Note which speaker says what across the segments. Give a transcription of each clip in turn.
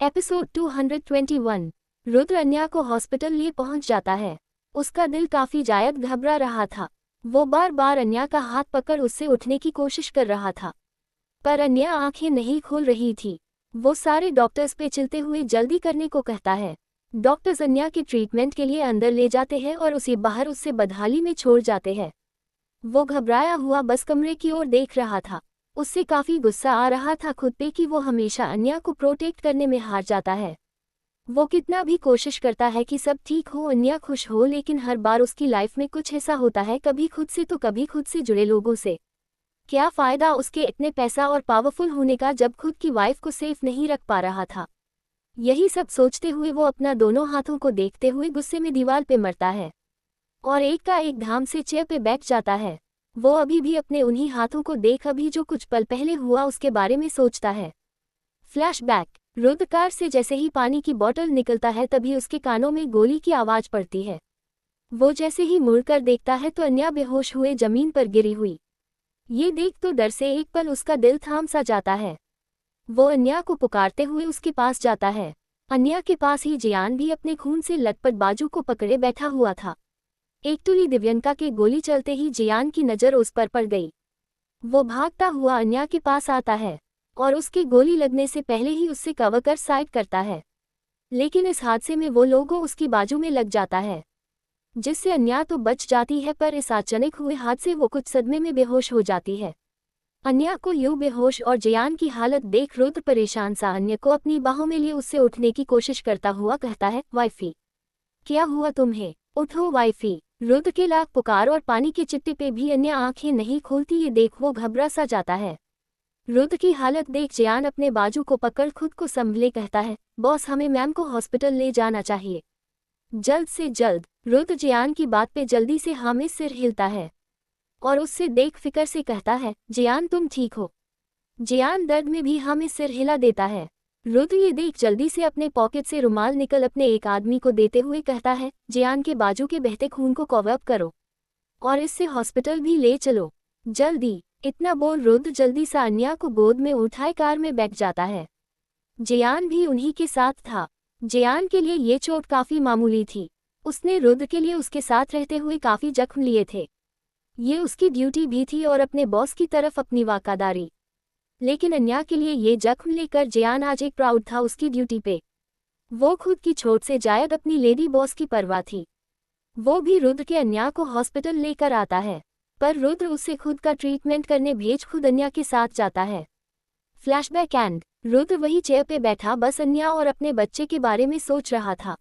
Speaker 1: Episode 221। Rudra अन्या को hospital लिए पहुंच जाता है। उसका दिल काफी जायद घबरा रहा था। वो बार बार अन्या का हाथ पकड़ उससे उठने की कोशिश कर रहा था, पर अन्या आंखें नहीं खोल रही थी। वो सारे डॉक्टर्स पे चिल्लाते हुए जल्दी करने को कहता है। डॉक्टर्स अन्या के ट्रीटमेंट के लिए अंदर ले जाते हैं और उसे बाहर उससे बदहाली में छोड़ जाते हैं। वो घबराया हुआ बस कमरे की ओर देख रहा था। उससे काफी गुस्सा आ रहा था खुद पे कि वो हमेशा अन्या को प्रोटेक्ट करने में हार जाता है। वो कितना भी कोशिश करता है कि सब ठीक हो, अन्या खुश हो, लेकिन हर बार उसकी लाइफ में कुछ ऐसा होता है, कभी खुद से तो कभी खुद से जुड़े लोगों से। क्या फायदा उसके इतने पैसा और पावरफुल होने का जब खुद की वाइफ को सेफ नहीं रख पा रहा था। यही सब सोचते हुए वो अपना दोनों हाथों को देखते हुए गुस्से में दीवार पे मरता है और एक का एक धाम से चेयर पे बैठ जाता है। वो अभी भी अपने उन्हीं हाथों को देख अभी जो कुछ पल पहले हुआ उसके बारे में सोचता है। फ्लैशबैक। रुद्र कार से जैसे ही पानी की बोतल निकलता है तभी उसके कानों में गोली की आवाज पड़ती है। वो जैसे ही मुड़कर देखता है तो अन्या बेहोश हुए जमीन पर गिरी हुई। ये देख तो डर से एक पल उसका दिल थाम सा जाता है। वो अन्या को पुकारते हुए उसके पास जाता है। अन्या के पास ही जियान भी अपने खून से लटपट बाजू को पकड़े बैठा हुआ था। एकटुली दिव्यंका के गोली चलते ही जियान की नज़र उस पर पड़ गई। वो भागता हुआ अन्या के पास आता है और उसके गोली लगने से पहले ही उससे कवर कर साइड करता है, लेकिन इस हादसे में वो लोगों उसकी बाजू में लग जाता है, जिससे अन्या तो बच जाती है, पर इस अचानक हुए हादसे वो कुछ सदमे में बेहोश हो जाती है। अन्या को यूं बेहोश और जियान की हालत देख रुद्र परेशान सा अन्या को अपनी बाहों में लिए उससे उठने की कोशिश करता हुआ कहता है, वाइफी क्या हुआ तुम्हें, उठो वाइफी। रुद्र के लाख पुकार और पानी के चिट्टे पे भी अन्य आंखें नहीं खोलती। ये देख वो घबरा सा जाता है। रुद्र की हालत देख जियान अपने बाजू को पकड़ खुद को संभले कहता है, बॉस हमें मैम को हॉस्पिटल ले जाना चाहिए, जल्द से जल्द। रुद्र जियान की बात पे जल्दी से हाँ में सिर हिलता है और उससे देख फिक्र से कहता है, जियान तुम ठीक हो। जियान दर्द में भी हाँ में सिर हिला देता है। रुद्र ये देख जल्दी से अपने पॉकेट से रुमाल निकल अपने एक आदमी को देते हुए कहता है, जियान के बाजू के बहते खून को कवर अप करो और इससे हॉस्पिटल भी ले चलो, जल्दी। इतना बोल रुद्र जल्दी सा अन्या को गोद में उठाए कार में बैठ जाता है। जियान भी उन्हीं के साथ था। जियान के लिए ये चोट काफी मामूली थी। उसने रुद्र के लिए उसके साथ रहते हुए काफी जख्म लिए थे। ये उसकी ड्यूटी भी थी और अपने बॉस की तरफ अपनी वफादारी। लेकिन अन्या के लिए ये जख्म लेकर जियान आज एक प्राउड था उसकी ड्यूटी पे। वो खुद की चोट से जायद अपनी लेडी बॉस की परवाह थी। वो भी रुद्र के अन्या को हॉस्पिटल लेकर आता है, पर रुद्र उससे खुद का ट्रीटमेंट करने भेज खुद अन्या के साथ जाता है। Flashback and. रुद्र वही चेयर पे बैठा बस अन्या और अपने बच्चे के बारे में सोच रहा था।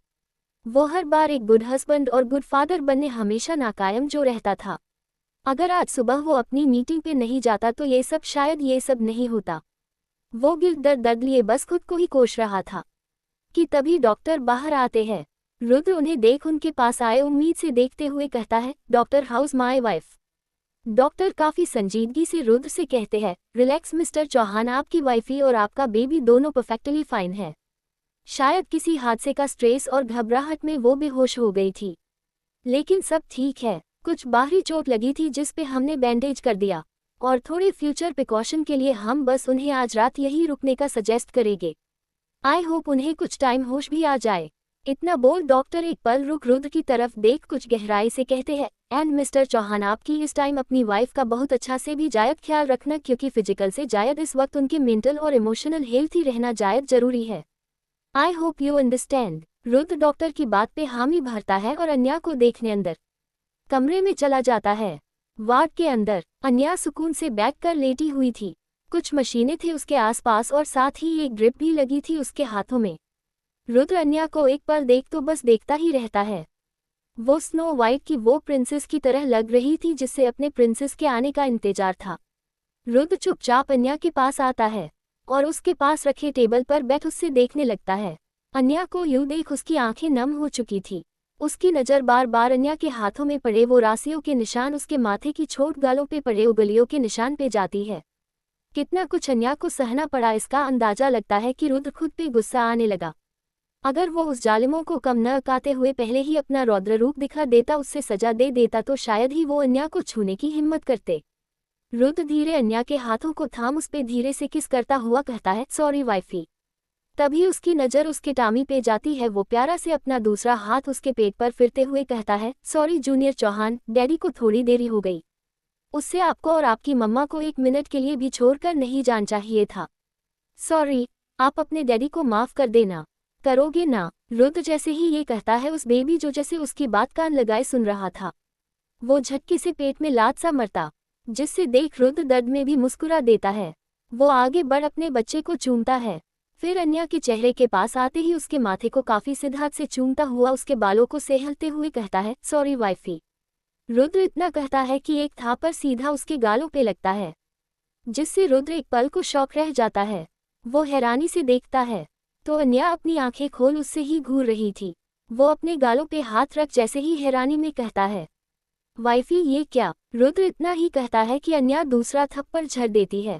Speaker 1: वो हर बार एक गुड हस्बैंड और गुड फादर बनने हमेशा नाकायम जो रहता था। अगर आज सुबह वो अपनी मीटिंग पे नहीं जाता तो शायद ये सब नहीं होता। वो गिल्ट दर्द लिए बस खुद को ही कोस रहा था कि तभी डॉक्टर बाहर आते हैं। रुद्र उन्हें देख उनके पास आए उम्मीद से देखते हुए कहता है, doctor house my wife. Doctor काफी संजीदगी से रुद्र से कहते हैं, रिलैक्स मिस्टर चौहान, आपकी वाइफी और आपका बेबी दोनों परफेक्टली फाइन है। शायद किसी हादसे का स्ट्रेस और घबराहट में वो बेहोश हो गई थी, लेकिन सब ठीक है। कुछ बाहरी चोट लगी थी जिस पे हमने बैंडेज कर दिया और थोड़े फ्यूचर प्रिकॉशन के लिए हम बस उन्हें आज रात यहीं रुकने का सजेस्ट करेंगे। आई होप उन्हें कुछ टाइम होश भी आ जाए। इतना बोल डॉक्टर एक पल रुक रुद्र की तरफ देख कुछ गहराई से कहते हैं, एंड मिस्टर चौहान, आपकी इस टाइम अपनी वाइफ का बहुत अच्छा से भी जायद ख्याल रखना, क्योंकि फिजिकल से जायद इस वक्त उनके मेंटल और इमोशनल हेल्थी रहना जायद जरूरी है। I hope you understand. Rudra doctor की बात पे हामी भरता है और अन्या को देखने अंदर कमरे में चला जाता है। वार्ड के अंदर अन्या सुकून से बैठ कर लेटी हुई थी। कुछ मशीनें थी उसके आसपास और साथ ही एक ड्रिप भी लगी थी उसके हाथों में। रुद्र अन्या को एक पल देख तो बस देखता ही रहता है। वो स्नो वाइट की वो प्रिंसेस की तरह लग रही थी जिससे अपने प्रिंसेस के आने का इंतजार था। रुद्र चुपचाप अन्या के पास आता है और उसके पास रखे टेबल पर बैठ उससे देखने लगता है। अन्या को यूं देख उसकी आंखें नम हो चुकी थी। उसकी नज़र बार बार अन्या के हाथों में पड़े वो राशियों के निशान, उसके माथे की छोट गालों पे पड़े उंगलियों के निशान पे जाती है। कितना कुछ अन्या को सहना पड़ा, इसका अंदाजा लगता है कि रुद्र खुद पे गुस्सा आने लगा। अगर वो उस जालिमों को कम न काते हुए पहले ही अपना रौद्र रूप दिखा देता, उससे सजा दे देता, तो शायद ही वो अन्या को छूने की हिम्मत करते। रुद्र धीरे अन्या के हाथों को थाम उस पे धीरे से किस करता हुआ कहता है, सॉरी वाइफी, तभी उसकी नज़र उसके टामी पे जाती है। वो प्यारा से अपना दूसरा हाथ उसके पेट पर फिरते हुए कहता है, सॉरी जूनियर चौहान, डैडी को थोड़ी देरी हो गई। उससे आपको और आपकी मम्मा को 1 मिनट के लिए भी छोड़कर नहीं जाना चाहिए था। सॉरी, आप अपने डैडी को माफ़ कर देना। करोगे ना? रुद्र जैसे ही ये कहता है, उस बेबी जो जैसे उसकी बात कान लगाए सुन रहा था, वो झटके से पेट में लात सा मरता, जिससे देख रुद्र दर्द में भी मुस्कुरा देता है। वो आगे बढ़ अपने बच्चे को चूमता है, फिर अन्या के चेहरे के पास आते ही उसके माथे को काफी सिद्धार्थ से चूमता हुआ उसके बालों को सहलते हुए कहता है, सॉरी वाइफी। रुद्र इतना कहता है कि एक थापर सीधा उसके गालों पे लगता है, जिससे रुद्र एक पल को शौक रह जाता है। वो हैरानी से देखता है तो अन्या अपनी आंखें खोल उससे ही घूर रही थी। वो अपने गालों पे हाथ रख जैसे ही हैरानी में कहता है, वाइफी ये क्या? रुद्र इतना ही कहता है कि अन्या दूसरा थप्पड़ झड़ देती है,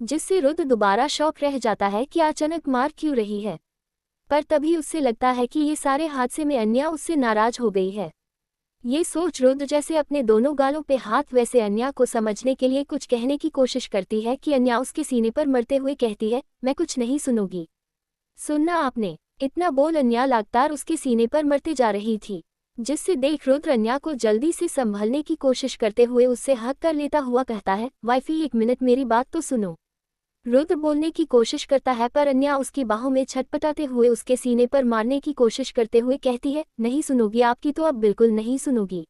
Speaker 1: जिससे रुद्र दोबारा शौक रह जाता है कि अचानक मार क्यों रही है। पर तभी उससे लगता है कि ये सारे हादसे में अन्या उससे नाराज हो गई है। ये सोच रुद्र जैसे अपने दोनों गालों पे हाथ वैसे अन्या को समझने के लिए कुछ कहने की कोशिश करती है कि अन्या उसके सीने पर मरते हुए कहती है, मैं कुछ नहीं सुनूंगी। सुनना आपने। इतना बोल अन्या लगातार उसके सीने पर मरते जा रही थी, जिससे देख रुद्र अन्या को जल्दी से संभलने की कोशिश करते हुए उससे हक कर लेता हुआ कहता है, वाइफी 1 मिनट मेरी बात तो सुनो। रुद्र बोलने की कोशिश करता है पर अन्या उसकी बाहों में छटपटाते हुए उसके सीने पर मारने की कोशिश करते हुए कहती है, नहीं सुनोगी, आपकी तो अब बिल्कुल नहीं सुनोगी।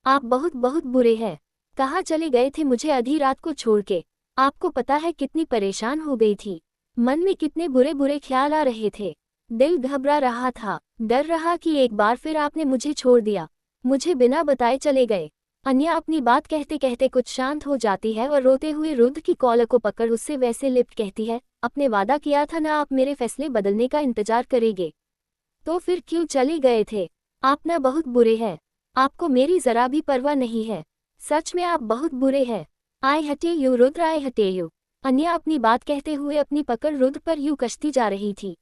Speaker 1: आप बहुत बहुत बुरे हैं। कहाँ चले गए थे मुझे आधी रात को छोड़ के? आपको पता है कितनी परेशान हो गई थी, मन में कितने बुरे बुरे ख्याल आ रहे थे, दिल घबरा रहा था, डर रहा कि एक बार फिर आपने मुझे छोड़ दिया, मुझे बिना बताए चले गए। अन्या अपनी बात कहते कहते कुछ शांत हो जाती है और रोते हुए रुद्र की कॉलर को पकड़ उससे वैसे लिप्ट कहती है, अपने वादा किया था ना आप मेरे फैसले बदलने का इंतजार करेंगे, तो फिर क्यों चले गए थे? आप ना बहुत बुरे हैं, आपको मेरी जरा भी परवाह नहीं है, सच में आप बहुत बुरे हैं। आई हटे यू रुद्र, आई हटे यू। अन्या अपनी बात कहते हुए अपनी पकड़ रुद्र पर यूं कसती जा रही थी।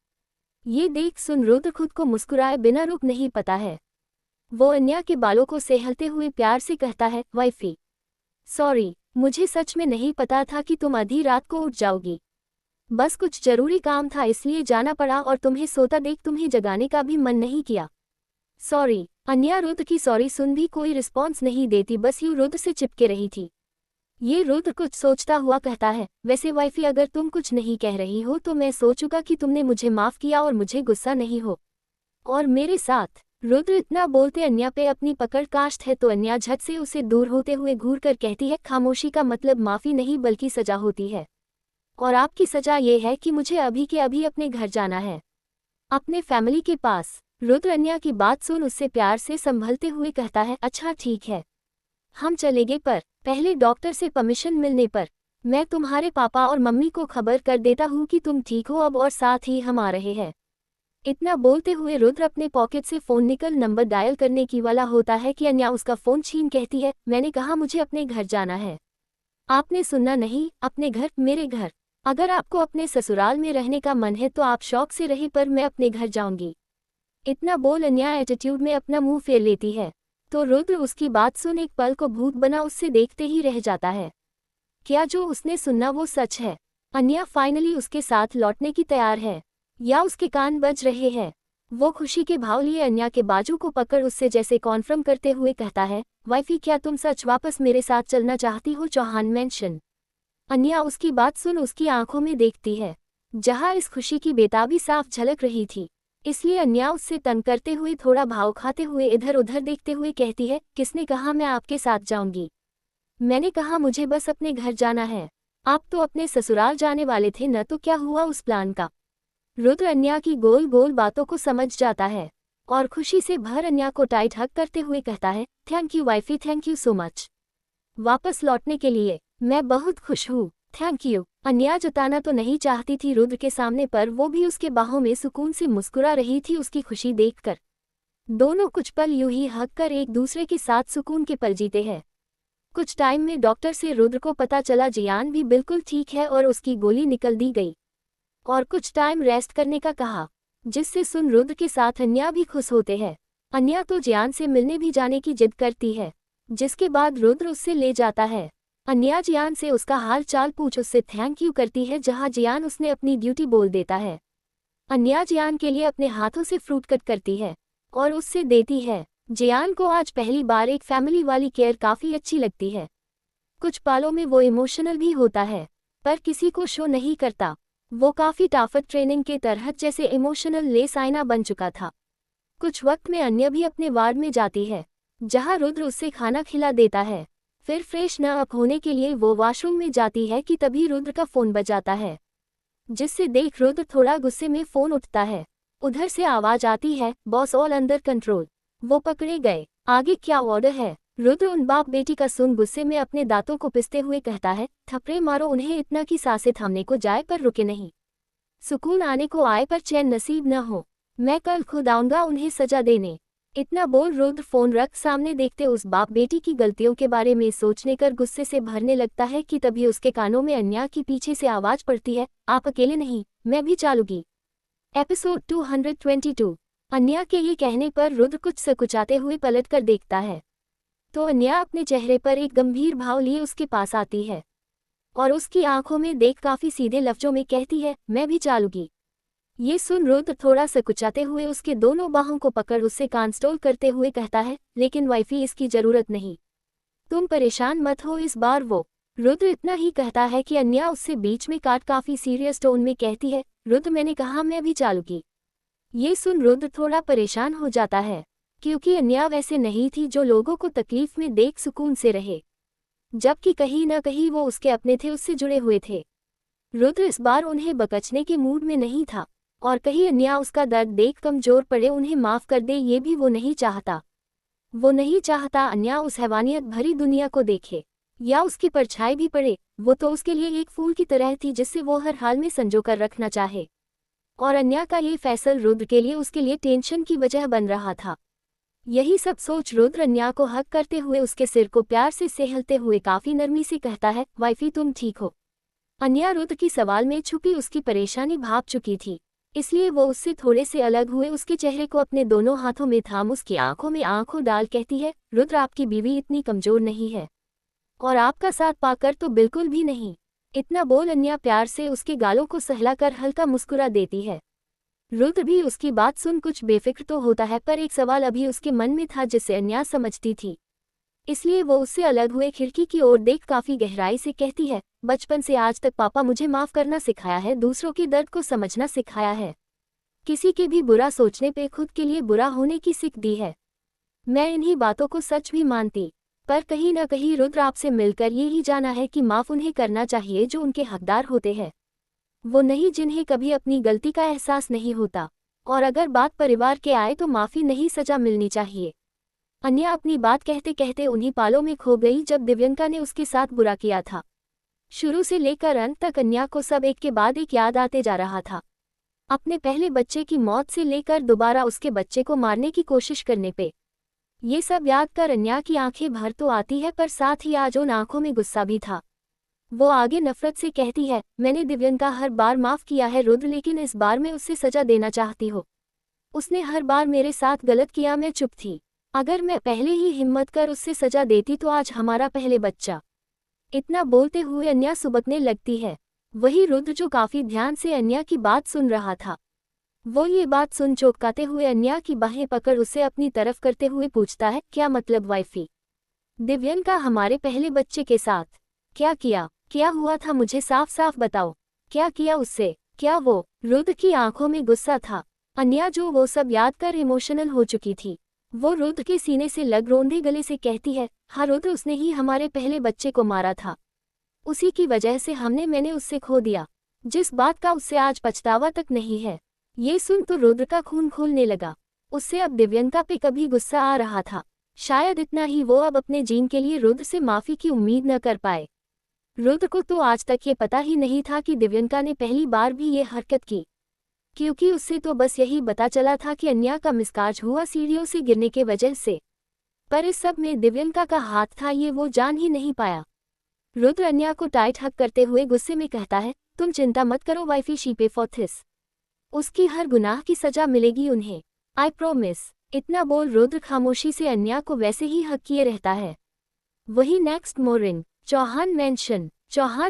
Speaker 1: ये देख सुन रुद्र खुद को मुस्कुराए बिना रुक नहीं पाता है। वो अन्या के बालों को सहलते हुए प्यार से कहता है, वाइफी सॉरी, मुझे सच में नहीं पता था कि तुम आधी रात को उठ जाओगी, बस कुछ जरूरी काम था इसलिए जाना पड़ा और तुम्हें सोता देख तुम्हें जगाने का भी मन नहीं किया। सॉरी। अन्या रुद्र की सॉरी सुन भी कोई रिस्पॉन्स नहीं देती, बस यूं रुद्र से चिपके रही थी। ये रुद्र कुछ सोचता हुआ कहता है, वैसे वाइफी अगर तुम कुछ नहीं कह रही हो तो मैं सोचूंगा कि तुमने मुझे माफ किया और मुझे गुस्सा नहीं हो और मेरे साथ। रुद्र इतना बोलते अन्या पे अपनी पकड़ काश्त है तो अन्या झट से उसे दूर होते हुए घूर कर कहती है, खामोशी का मतलब माफी नहीं बल्कि सजा होती है, और आपकी सजा ये है कि मुझे अभी के अभी अपने घर जाना है, अपने फैमिली के पास। रुद्र अन्या की बात सुन उससे प्यार से संभलते हुए कहता है, अच्छा ठीक है, हम चलेंगे पर पहले डॉक्टर से परमिशन मिलने पर मैं तुम्हारे पापा और मम्मी को खबर कर देता हूँ कि तुम ठीक हो अब और साथ ही हम आ रहे हैं। इतना बोलते हुए रुद्र अपने पॉकेट से फोन निकल नंबर डायल करने की वाला होता है कि अन्या उसका फोन छीन कहती है, मैंने कहा मुझे अपने घर जाना है, आपने सुनना नहीं, अपने घर, मेरे घर। अगर आपको अपने ससुराल में रहने का मन है तो आप शौक से रहे पर मैं अपने घर जाऊंगी। इतना बोल अन्या एटीट्यूड में अपना मुंह फेर लेती है तो रुद्र उसकी बात सुन एक पल को भूत बना उससे देखते ही रह जाता है। क्या जो उसने सुना वो सच है? अन्या फाइनली उसके साथ लौटने की तैयार है या उसके कान बज रहे हैं? वो खुशी के भाव लिए अन्या के बाजू को पकड़ उससे जैसे कॉन्फर्म करते हुए कहता है, वाइफी क्या तुम सच वापस मेरे साथ चलना चाहती हो चौहान मैंशन? अन्या उसकी बात सुन उसकी आंखों में देखती है, जहां इस खुशी की बेताबी साफ झलक रही थी। इसलिए अन्या उससे तंग करते हुए थोड़ा भाव खाते हुए इधर उधर देखते हुए कहती है, किसने कहा मैं आपके साथ जाऊंगी? मैंने कहा मुझे बस अपने घर जाना है, आप तो अपने ससुराल जाने वाले थे न, तो क्या हुआ उस प्लान का? रुद्र अन्या की गोल गोल बातों को समझ जाता है और खुशी से भर अन्या को टाइट हक करते हुए कहता है, thank you wifey, thank you so much, वापस लौटने के लिए मैं बहुत खुश हूँ, थैंक यू। अन्या जताना तो नहीं चाहती थी रुद्र के सामने पर वो भी उसके बाहों में सुकून से मुस्कुरा रही थी उसकी खुशी देखकर। दोनों कुछ पल यूं ही हक कर एक दूसरे के साथ सुकून के पल जीते हैं। कुछ टाइम में डॉक्टर से रुद्र को पता चला जियान भी बिल्कुल ठीक है और उसकी गोली निकल दी गई और कुछ टाइम रेस्ट करने का कहा, जिससे सुन रुद्र के साथ अन्या भी खुश होते हैं। अन्या तो जियान से मिलने भी जाने की जिद करती है, जिसके बाद रुद्र उससे ले जाता है। अन्या जियान से उसका हाल चाल पूछ उससे थैंक यू करती है, जहां जियान उसने अपनी ड्यूटी बोल देता है। अन्या जियान के लिए अपने हाथों से फ्रूट कट करती है और उससे देती है। जियान को आज पहली बार एक फैमिली वाली केयर काफ़ी अच्छी लगती है। कुछ पालों में वो इमोशनल भी होता है, पर किसी को शो नहीं करता। वो काफ़ी टाफट ट्रेनिंग के तहत जैसे इमोशनल लेस आईना बन चुका था। कुछ वक्त में अन्य भी अपने वार्ड में जाती है, जहाँ रुद्र उससे खाना खिला देता है। फिर फ्रेश न अप होने के लिए वो वॉशरूम में जाती है कि तभी रुद्र का फ़ोन बजाता है, जिससे देख रुद्र थोड़ा गुस्से में फ़ोन उठता है। उधर से आवाज़ आती है, बॉस ऑल अंडर कंट्रोल। वो पकड़े गए, आगे क्या ऑर्डर है? रुद्र उन बाप बेटी का सुन गुस्से में अपने दांतों को पिसते हुए कहता है, थपड़े मारो उन्हें इतना कि सांसें थामने को जाए पर रुके नहीं, सुकून आने को आए पर चैन नसीब न हो। मैं कल खुद आऊंगा उन्हें सजा देने। इतना बोल रुद्र फोन रख सामने देखते उस बाप बेटी की गलतियों के बारे में सोचने कर गुस्से से भरने लगता है कि तभी उसके कानों में अन्या की पीछे से आवाज पड़ती है, आप अकेले नहीं, मैं भी चालूंगी। एपिसोड 222। अन्या के ये कहने पर रुद्र कुछ सकुचाते हुए पलट कर देखता है तो अन्या अपने चेहरे पर एक गंभीर भाव लिए उसके पास आती है और उसकी आंखों में देख काफी सीधे लफ्जों में कहती है, मैं भी चालूंगी। ये सुन रुद्र थोड़ा सकुचाते हुए उसके दोनों बाहों को पकड़ उससे कांस्टोल करते हुए कहता है, लेकिन वाइफी इसकी जरूरत नहीं, तुम परेशान मत हो इस बार। वो रुद्र इतना ही कहता है कि अन्या उससे बीच में काट काफी सीरियस टोन में कहती है, रुद्र मैंने कहा मैं भी चालूंगी। ये सुन रुद्र थोड़ा परेशान हो जाता है, क्योंकि अन्या वैसे नहीं थी जो लोगों को तकलीफ में देख सुकून से रहे, जबकि कहीं न कहीं वो उसके अपने थे, उससे जुड़े हुए थे। रुद्र इस बार उन्हें बकचने के मूड में नहीं था और कहीं अन्या उसका दर्द देख कमजोर पड़े उन्हें माफ कर दे, ये भी वो नहीं चाहता। वो नहीं चाहता अन्या उस हैवानियत भरी दुनिया को देखे या उसकी परछाई भी पड़े। वो तो उसके लिए एक फूल की तरह थी जिससे वो हर हाल में संजो कर रखना चाहे, और अन्या का ये फैसल रुद्र के लिए उसके लिए टेंशन की वजह बन रहा था। यही सब सोच रुद्र अन्या को हक करते हुए उसके सिर को प्यार से सहलते हुए काफी नरमी से कहता है, वाइफी तुम ठीक हो? अन्या रुद्र की सवाल में छुपी उसकी परेशानी भाप चुकी थी, इसलिए वो उससे थोड़े से अलग हुए उसके चेहरे को अपने दोनों हाथों में थाम उसकी आंखों में आंखों डाल कहती है, रुद्र आपकी बीवी इतनी कमजोर नहीं है और आपका साथ पाकर तो बिल्कुल भी नहीं। इतना बोल अन्या प्यार से उसके गालों को सहलाकर हल्का मुस्कुरा देती है। रुद्र भी उसकी बात सुन कुछ बेफिक्र तो होता है, पर एक सवाल अभी उसके मन में था जिसे अन्या समझती थी, इसलिए वो उससे अलग हुए खिड़की की ओर देख काफी गहराई से कहती है, बचपन से आज तक पापा मुझे माफ करना सिखाया है, दूसरों के दर्द को समझना सिखाया है, किसी के भी बुरा सोचने पे खुद के लिए बुरा होने की सीख दी है। मैं इन्हीं बातों को सच भी मानती, पर कहीं न कहीं रुद्र आपसे मिलकर ये ही जाना है कि माफ उन्हें करना चाहिए जो उनके हकदार होते हैं, वो नहीं जिन्हें कभी अपनी गलती का एहसास नहीं होता। और अगर बात परिवार के आए तो माफी नहीं सजा मिलनी चाहिए। अन्या अपनी बात कहते कहते उन्हीं पालों में खो गई जब दिव्यंका ने उसके साथ बुरा किया था। शुरू से लेकर अंत तक अन्या को सब एक के बाद एक याद आते जा रहा था, अपने पहले बच्चे की मौत से लेकर दोबारा उसके बच्चे को मारने की कोशिश करने पे। ये सब याद कर अन्या की आंखें भर तो आती है, पर साथ ही आज उन आंखों में गुस्सा भी था। वो आगे नफरत से कहती है, मैंने दिव्यंका हर बार माफ किया है रुद्र, लेकिन इस बार मैं उससे सजा देना चाहती हूँ। उसने हर बार मेरे साथ गलत किया, मैं चुप थी। अगर मैं पहले ही हिम्मत कर उससे सजा देती तो आज हमारा पहले बच्चा। इतना बोलते हुए अन्या सुबकने लगती है। वही रुद्र जो काफी ध्यान से अन्या की बात सुन रहा था, वो ये बात सुन चौंकाते हुए अन्या की बाहें पकड़ उसे अपनी तरफ करते हुए पूछता है, क्या मतलब वाइफी? दिव्यंका हमारे पहले बच्चे के साथ क्या किया? क्या हुआ था? मुझे साफ साफ बताओ, क्या किया उससे? क्या वो? रुद्र की आंखों में गुस्सा था। अन्या जो वो सब याद कर इमोशनल हो चुकी थी, वो रुद्र के सीने से लग रोंदे गले से कहती है, हाँ रुद्र, उसने ही हमारे पहले बच्चे को मारा था। उसी की वजह से मैंने उससे खो दिया, जिस बात का उससे आज पछतावा तक नहीं है। ये सुन तो रुद्र का खून खोलने लगा। उससे अब दिव्यंका पे कभी गुस्सा आ रहा था, शायद इतना ही वो अब अपने जीन के लिए रुद्र से माफी की उम्मीद न कर पाए। रुद्र को तो आज तक ये पता ही नहीं था कि दिव्यंका ने पहली बार भी ये हरकत की, क्योंकि उससे तो बस यही पता चला था कि अन्या का मिसकाज हुआ सीढ़ियों से गिरने के वजह से, पर इस सब में दिव्यंका का हाथ था ये वो जान ही नहीं पाया। रुद्र अन्या को टाइट हक करते हुए गुस्से में कहता है, तुम चिंता मत करो वाइफी, शी पे फॉर थिस। उसकी हर गुनाह की सजा मिलेगी उन्हें, आई प्रोमिस। इतना बोल रुद्र खामोशी से अन्या को वैसे ही हक किए रहता है। वही नेक्स्ट मॉर्निंग चौहान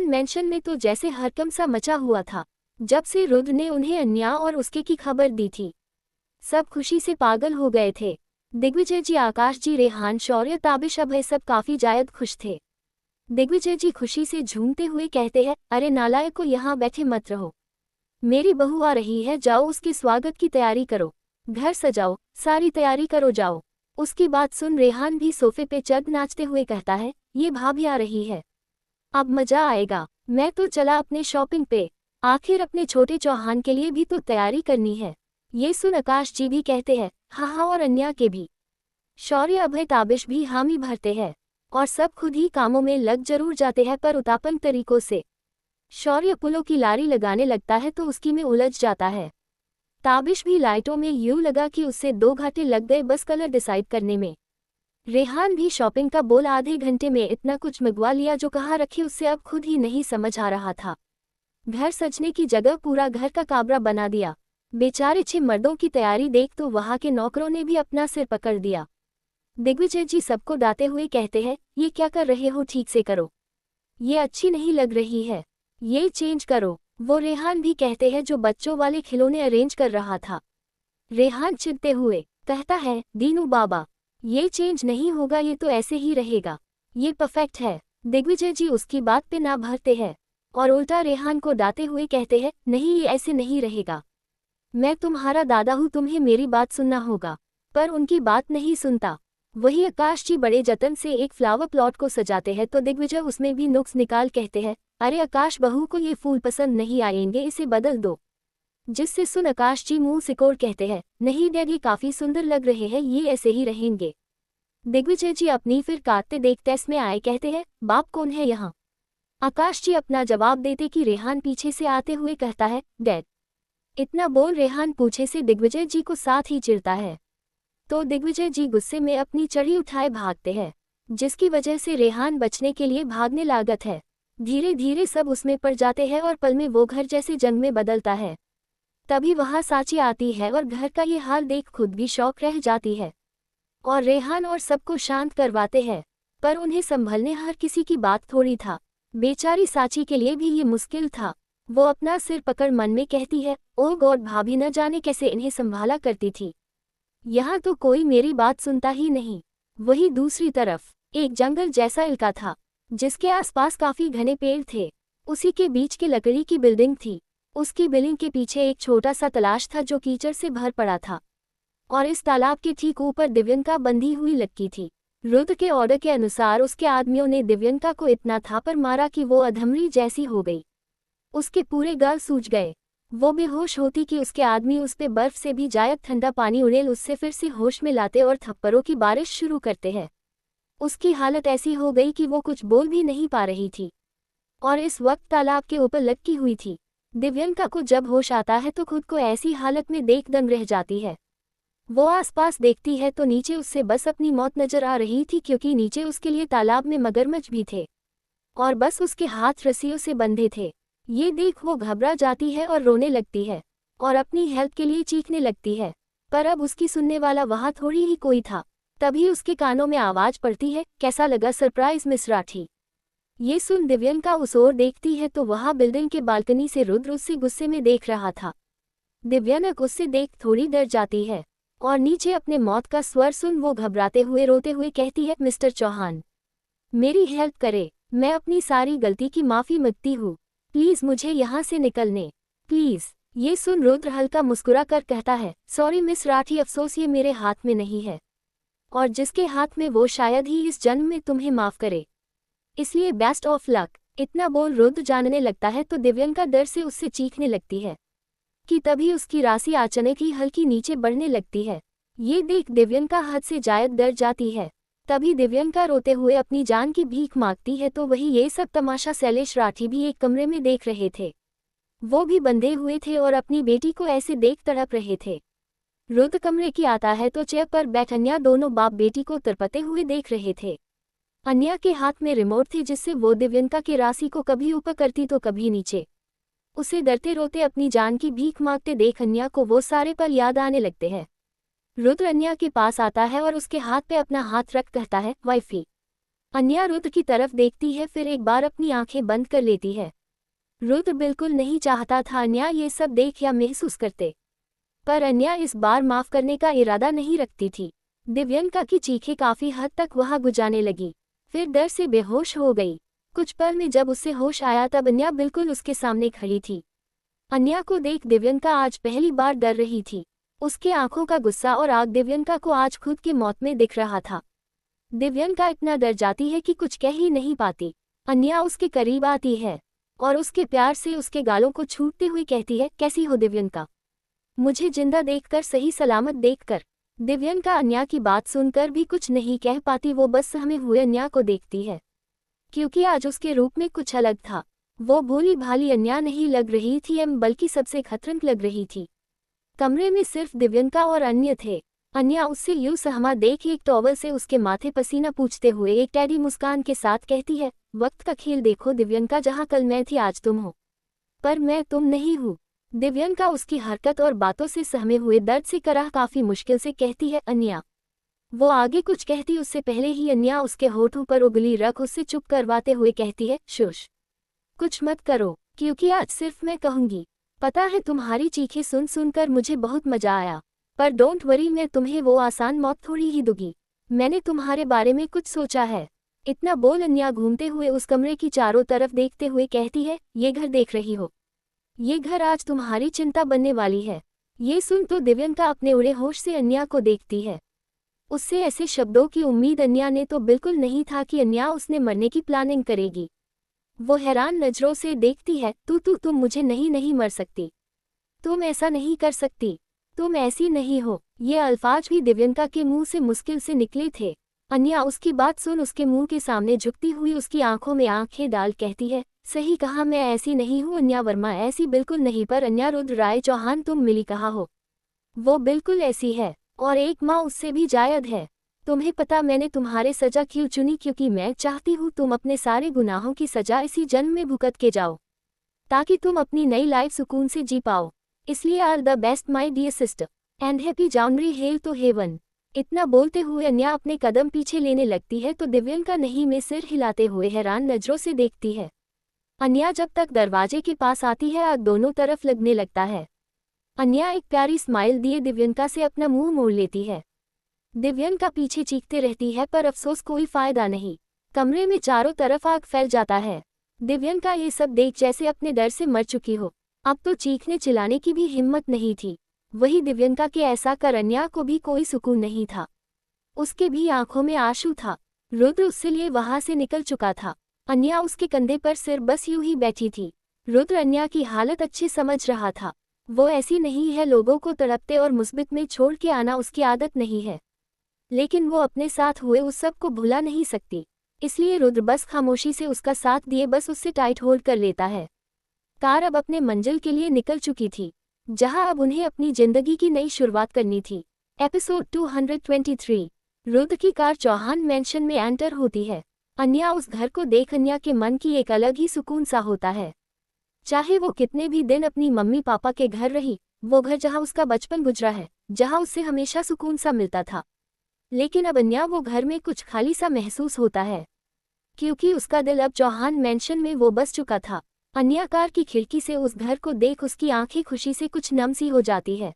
Speaker 1: मैंशन में तो जैसे हरकम सा मचा हुआ था। जब से रुद्र ने उन्हें अन्या और उसके की खबर दी थी, सब खुशी से पागल हो गए थे। दिग्विजय जी, आकाश जी, रेहान, शौर्य, ताबिश, अभय सब काफी जायद खुश थे। दिग्विजय जी खुशी से झूमते हुए कहते हैं, अरे नालायक को यहाँ बैठे मत रहो, मेरी बहू आ रही है, जाओ उसके स्वागत की तैयारी करो, घर सजाओ, सारी तैयारी करो, जाओ। उसकी बात सुन रेहान भी सोफे पे चढ़ नाचते हुए कहता है, ये भाभी आ रही है, अब मजा आएगा। मैं तो चला अपने शॉपिंग पे, आखिर अपने छोटे चौहान के लिए भी तो तैयारी करनी है। ये सुन आकाश जी भी कहते हैं, हाँ, और अन्या के भी। शौर्य, अभय, ताबिश भी हामी भरते हैं और सब खुद ही कामों में लग जरूर जाते हैं, पर उतापन तरीकों से। शौर्य पुलों की लारी लगाने लगता है तो उसकी में उलझ जाता है। ताबिश भी लाइटों में यूं लगा कि उससे 2 घंटे लग गए बस कलर डिसाइड करने में। रेहान भी शॉपिंग का बोल आधे घंटे में इतना कुछ मंगवा लिया जो कहाँ रखे उससे अब खुद ही नहीं समझ आ रहा था। घर सजने की जगह पूरा घर का काबरा बना दिया। बेचारे 6 मर्दों की तैयारी देख तो वहां के नौकरों ने भी अपना सिर पकड़ दिया। दिग्विजय जी सबको डांटे हुए कहते हैं, ये क्या कर रहे हो, ठीक से करो, ये अच्छी नहीं लग रही है, ये चेंज करो। वो रेहान भी कहते हैं जो बच्चों वाले खिलौने अरेंज कर रहा था। रेहान चिढ़ते हुए कहता है, दीनू बाबा, ये चेंज नहीं होगा, ये तो ऐसे ही रहेगा, ये परफेक्ट है। दिग्विजय जी उसकी बात पे ना भरते हैं और उल्टा रेहान को डांटते हुए कहते हैं, नहीं, ये ऐसे नहीं रहेगा, मैं तुम्हारा दादा हूँ, तुम्हें मेरी बात सुनना होगा। पर उनकी बात नहीं सुनता। वही आकाश जी बड़े जतन से एक फ्लावर प्लॉट को सजाते हैं तो दिग्विजय उसमें भी नुक्स निकाल कहते हैं, अरे आकाश बहू को ये फूल पसंद नहीं आएंगे, इसे बदल दो। जिससे सुन आकाश जी मुंह सिकोड़ कहते हैं, नहीं डैडी, काफी सुंदर लग रहे हैं, ये ऐसे ही रहेंगे। दिग्विजय जी अपनी फिर काटते देखते इसमें आए कहते हैं, बाप कौन है यहाँ। आकाश जी अपना जवाब देते कि रेहान पीछे से आते हुए कहता है, डैड। इतना बोल रेहान पूछे से दिग्विजय जी को साथ ही चिढ़ता है तो दिग्विजय जी गुस्से में अपनी चढ़ी उठाए भागते हैं, जिसकी वजह से रेहान बचने के लिए भागने लागत है। धीरे धीरे सब उसमें पड़ जाते हैं और पल में वो घर जैसे जंग में बदलता है। तभी वहां साची आती है और घर का ये हाल देख खुद भी शौक रह जाती है और रेहान और सबको शांत करवाते हैं, पर उन्हें संभलने हर किसी की बात थोड़ी था। बेचारी साची के लिए भी ये मुश्किल था। वो अपना सिर पकड़ मन में कहती है, ओ गॉड, भाभी न जाने कैसे इन्हें संभाला करती थी, यहाँ तो कोई मेरी बात सुनता ही नहीं। वही दूसरी तरफ एक जंगल जैसा इलाका था जिसके आसपास काफी घने पेड़ थे। उसी के बीच की लकड़ी की बिल्डिंग थी। उसकी बिल्डिंग के पीछे एक छोटा सा तलाश था जो कीचड़ से भर पड़ा था और इस तालाब के ठीक ऊपर दिव्यंका बंधी हुई लटकी थी। रुद्र के ऑर्डर के अनुसार उसके आदमियों ने दिव्यंका को इतना थापर मारा कि वो अधमरी जैसी हो गई। उसके पूरे गाल सूज गए। वो बेहोश होती कि उसके आदमी उस पे बर्फ से भी जायक ठंडा पानी उड़ेल उससे फिर से होश में लाते और थप्पड़ों की बारिश शुरू करते हैं। उसकी हालत ऐसी हो गई कि वो कुछ बोल भी नहीं पा रही थी और इस वक्त तालाब के ऊपर लटकी हुई थी। दिव्यंका को जब होश आता है तो खुद को ऐसी हालत में देख दंग रह जाती है। वो आसपास देखती है तो नीचे उससे बस अपनी मौत नजर आ रही थी, क्योंकि नीचे उसके लिए तालाब में मगरमच्छ भी थे और बस उसके हाथ रस्सियों से बंधे थे। ये देख वो घबरा जाती है और रोने लगती है और अपनी हेल्प के लिए चीखने लगती है, पर अब उसकी सुनने वाला वहां थोड़ी ही कोई था। तभी उसके कानों में आवाज पड़ती है, कैसा लगा सरप्राइज मिस राठी। ये सुन दिव्यंका उस ओर देखती है तो वहां बिल्डिंग के बालकनी से रुद्र उससे गुस्से में देख रहा था। दिव्यंका उससे देख थोड़ी डर जाती है और नीचे अपने मौत का स्वर सुन वो घबराते हुए रोते हुए कहती है, मिस्टर चौहान, मेरी हेल्प करे, मैं अपनी सारी गलती की माफी मांगती हूँ, प्लीज मुझे यहाँ से निकलने, प्लीज। ये सुन रुद्र हल्का मुस्कुरा कर कहता है, सॉरी मिस राठी, अफसोस ये मेरे हाथ में नहीं है और जिसके हाथ में वो शायद ही इस जन्म में तुम्हें माफ करे, इसलिए बेस्ट ऑफ लक। इतना बोल रुद्र जानने लगता है तो दिव्यंका डर से उससे चीखने लगती है कि तभी उसकी राशि अचानक ही हल्की नीचे बढ़ने लगती है। ये देख दिव्यंका हद से जायद डर जाती है। तभी दिव्यंका रोते हुए अपनी जान की भीख मांगती है तो वही ये सब तमाशा शैलेश राठी भी एक कमरे में देख रहे थे। वो भी बंधे हुए थे और अपनी बेटी को ऐसे देख तड़प रहे थे। रुद्र कमरे की आता है तो चेयर पर बैठ अन्या दोनों बाप बेटी को तड़पते हुए देख रहे थे। अन्या के हाथ में रिमोट थी जिससे वो दिव्यंका की राशि को कभी ऊपर करती तो कभी नीचे। उसे डरते रोते अपनी जान की भीख मांगते देख अन्या को वो सारे पल याद आने लगते हैं। रुद्र अन्या के पास आता है और उसके हाथ पे अपना हाथ रख कहता है, वाइफी। अन्या रुद्र की तरफ देखती है, फिर एक बार अपनी आंखें बंद कर लेती है। रुद्र बिल्कुल नहीं चाहता था अन्या ये सब देख या महसूस करते, पर अन्या इस बार माफ करने का इरादा नहीं रखती थी। दिव्यंका की चीखें काफी हद तक वहां गुजाने लगी, फिर डर से बेहोश हो गई। कुछ पल में जब उसे होश आया तब अन्या बिल्कुल उसके सामने खड़ी थी। अन्या को देख दिव्यंका आज पहली बार डर रही थी। उसके आंखों का गुस्सा और आग दिव्यंका को आज खुद की मौत में दिख रहा था। दिव्यंका इतना डर जाती है कि कुछ कह ही नहीं पाती। अन्या उसके करीब आती है और उसके प्यार से उसके गालों को छूटते हुए कहती है, कैसी हो दिव्यंका? मुझे जिंदा देखकर, सही सलामत देखकर। दिव्यंका अन्या की बात सुनकर भी कुछ नहीं कह पाती। वो बस सहमे हुए अन्या को देखती है, क्योंकि आज उसके रूप में कुछ अलग था। वो भोली भाली अन्या नहीं लग रही थी, बल्कि सबसे खतरनाक लग रही थी। कमरे में सिर्फ दिव्यंका और अन्य थे। अन्या उससे यूं सहमा देख एक टॉवल से उसके माथे पसीना पूछते हुए एक टेढ़ी मुस्कान के साथ कहती है, वक्त का खेल देखो दिव्यंका, जहां कल मैं थी आज तुम हो, पर मैं तुम नहीं हूँ। दिव्यंका उसकी हरकत और बातों से सहमे हुए दर्द से कराह काफी मुश्किल से कहती है, अन्या। वो आगे कुछ कहती उससे पहले ही अन्या उसके होठों पर उंगली रख उसे चुप करवाते हुए कहती है, शुश, कुछ मत करो, क्योंकि आज सिर्फ मैं कहूंगी। पता है तुम्हारी चीखें सुन सुनकर मुझे बहुत मजा आया, पर डोंट वरी, मैं तुम्हें वो आसान मौत थोड़ी ही दूंगी। मैंने तुम्हारे बारे में कुछ सोचा है। इतना बोल अन्या घूमते हुए उस कमरे की चारों तरफ देखते हुए कहती है, ये घर देख रही हो, ये घर आज तुम्हारी चिंता बनने वाली है। ये सुन तो दिव्यंका अपने उड़े होश से अन्या को देखती है। उससे ऐसे शब्दों की उम्मीद अन्या ने तो बिल्कुल नहीं था कि अन्या उसने मरने की प्लानिंग करेगी। वो हैरान नजरों से देखती है, तुम मुझे नहीं मर सकती, तुम ऐसा नहीं कर सकती, तुम ऐसी नहीं हो। ये अल्फाज भी दिव्यंका के मुंह से मुश्किल से निकले थे। अन्या उसकी बात सुन उसके मुंह के सामने झुकती हुई उसकी आंखों में आंखें डाल कहती है, सही कहा, मैं ऐसी नहीं हूँ अन्या वर्मा, ऐसी बिल्कुल नहीं। पर अन्या रुद्र राय चौहान तुम मिली कहा हो, वो बिल्कुल ऐसी है, और एक माँ उससे भी जायद है। तुम्हें पता मैंने तुम्हारे सजा क्यों चुनी? क्योंकि मैं चाहती हूँ तुम अपने सारे गुनाहों की सजा इसी जन्म में भुगत के जाओ, ताकि तुम अपनी नई लाइफ सुकून से जी पाओ। इसलिए all the best my dear sister and happy journey hell to heaven. इतना बोलते हुए अन्या अपने कदम पीछे लेने लगती है तो दिव्यंका नहीं में सिर हिलाते हुए हैरान नजरों से देखती है। अन्या जब तक दरवाजे के पास आती है आग दोनों तरफ लगने लगता है। अन्या एक प्यारी स्माइल दिए दिव्यंका से अपना मुंह मोड़ लेती है। दिव्यंका पीछे चीखते रहती है, पर अफसोस कोई फायदा नहीं। कमरे में चारों तरफ आग फैल जाता है। दिव्यंका ये सब देख जैसे अपने डर से मर चुकी हो। अब तो चीखने चिल्लाने की भी हिम्मत नहीं थी। वही दिव्यंका के ऐसा कर अन्या को भी कोई सुकून नहीं था। उसके भी आंखों में आंसू था। रुद्र उससे लिए वहां से निकल चुका था। अन्या उसके कंधे पर सिर बस यूं ही बैठी थी। रुद्र अन्या की हालत अच्छी समझ रहा था। वो ऐसी नहीं है, लोगों को तड़पते और मुसीबत में छोड़ के आना उसकी आदत नहीं है, लेकिन वो अपने साथ हुए उस सब को भुला नहीं सकती। इसलिए रुद्र बस खामोशी से उसका साथ दिए बस उससे टाइट होल्ड कर लेता है। कार अब अपने मंजिल के लिए निकल चुकी थी, जहां अब उन्हें अपनी जिंदगी की नई शुरुआत करनी थी। एपिसोड 223। रुद्र की कार चौहान मैंशन में एंटर होती है। अन्या उस घर को देख अन्या के मन की एक अलग ही सुकून सा होता है। चाहे वो कितने भी दिन अपनी मम्मी पापा के घर रही, वो घर जहां उसका बचपन गुजरा है, जहां उससे हमेशा सुकून सा मिलता था, लेकिन अब अन्या वो घर में कुछ खाली सा महसूस होता है, क्योंकि उसका दिल अब चौहान मैंशन में वो बस चुका था। अन्या कार की खिड़की से उस घर को देख उसकी आंखें खुशी से कुछ नम सी हो जाती है।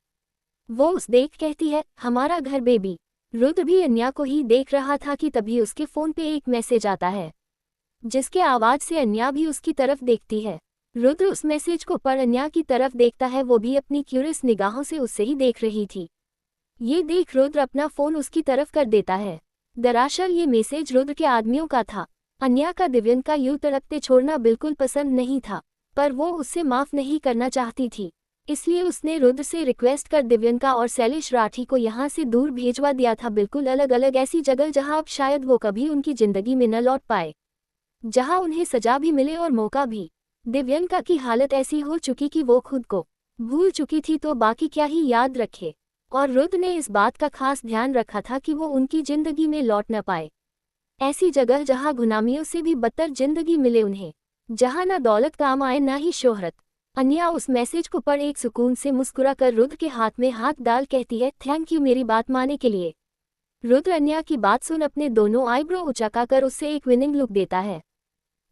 Speaker 1: वो उस देख कहती है, हमारा घर बेबी। रुद्र भी अन्या को ही देख रहा था कि तभी उसके फोन पे एक मैसेज आता है, जिसके आवाज से अन्या भी उसकी तरफ देखती है। रुद्र उस मैसेज को पढ़ अन्या की तरफ देखता है। वो भी अपनी क्यूरियस निगाहों से उससे ही देख रही थी। ये देख रुद्र अपना फोन उसकी तरफ कर देता है। दरअसल ये मैसेज रुद्र के आदमियों का था। अन्या का दिव्यंका यूं तड़पते छोड़ना बिल्कुल पसंद नहीं था, पर वो उससे माफ नहीं करना चाहती थी। इसलिए उसने रुद्र से रिक्वेस्ट कर दिव्यंका और शैलेश राठी को यहाँ से दूर भेजवा दिया था, बिल्कुल अलग अलग ऐसी जगह जहाँ अब शायद वो कभी उनकी जिंदगी में न लौट पाए, जहाँ उन्हें सजा भी मिले और मौका भी। दिव्यंका की हालत ऐसी हो चुकी कि वो खुद को भूल चुकी थी, तो बाकी क्या ही याद रखे। और रुद्र ने इस बात का खास ध्यान रखा था कि वो उनकी जिंदगी में लौट न पाए। ऐसी जगह जहां गुलामियों से भी बदतर जिंदगी मिले उन्हें, जहां न दौलत काम आए न ही शोहरत। अन्या उस मैसेज को पढ़ एक सुकून से मुस्कुराकर रुद्र के हाथ में हाथ डाल कहती है, थैंक यू मेरी बात मानने के लिए। रुद्र अन्या की बात सुन अपने दोनों आईब्रो उचकाकर उससे एक विनिंग लुक देता है।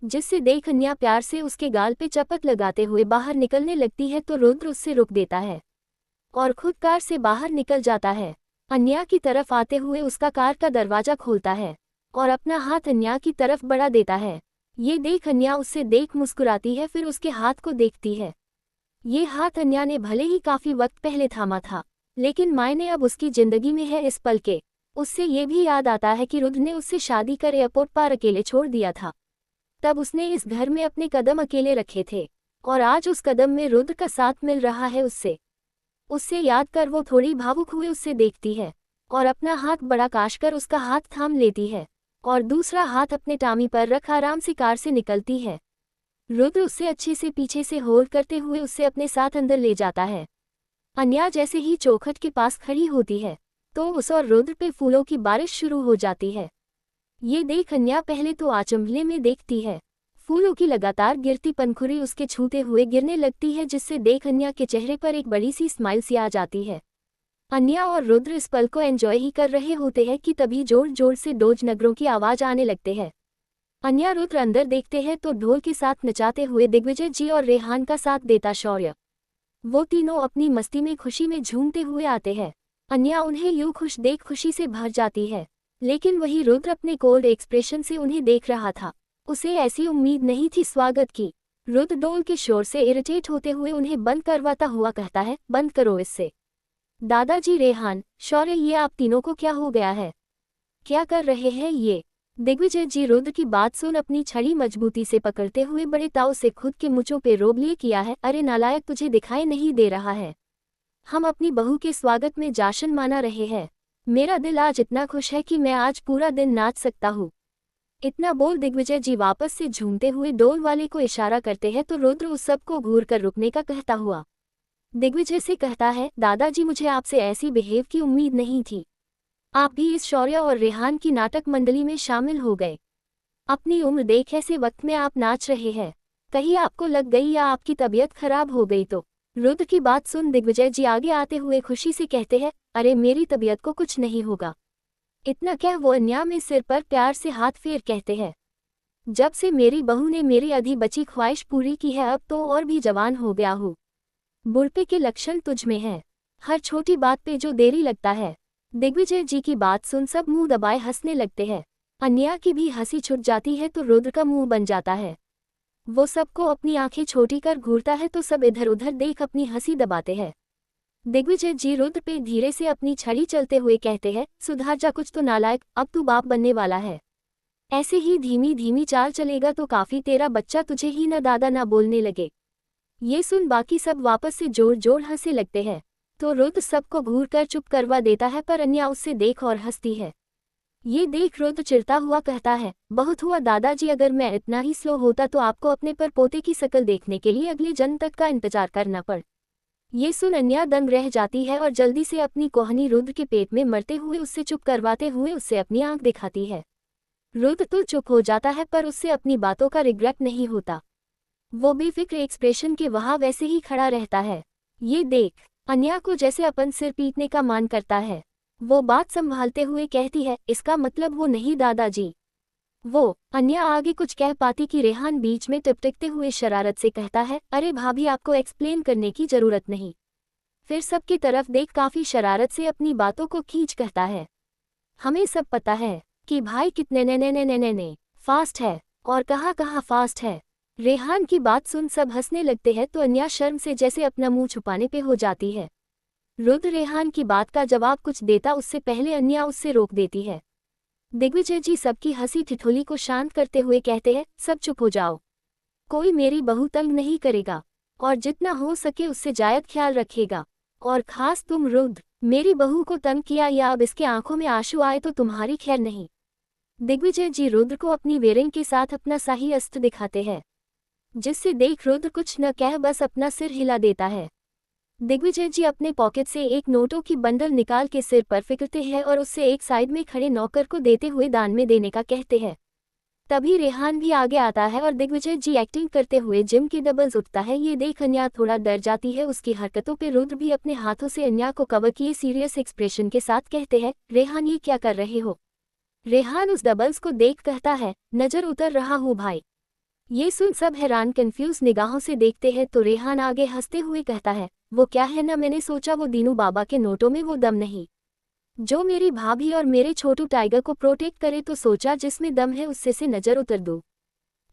Speaker 1: जिससे देख अन्या प्यार से उसके गाल पे चपत लगाते हुए बाहर निकलने लगती है तो रुद्र उससे रुक देता है और खुद कार से बाहर निकल जाता है। अन्या की तरफ आते हुए उसका कार का दरवाजा खोलता है और अपना हाथ अन्या की तरफ बढ़ा देता है। ये देख अन्या उससे देख मुस्कुराती है, फिर उसके हाथ को देखती है। ये हाथ अन्या ने भले ही काफी वक्त पहले थामा था, लेकिन मायने अब उसकी जिंदगी में है इस पल के। उससे ये भी याद आता है कि रुद्र ने उससे शादी कर एयरपोर्ट पर अकेले छोड़ दिया था। तब उसने इस घर में अपने कदम अकेले रखे थे और आज उस कदम में रुद्र का साथ मिल रहा है उससे याद कर वो थोड़ी भावुक हुए उससे देखती है और अपना हाथ बड़ा काश कर उसका हाथ थाम लेती है और दूसरा हाथ अपने टामी पर रख आराम से कार से निकलती है। रुद्र उससे अच्छे से पीछे से होल्ड करते हुए उससे अपने साथ अंदर ले जाता है। अन्या जैसे ही चौखट के पास खड़ी होती है तो उस और रुद्र पे फूलों की बारिश शुरू हो जाती है। ये देख अन्या पहले तो अचंभे में देखती है। फूलों की लगातार गिरती पंखुड़ी उसके छूते हुए गिरने लगती है, जिससे देख अन्या के चेहरे पर एक बड़ी सी स्माइल सी आ जाती है। अन्या और रुद्र इस पल को एंजॉय ही कर रहे होते हैं कि तभी जोर जोर से डोज नगरों की आवाज आने लगते हैं। अन्या रुद्र अंदर देखते हैं तो ढोल के साथ नचाते हुए दिग्विजय जी और रेहान का साथ देता शौर्य। वो तीनों अपनी मस्ती में खुशी में झूमते हुए आते हैं। अन्या उन्हें यूं खुश देख खुशी से भर जाती है, लेकिन वही रुद्र अपने कोल्ड एक्सप्रेशन से उन्हें देख रहा था। उसे ऐसी उम्मीद नहीं थी स्वागत की। रुद्र डोल के शोर से इरिटेट होते हुए उन्हें बंद करवाता हुआ कहता है, बंद करो इससे। दादाजी, रेहान, शौर्य, ये आप तीनों को क्या हो गया है? क्या कर रहे हैं ये? दिग्विजय जी रुद्र की बात सुन अपनी छड़ी मजबूती से पकड़ते हुए बड़े ताव से खुद के मुंचों पे रोब लिए किया है। अरे नालायक, तुझे दिखाई नहीं दे रहा है? हम अपनी बहू के स्वागत में जश्न मना रहे हैं। मेरा दिल आज इतना खुश है कि मैं आज पूरा दिन नाच सकता हूँ। इतना बोल दिग्विजय जी वापस से झूमते हुए डोल वाले को इशारा करते हैं तो रुद्र उस सब को घूर कर रुकने का कहता हुआ दिग्विजय से कहता है, दादाजी, मुझे आपसे ऐसी बिहेव की उम्मीद नहीं थी। आप भी इस शौर्य और रेहान की नाटक मंडली में शामिल हो गए। अपनी उम्र देख ऐसे वक्त में आप नाच रहे हैं। कहीं आपको लग गई या आपकी तबीयत खराब हो गई तो? रुद्र की बात सुन दिग्विजय जी आगे आते हुए खुशी से कहते हैं, अरे मेरी तबीयत को कुछ नहीं होगा। इतना क्या? वो अन्या में सिर पर प्यार से हाथ फेर कहते हैं, जब से मेरी बहू ने मेरी आधी बची ख्वाहिश पूरी की है अब तो और भी जवान हो गया हूँ। बुढ़पे के लक्षण तुझ में हैं। हर छोटी बात पे जो देरी लगता है। दिग्विजय जी की बात सुन सब मुंह दबाए हंसने लगते हैं। अन्या की भी हंसी छुट जाती है तो रुद्र का मुंह बन जाता है। वो सबको अपनी आंखें छोटी कर घूरता है तो सब इधर उधर देख अपनी हंसी दबाते हैं। दिग्विजय जी रुद्र पे धीरे से अपनी छड़ी चलते हुए कहते हैं, सुधार जा कुछ तो नालायक, अब तू बाप बनने वाला है। ऐसे ही धीमी धीमी चाल चलेगा तो काफी तेरा बच्चा तुझे ही न दादा ना बोलने लगे। ये सुन बाकी सब वापस से जोर जोर हंसने लगते हैं तो रुद्र सबको घूर कर चुप करवा देता है, पर अन्या उससे देख और हंसती है। ये देख रुद्र चिढ़ता हुआ कहता है, बहुत हुआ दादाजी, अगर मैं इतना ही स्लो होता तो आपको अपने पर पोते की शक्ल देखने के लिए अगले जन्म तक का इंतजार करना पड़। ये सुन अन्या दंग रह जाती है और जल्दी से अपनी कोहनी रुद्र के पेट में मरते हुए उससे चुप करवाते हुए उससे अपनी आंख दिखाती है। रुद्र तो चुप हो जाता है पर उससे अपनी बातों का रिग्रेट नहीं होता। वो बेफिक्र एक्सप्रेशन के वहाँ वैसे ही खड़ा रहता है। ये देख अन्या को जैसे अपन सिर पीटने का मान करता है। वो बात संभालते हुए कहती है, इसका मतलब वो नहीं दादाजी। वो अन्या आगे कुछ कह पाती कि रेहान बीच में टिपटिकते हुए शरारत से कहता है, अरे भाभी, आपको एक्सप्लेन करने की जरूरत नहीं। फिर सबकी तरफ देख काफी शरारत से अपनी बातों को खींच कहता है, हमें सब पता है कि भाई कितने ने फास्ट है और कहाँ फास्ट है। रेहान की बात सुन सब हंसने लगते हैं तो अन्या शर्म से जैसे अपना मुंह छुपाने पे हो जाती है। रुद्र रेहान की बात का जवाब कुछ देता उससे पहले अन्या उससे रोक देती है। दिग्विजय जी सबकी हंसी ठिठोली को शांत करते हुए कहते हैं, सब चुप हो जाओ। कोई मेरी बहू तंग नहीं करेगा और जितना हो सके उससे जायद ख्याल रखेगा। और खास तुम रुद्र, मेरी बहू को तंग किया या अब इसके आंखों में आंसू आए तो तुम्हारी खैर नहीं। दिग्विजय जी रुद्र को अपनी वेरिंग के साथ अपना सही अस्त्र दिखाते हैं, जिससे देख रुद्र कुछ न कह बस अपना सिर हिला देता है। दिग्विजय जी अपने पॉकेट से एक नोटों की बंडल निकाल के सिर पर फिकरते हैं और उससे एक साइड में खड़े नौकर को देते हुए दान में देने का कहते हैं। तभी रेहान भी आगे आता है और दिग्विजय जी एक्टिंग करते हुए जिम की डबल्स उठता है। ये देख अन्या थोड़ा डर जाती है उसकी हरकतों पे। रुद्र भी अपने हाथों से अन्या को कवर किए सीरियस एक्सप्रेशन के साथ कहते हैं, रेहान ये क्या कर रहे हो? रेहान उस डबल्स को देख कहता है, नजर उतर रहा हूँ भाई। ये सुन सब हैरान कंफ्यूज निगाहों से देखते हैं तो रेहान आगे हंसते हुए कहता है, वो क्या है ना, मैंने सोचा वो दीनू बाबा के नोटों में वो दम नहीं जो मेरी भाभी और मेरे छोटू टाइगर को प्रोटेक्ट करे, तो सोचा जिसमें दम है उससे से नजर उतर दो।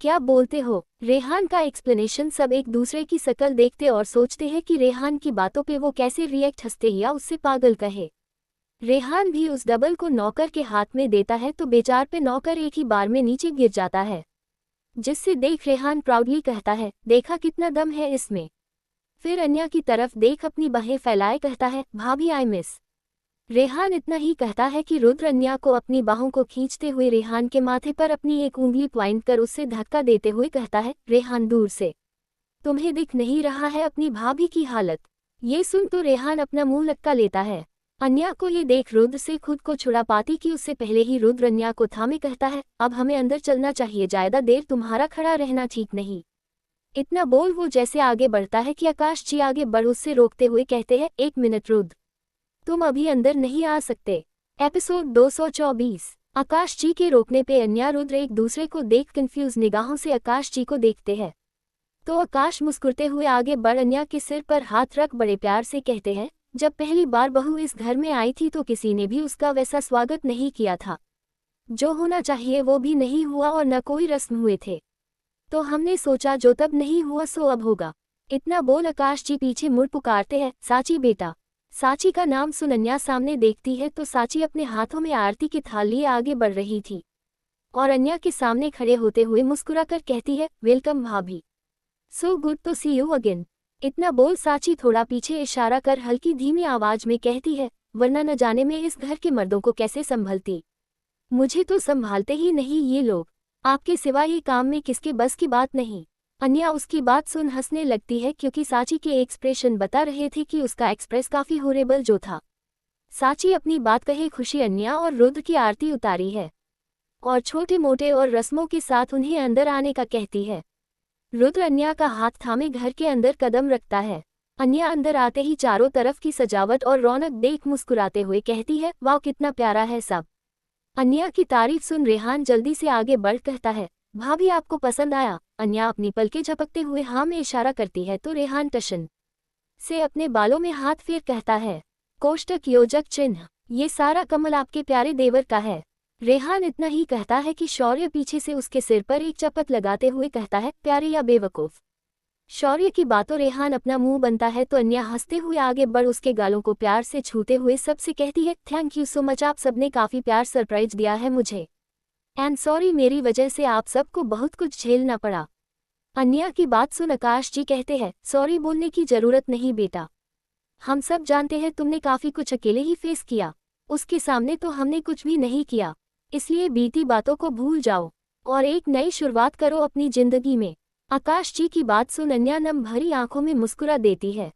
Speaker 1: क्या बोलते हो? रेहान का एक्सप्लेनेशन सब एक दूसरे की शकल देखते और सोचते हैं कि रेहान की बातों पे वो कैसे रिएक्ट, हंसते या उससे पागल कहे। रेहान भी उस डबल को नौकर के हाथ में देता है तो बेचार पे नौकर एक ही बार में नीचे गिर जाता है, जिससे देख रेहान प्राउडली कहता है, देखा कितना दम है इसमें। फिर अन्या की तरफ देख अपनी बाहें फैलाए कहता है, भाभी आई मिस। रेहान इतना ही कहता है कि रुद्र अन्या को अपनी बाहों को खींचते हुए रेहान के माथे पर अपनी एक उंगली पॉइंट कर उससे धक्का देते हुए कहता है, रेहान दूर से, तुम्हें दिख नहीं रहा है अपनी भाभी की हालत? ये सुन तो रेहान अपना मुंह लटका लेता है। अन्या को ये देख रुद्र से खुद को छुड़ा पाती कि उससे पहले ही रुद्र अन्या को थामे कहता है, अब हमें अंदर चलना चाहिए, ज्यादा देर तुम्हारा खड़ा रहना ठीक नहीं। इतना बोल वो जैसे आगे बढ़ता है कि आकाश जी आगे बढ़ उससे रोकते हुए कहते हैं, एक मिनट रुद्र, तुम अभी अंदर नहीं आ सकते। एपिसोड 224। आकाश जी के रोकने पे अन्या रुद्र एक दूसरे को देख कंफ्यूज निगाहों से आकाश जी को देखते हैं। तो आकाश मुस्कुराते हुए आगे बढ़ अन्या के सिर पर हाथ रख बड़े प्यार से कहते हैं, जब पहली बार बहू इस घर में आई थी तो किसी ने भी उसका वैसा स्वागत नहीं किया था। जो होना चाहिए वो भी नहीं हुआ और न कोई रस्म हुए थे, तो हमने सोचा जो तब नहीं हुआ सो अब होगा। इतना बोल आकाश जी पीछे मुड़ पुकारते हैं, साची बेटा। साची का नाम सुन अन्या सामने देखती है तो साची अपने हाथों में आरती की थाल लिए आगे बढ़ रही थी और अन्या के सामने खड़े होते हुए मुस्कुराकर कहती है, वेलकम भाभी, so good to see you again. इतना बोल साची थोड़ा पीछे इशारा कर हल्की धीमी आवाज में कहती है, वरना न जाने में इस घर के मर्दों को कैसे संभलती। मुझे तो संभालते ही नहीं ये लोग, आपके सिवा ये काम में किसके बस की बात नहीं। अन्या उसकी बात सुन हंसने लगती है क्योंकि साची के एक्सप्रेशन बता रहे थे कि उसका एक्सप्रेस काफी होरेबल जो था। साची अपनी बात कहे खुशी अन्या और रुद्र की आरती उतारी है और छोटे मोटे और रस्मों के साथ उन्हें अंदर आने का कहती है। रुद्र अन्या का हाथ थामे घर के अंदर कदम रखता है। अन्या अंदर आते ही चारों तरफ की सजावट और रौनक देख मुस्कुराते हुए कहती है, वाह कितना प्यारा है सब। अन्या की तारीफ सुन रेहान जल्दी से आगे बढ़ कहता है, भाभी आपको पसंद आया? अन्या अपनी पलकें झपकते हुए हाँ में इशारा करती है तो रेहान टशन से अपने बालों में हाथ फेर कहता है, कोष्टक योजक चिन्ह, ये सारा कमल आपके प्यारे देवर का है। रेहान इतना ही कहता है कि शौर्य पीछे से उसके सिर पर एक चपत लगाते हुए कहता है, प्यारे या बेवकूफ। शौर्य की बातों रेहान अपना मुंह बनता है तो अन्या हंसते हुए आगे बढ़ उसके गालों को प्यार से छूते हुए सबसे कहती है, थैंक यू सो मच, आप सबने काफी प्यार सरप्राइज दिया है मुझे, एंड सॉरी मेरी वजह से आप सबको बहुत कुछ झेलना पड़ा। अन्या की बात सुन आकाश जी कहते हैं, सॉरी बोलने की जरूरत नहीं बेटा, हम सब जानते हैं तुमने काफी कुछ अकेले ही फेस किया, उसके सामने तो हमने कुछ भी नहीं किया, इसलिए बीती बातों को भूल जाओ और एक नई शुरुआत करो अपनी जिंदगी में। आकाश जी की बात सुन अन्या नम भरी आंखों में मुस्कुरा देती है।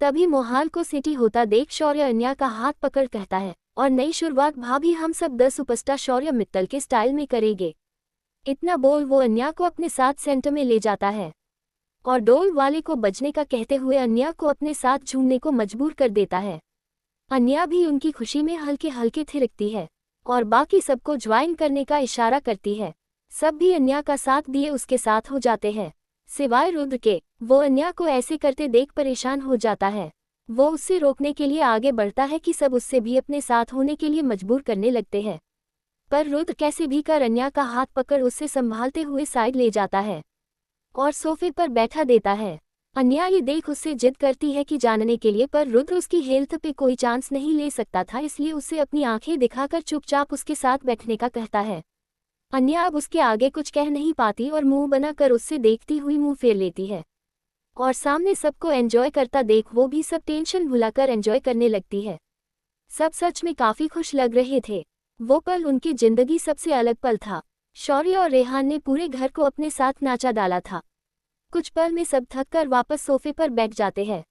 Speaker 1: तभी मोहाल को सिटी होता देख शौर्य अन्या का हाथ पकड़ कहता है, और नई शुरुआत भाभी हम सब 10 सुपरस्टार शौर्य मित्तल के स्टाइल में करेंगे। इतना बोल वो अन्या को अपने साथ सेंटर में ले जाता है और डोल वाले को बजने का कहते हुए अन्या को अपने साथ झूमने को मजबूर कर देता है। अन्या भी उनकी खुशी में हल्के हल्के थिरकती है और बाकी सबको ज्वाइन करने का इशारा करती है। सब भी अन्या का साथ दिए उसके साथ हो जाते हैं, सिवाय रुद्र के। वो अन्या को ऐसे करते देख परेशान हो जाता है। वो उससे रोकने के लिए आगे बढ़ता है कि सब उससे भी अपने साथ होने के लिए मजबूर करने लगते हैं, पर रुद्र कैसे भी कर अन्या का हाथ पकड़ उससे संभालते हुए साइड ले जाता है और सोफे पर बैठा देता है। अन्या ये देख उससे जिद करती है कि जानने के लिए, पर रुद्र उसकी हेल्थ पे कोई चांस नहीं ले सकता था, इसलिए उससे अपनी आंखें दिखाकर चुपचाप उसके साथ बैठने का कहता है। अन्या अब उसके आगे कुछ कह नहीं पाती और मुंह बनाकर उससे देखती हुई मुंह फेर लेती है और सामने सबको एंजॉय करता देख वो भी सब टेंशन भुलाकर एंजॉय करने लगती है। सब सच में काफी खुश लग रहे थे। वो पल उनकी जिंदगी सबसे अलग पल था। शौर्य और रेहान ने पूरे घर को अपने साथ नाचा डाला था। कुछ पल में सब थक कर वापस सोफे पर बैठ जाते हैं।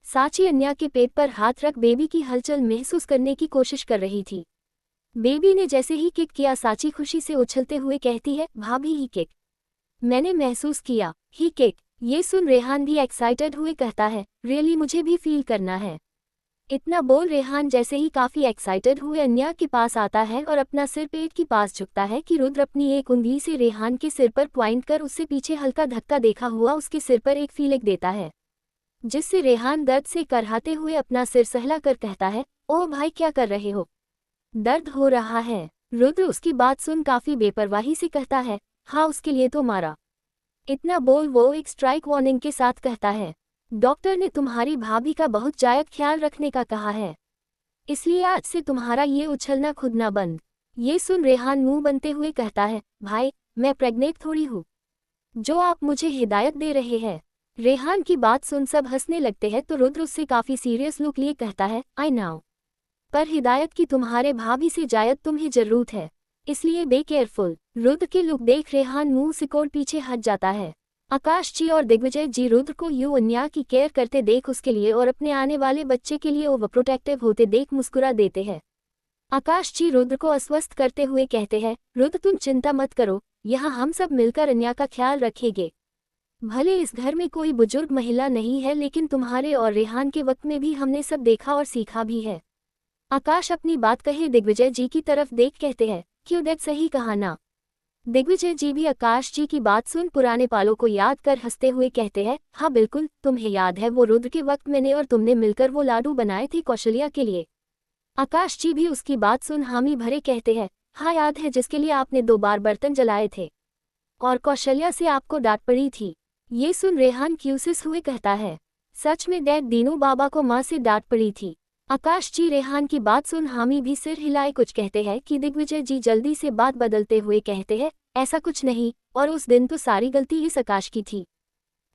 Speaker 1: साची अन्या के पेट पर हाथ रख बेबी की हलचल महसूस करने की कोशिश कर रही थी। बेबी ने जैसे ही किक किया साची खुशी से उछलते हुए कहती है, भाभी ही किक, मैंने महसूस किया ही किक। ये सुन रेहान भी एक्साइटेड हुए कहता है, रियली मुझे भी फील करना है। इतना बोल रेहान जैसे ही काफी एक्साइटेड हुए अन्या के पास आता है और अपना सिर पेट के पास झुकता है कि रुद्र अपनी एक उंगली से रेहान के सिर पर पॉइंट कर उससे पीछे हल्का धक्का देखा हुआ उसके सिर पर एक फीलिंग देता है, जिससे रेहान दर्द से करहाते हुए अपना सिर सहला कर कहता है, ओह भाई क्या कर रहे हो, दर्द हो रहा है। रुद्र उसकी बात सुन काफी बेपरवाही से कहता है, हाँ उसके लिए तो मारा। इतना बोल वो एक स्ट्राइक वार्निंग के साथ कहता है, डॉक्टर ने तुम्हारी भाभी का बहुत जायद ख्याल रखने का कहा है, इसलिए आज से तुम्हारा ये उछलना खुदना बंद। ये सुन रेहान मुंह बनते हुए कहता है, भाई मैं प्रेग्नेंट थोड़ी हूँ जो आप मुझे हिदायत दे रहे हैं। रेहान की बात सुन सब हंसने लगते हैं तो रुद्र उससे काफी सीरियस लुक लिए कहता है, आई नाउ, पर हिदायत की तुम्हारे भाभी से जायद तुम्हें जरूरत है, इसलिए बे केयरफुल। रुद्र के लुक देख रेहान मुंह सिकोड़ पीछे हट जाता है। आकाश जी और दिग्विजय जी रुद्र को यूं अन्या की केयर करते देख उसके लिए और अपने आने वाले बच्चे के लिए ओवर प्रोटेक्टिव होते देख मुस्कुरा देते हैं। आकाश जी रुद्र को आश्वस्त करते हुए कहते हैं, रुद्र तुम चिंता मत करो, यहाँ हम सब मिलकर अन्या का ख्याल रखेंगे। भले इस घर में कोई बुजुर्ग महिला नहीं है लेकिन तुम्हारे और रेहान के वक्त में भी हमने सब देखा और सीखा भी है। आकाश अपनी बात कहे दिग्विजय जी की तरफ देख कहते हैं, क्यों दैट सही कहा ना। दिग्विजय जी भी आकाश जी की बात सुन पुराने पालों को याद कर हंसते हुए कहते हैं, हाँ बिल्कुल, तुम्हें याद है वो रुद्र के वक्त मैंने और तुमने मिलकर वो लाडू बनाए थे कौशल्या के लिए। आकाश जी भी उसकी बात सुन हामी भरे कहते हैं, हाँ याद है, जिसके लिए आपने 2 बार बर्तन जलाए थे और कौशल्या से आपको डांट पड़ी थी। ये सुन रेहान क्यूसिस हुए कहता है, सच में डैड दीनू बाबा को माँ से डांट पड़ी थी। आकाश जी रेहान की बात सुन हामी भी सिर हिलाए कुछ कहते हैं कि दिग्विजय जी जल्दी से बात बदलते हुए कहते हैं, ऐसा कुछ नहीं, और उस दिन तो सारी गलती इस आकाश की थी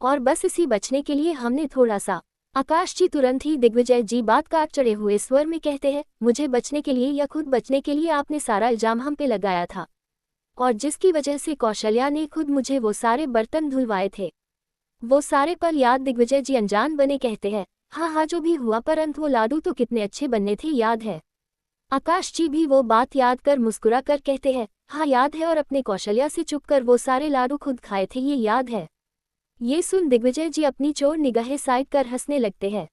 Speaker 1: और बस इसी बचने के लिए हमने थोड़ा सा। आकाश जी तुरंत ही दिग्विजय जी बात काट चढ़े हुए स्वर में कहते हैं, मुझे बचने के लिए या खुद बचने के लिए आपने सारा इल्जाम हम पे लगाया था और जिसकी वजह से कौशल्या ने खुद मुझे वो सारे बर्तन धुलवाए थे। वो सारे पल याद दिग्विजय जी अनजान बने कहते हैं, हाँ हाँ जो भी हुआ परंतु वो लाडू तो कितने अच्छे बनने थे याद है। आकाश जी भी वो बात याद कर मुस्कुरा कर कहते हैं, हाँ याद है, और अपने कौशल्या से चुपकर वो सारे लाडू खुद खाए थे ये याद है। ये सुन दिग्विजय जी अपनी चोर निगाहें साइड कर हंसने लगते हैं।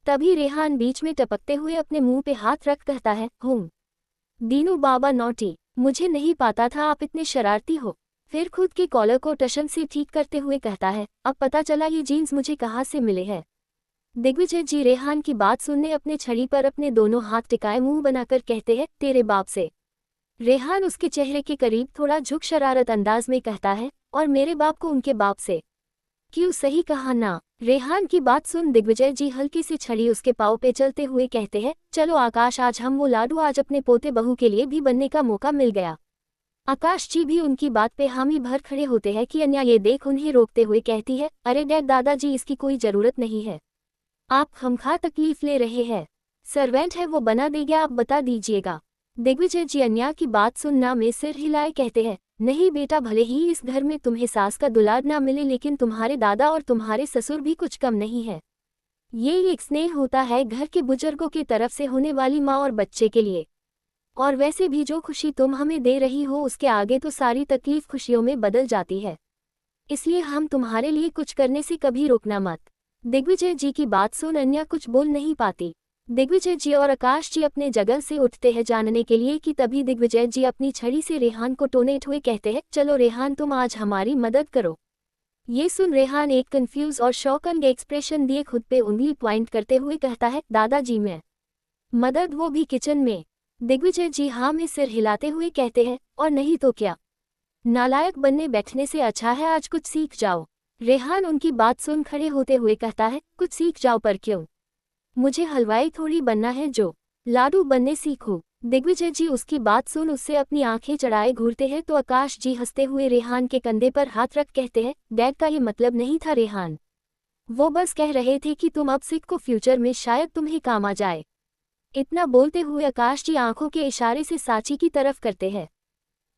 Speaker 1: तभी रेहान बीच में टपकते हुए अपने मुंह पे हाथ रख कहता है, दीनू बाबा नॉटी, मुझे नहीं पता था आप इतने शरारती हो। फिर खुद के कॉलर को टशन से ठीक करते हुए कहता है, अब पता चला ये जीन्स मुझे कहाँ से मिले हैं। दिग्विजय जी रेहान की बात सुनने अपने छड़ी पर अपने दोनों हाथ टिकाए मुंह बनाकर कहते हैं, तेरे बाप से। रेहान उसके चेहरे के करीब थोड़ा झुक शरारत अंदाज में कहता है, और मेरे बाप को उनके बाप से। क्यों सही कहा ना। रेहान की बात सुन दिग्विजय जी हल्की सी छड़ी उसके पाँव पे चलते हुए कहते हैं, चलो आकाश, आज हम वो लाडू आज अपने पोते बहू के लिए भी बनने का मौका मिल गया। आकाश जी भी उनकी बात पे हामी भर खड़े होते हैं कि अन्या ये देख उन्हें रोकते हुए कहती है, अरे डैड दादाजी इसकी कोई जरूरत नहीं है, आप खमखा तकलीफ ले रहे हैं, सर्वेंट है वो बना देगा, आप बता दीजिएगा। दिग्विजय जी अन्या की बात सुनना में सिर हिलाए कहते हैं, नहीं बेटा, भले ही इस घर में तुम्हें सास का दुलार ना मिले लेकिन तुम्हारे दादा और तुम्हारे ससुर भी कुछ कम नहीं है। ये एक स्नेह होता है घर के बुजुर्गों की तरफ से होने वाली माँ और बच्चे के लिए, और वैसे भी जो खुशी तुम हमें दे रही हो उसके आगे तो सारी तकलीफ खुशियों में बदल जाती है, इसलिए हम तुम्हारे लिए कुछ करने से कभी रोकना मत। दिग्विजय जी की बात सुन अन्या कुछ बोल नहीं पाती। दिग्विजय जी और आकाश जी अपने जगह से उठते हैं जानने के लिए कि तभी दिग्विजय जी अपनी छड़ी से रेहान को टोनेट हुए कहते हैं, चलो रेहान तुम आज हमारी मदद करो। ये सुन रेहान एक कंफ्यूज और शॉकन एक्सप्रेशन दिए खुद पे उंगली पॉइंट करते हुए कहता है, दादाजी मैं मदद, वो भी किचन में। दिग्विजय जी हाँ में सिर हिलाते हुए कहते हैं, और नहीं तो क्या, नालायक बनने बैठने से अच्छा है आज कुछ सीख जाओ। रेहान उनकी बात सुन खड़े होते हुए कहता है, कुछ सीख जाओ पर क्यों, मुझे हलवाई थोड़ी बनना है जो लाडू बनने सीखो। दिग्विजय जी उसकी बात सुन उससे अपनी आंखें चढ़ाए घूरते हैं तो आकाश जी हंसते हुए रेहान के कंधे पर हाथ रख कहते हैं, डैड का ये मतलब नहीं था रेहान, वो बस कह रहे थे कि तुम अब सीखो, फ्यूचर में शायद तुम्हें काम आ जाए। इतना बोलते हुए आकाश जी आंखों के इशारे से साची की तरफ करते हैं,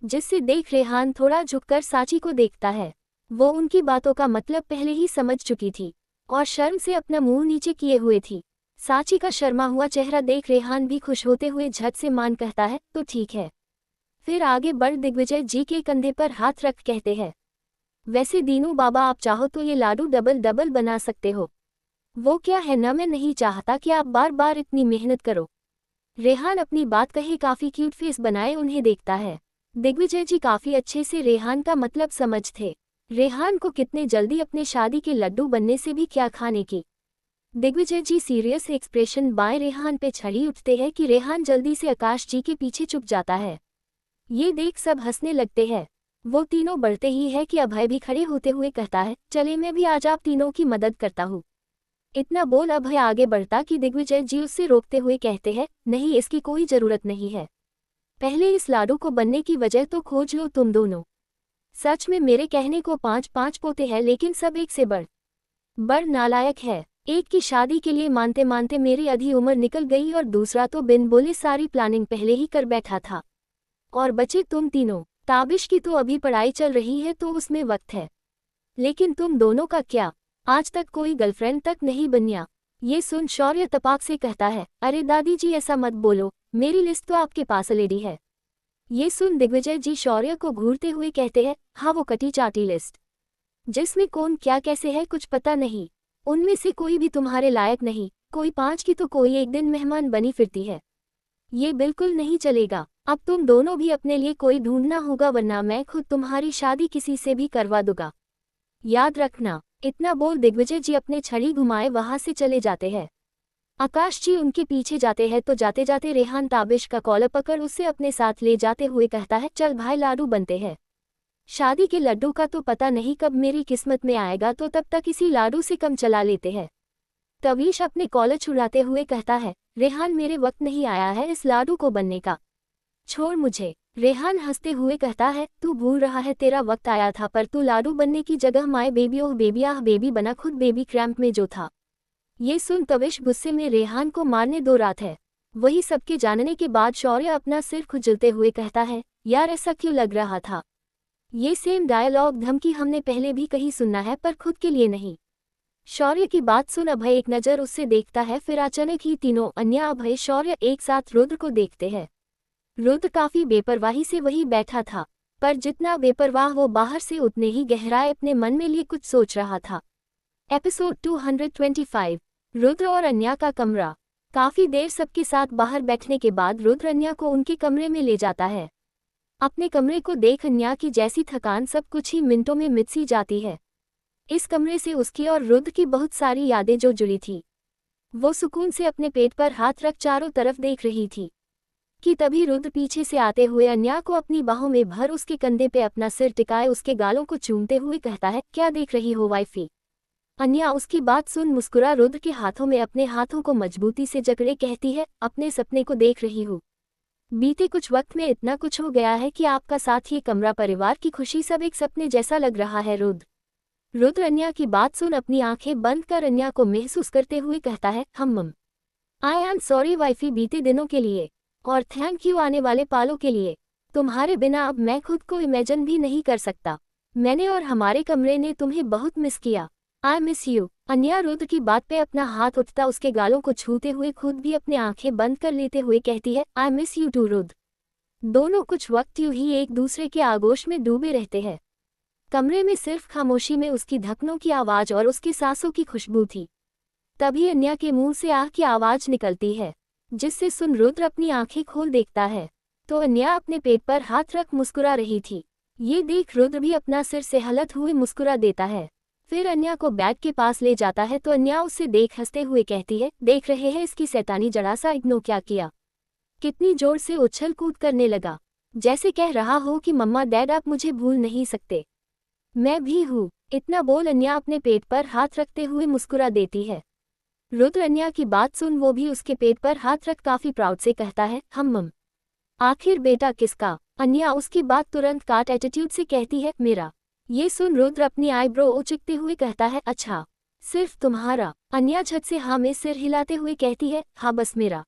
Speaker 1: जिससे देख रेहान थोड़ा झुककर साची को देखता है। वो उनकी बातों का मतलब पहले ही समझ चुकी थी और शर्म से अपना मुंह नीचे किए हुए थी। साची का शर्मा हुआ चेहरा देख रेहान भी खुश होते हुए झट से मान कहता है, तो ठीक है। फिर आगे बढ़ दिग्विजय जी के कंधे पर हाथ रख कहते हैं, वैसे दीनू बाबा आप चाहो तो ये लाडू डबल डबल बना सकते हो। वो क्या है ना, मैं नहीं चाहता कि आप बार बार इतनी मेहनत करो। रेहान अपनी बात कहे काफी क्यूट फेस बनाए उन्हें देखता है। दिग्विजय जी काफी अच्छे से रेहान का मतलब समझ थे। रेहान को कितने जल्दी अपने शादी के लड्डू बनने से भी क्या खाने की। दिग्विजय जी सीरियस एक्सप्रेशन बाएं रेहान पे छड़ी उठते हैं कि रेहान जल्दी से आकाश जी के पीछे छुप जाता है। ये देख सब हंसने लगते हैं। वो तीनों बढ़ते ही है कि अभय भी खड़े होते हुए कहता है, चले मैं भी आज आप तीनों की मदद करता हूँ। इतना बोल अभय आगे बढ़ता कि दिग्विजय जी उससे रोकते हुए कहते हैं, नहीं इसकी कोई जरूरत नहीं है। पहले इस लाडू को बनने की वजह तो खोज लो तुम दोनों। सच में मेरे कहने को 5-5 पोते हैं लेकिन सब एक से बढ़ नालायक है। एक की शादी के लिए मानते मानते मेरी आधी उम्र निकल गई और दूसरा तो बिन बोले सारी प्लानिंग पहले ही कर बैठा था। और बचे तुम तीनों। ताबिश की तो अभी पढ़ाई चल रही है तो उसमें वक्त है। लेकिन तुम दोनों का क्या, आज तक कोई गर्लफ्रेंड तक नहीं बनिया। ये सुन शौर्य तपाक से कहता है, अरे दादी जी ऐसा मत बोलो, मेरी लिस्ट तो आपके पास ऑलरेडी है। ये सुन दिग्विजय जी शौर्य को घूरते हुए कहते हैं, हाँ वो कटी चाटी लिस्ट जिसमें कौन क्या कैसे है कुछ पता नहीं। उनमें से कोई भी तुम्हारे लायक नहीं, कोई 5 की तो कोई एक दिन मेहमान बनी फिरती है। ये बिल्कुल नहीं चलेगा। अब तुम दोनों भी अपने लिए कोई ढूंढना होगा वरना मैं खुद तुम्हारी शादी किसी से भी करवा दूंगा। याद रखना। इतना बोल दिग्विजय जी अपने छड़ी घुमाए वहां से चले जाते हैं। आकाश जी उनके पीछे जाते हैं तो जाते जाते रेहान ताबिश का कॉलर पकड़ उसे अपने साथ ले जाते हुए कहता है, चल भाई लाडू बनते हैं। शादी के लड्डू का तो पता नहीं कब मेरी किस्मत में आएगा तो तब तक इसी लाडू से कम चला लेते हैं। तवीश अपने कॉलर छुड़ाते हुए कहता है, रेहान मेरे वक्त नहीं आया है इस लाडू को बनने का, छोड़ मुझे। रेहान हंसते हुए कहता है, तू भूल रहा है तेरा वक्त आया था पर तू लाडू बनने की जगह माए बेबी ओह बेबी आह बेबी बना खुद बेबी क्रैम्प में जो था। ये सुन तविश गुस्से में रेहान को मारने दो रात है। वही सबके जानने के बाद शौर्य अपना सिर खुजलते हुए कहता है, यार ऐसा क्यों लग रहा था। ये सेम डायलॉग धमकी हमने पहले भी कहीं सुनना है पर खुद के लिए नहीं। शौर्य की बात सुन अभय एक नज़र उससे देखता है फिर अचानक ही तीनों अन्य अभय शौर्य एक साथ रुद्र को देखते हैं। रुद्र काफी बेपरवाही से वही बैठा था, पर जितना बेपरवाह वो बाहर से उतने ही गहराए अपने मन में लिए कुछ सोच रहा था। एपिसोड 225 रुद्र और अन्या का कमरा। काफी देर सबके साथ बाहर बैठने के बाद रुद्र अन्या को उनके कमरे में ले जाता है। अपने कमरे को देख अन्या की जैसी थकान सब कुछ ही मिनटों में मिट सी जाती है। इस कमरे से उसकी और रुद्र की बहुत सारी यादें जो जुड़ी थी। वो सुकून से अपने पेट पर हाथ रख चारों तरफ देख रही थी कि तभी रुद्र पीछे से आते हुए अन्या को अपनी बाहों में भर उसके कंधे पे अपना सिर टिकाए उसके गालों को चूमते हुए कहता है, क्या देख रही हो वाइफी। अन्या उसकी बात सुन मुस्कुरा रुद्र के हाथों में अपने हाथों को मजबूती से जकड़े कहती है, अपने सपने को देख रही हूँ। बीते कुछ वक्त में इतना कुछ हो गया है कि आपका साथ ये कमरा परिवार की खुशी सब एक सपने जैसा लग रहा है। रुद्र अन्या की बात सुन अपनी आंखें बंद कर अन्या को महसूस करते हुए कहता है, हम आई एम सॉरी वाइफी बीते दिनों के लिए और थैंक यू आने वाले पालों के लिए। तुम्हारे बिना अब मैं खुद को इमेजिन भी नहीं कर सकता। मैंने और हमारे कमरे ने तुम्हें बहुत मिस किया। I miss you. Anya Rudra की बात पे अपना हाथ उठता उसके गालों को छूते हुए खुद भी अपने आंखें बंद कर लेते हुए कहती है, I miss you too Rudra. दोनों कुछ वक्त यूं ही एक दूसरे के आगोश में डूबे रहते हैं। कमरे में सिर्फ खामोशी में उसकी धकनों की आवाज और उसकी सांसों की खुशबू थी। तभी अन्या के मुंह से आह की आवाज निकलती है, जिससे सुन रुद्र अपनी आंखें खोल देखता है तो अन्या अपने पेट पर हाथ रख मुस्कुरा रही थी। ये देख रुद्र भी अपना सिर से हलत हुए मुस्कुरा देता है। फिर अन्या को बेड के पास ले जाता है तो अन्या उससे देख हंसते हुए कहती है, देख रहे हैं इसकी शैतानी जड़ा सा इग्नो क्या किया, कितनी जोर से उछल कूद करने लगा, जैसे कह रहा हो कि मम्मा डैड आप मुझे भूल नहीं सकते, मैं भी हूँ। इतना बोल अन्या अपने पेट पर हाथ रखते हुए मुस्कुरा देती है। रुद्र अन्या की बात सुन वो भी उसके पेट पर हाथ रख काफी प्राउड से कहता है, हम आखिर बेटा किसका। अन्या उसकी बात तुरंत काट एटीट्यूड से कहती है, मेरा। ये सुन रुद्र अपनी आईब्रो उचकते हुए कहता है, अच्छा सिर्फ तुम्हारा। अन्या झट से हाँ में सिर हिलाते हुए कहती है, हाँ बस मेरा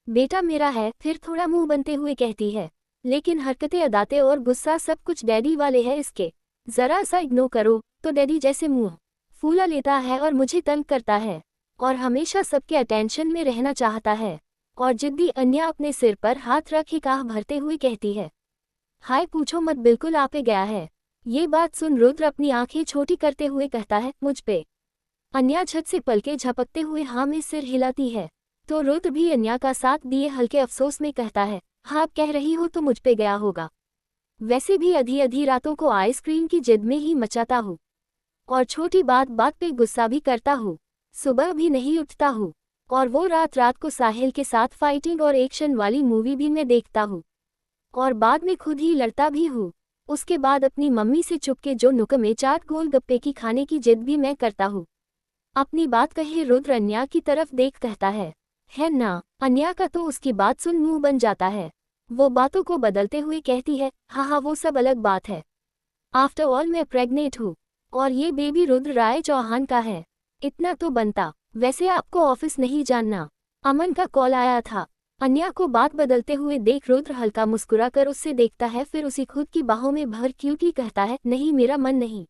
Speaker 1: बेटा मेरा है। फिर थोड़ा मुंह बनते हुए कहती है, लेकिन हरकतें अदाते और गुस्सा सब कुछ डैडी वाले हैं इसके, जरा सा इग्नोर करो तो डैडी जैसे मुंह फूला लेता है और मुझे तंग करता है और हमेशा सबके अटेंशन में रहना चाहता है। और जिद्दी अन्या अपने सिर पर हाथ रख ही काह भरते हुए कहती है, हाय पूछो मत बिल्कुल आपे गया है। ये बात सुन रुद्र अपनी आंखें छोटी करते हुए कहता है, मुझ पे अन्या झट से पलके झपकते हुए हाँ में सिर हिलाती है। तो रुद्र भी अन्या का साथ दिए हल्के अफसोस में कहता है, हाँ आप कह रही हो तो मुझ पे गया होगा। वैसे भी आधी आधी रातों को आइसक्रीम की जिद में ही मचाता हूँ और छोटी बात बात पे गुस्सा भी करता हूँ। सुबह भी नहीं उठता हूँ और वो रात रात को साहिल के साथ फाइटिंग और एक्शन वाली मूवी भी मैं देखता हूँ और बाद में खुद ही लड़ता भी हूँ। उसके बाद अपनी मम्मी से चुपके जो नुक्कड़ चाट गोलगप्पे की खाने की जिद भी मैं करता हूँ। अपनी बात कहे रुद्र अन्या की तरफ देख कहता है ना। अन्या का तो उसकी बात सुन मुंह बन जाता है। वो बातों को बदलते हुए कहती है, हाँ वो सब अलग बात है। आफ्टर ऑल मैं प्रेग्नेंट हूँ और ये बेबी रुद्र राय चौहान का है। इतना तो बनता। वैसे आपको ऑफिस नहीं जानना, अमन का कॉल आया था। अन्या को बात बदलते हुए देख रुद्र हल्का मुस्कुरा कर उससे देखता है, फिर उसी खुद की बाहों में भर क्यूटी कहता है, नहीं मेरा मन नहीं।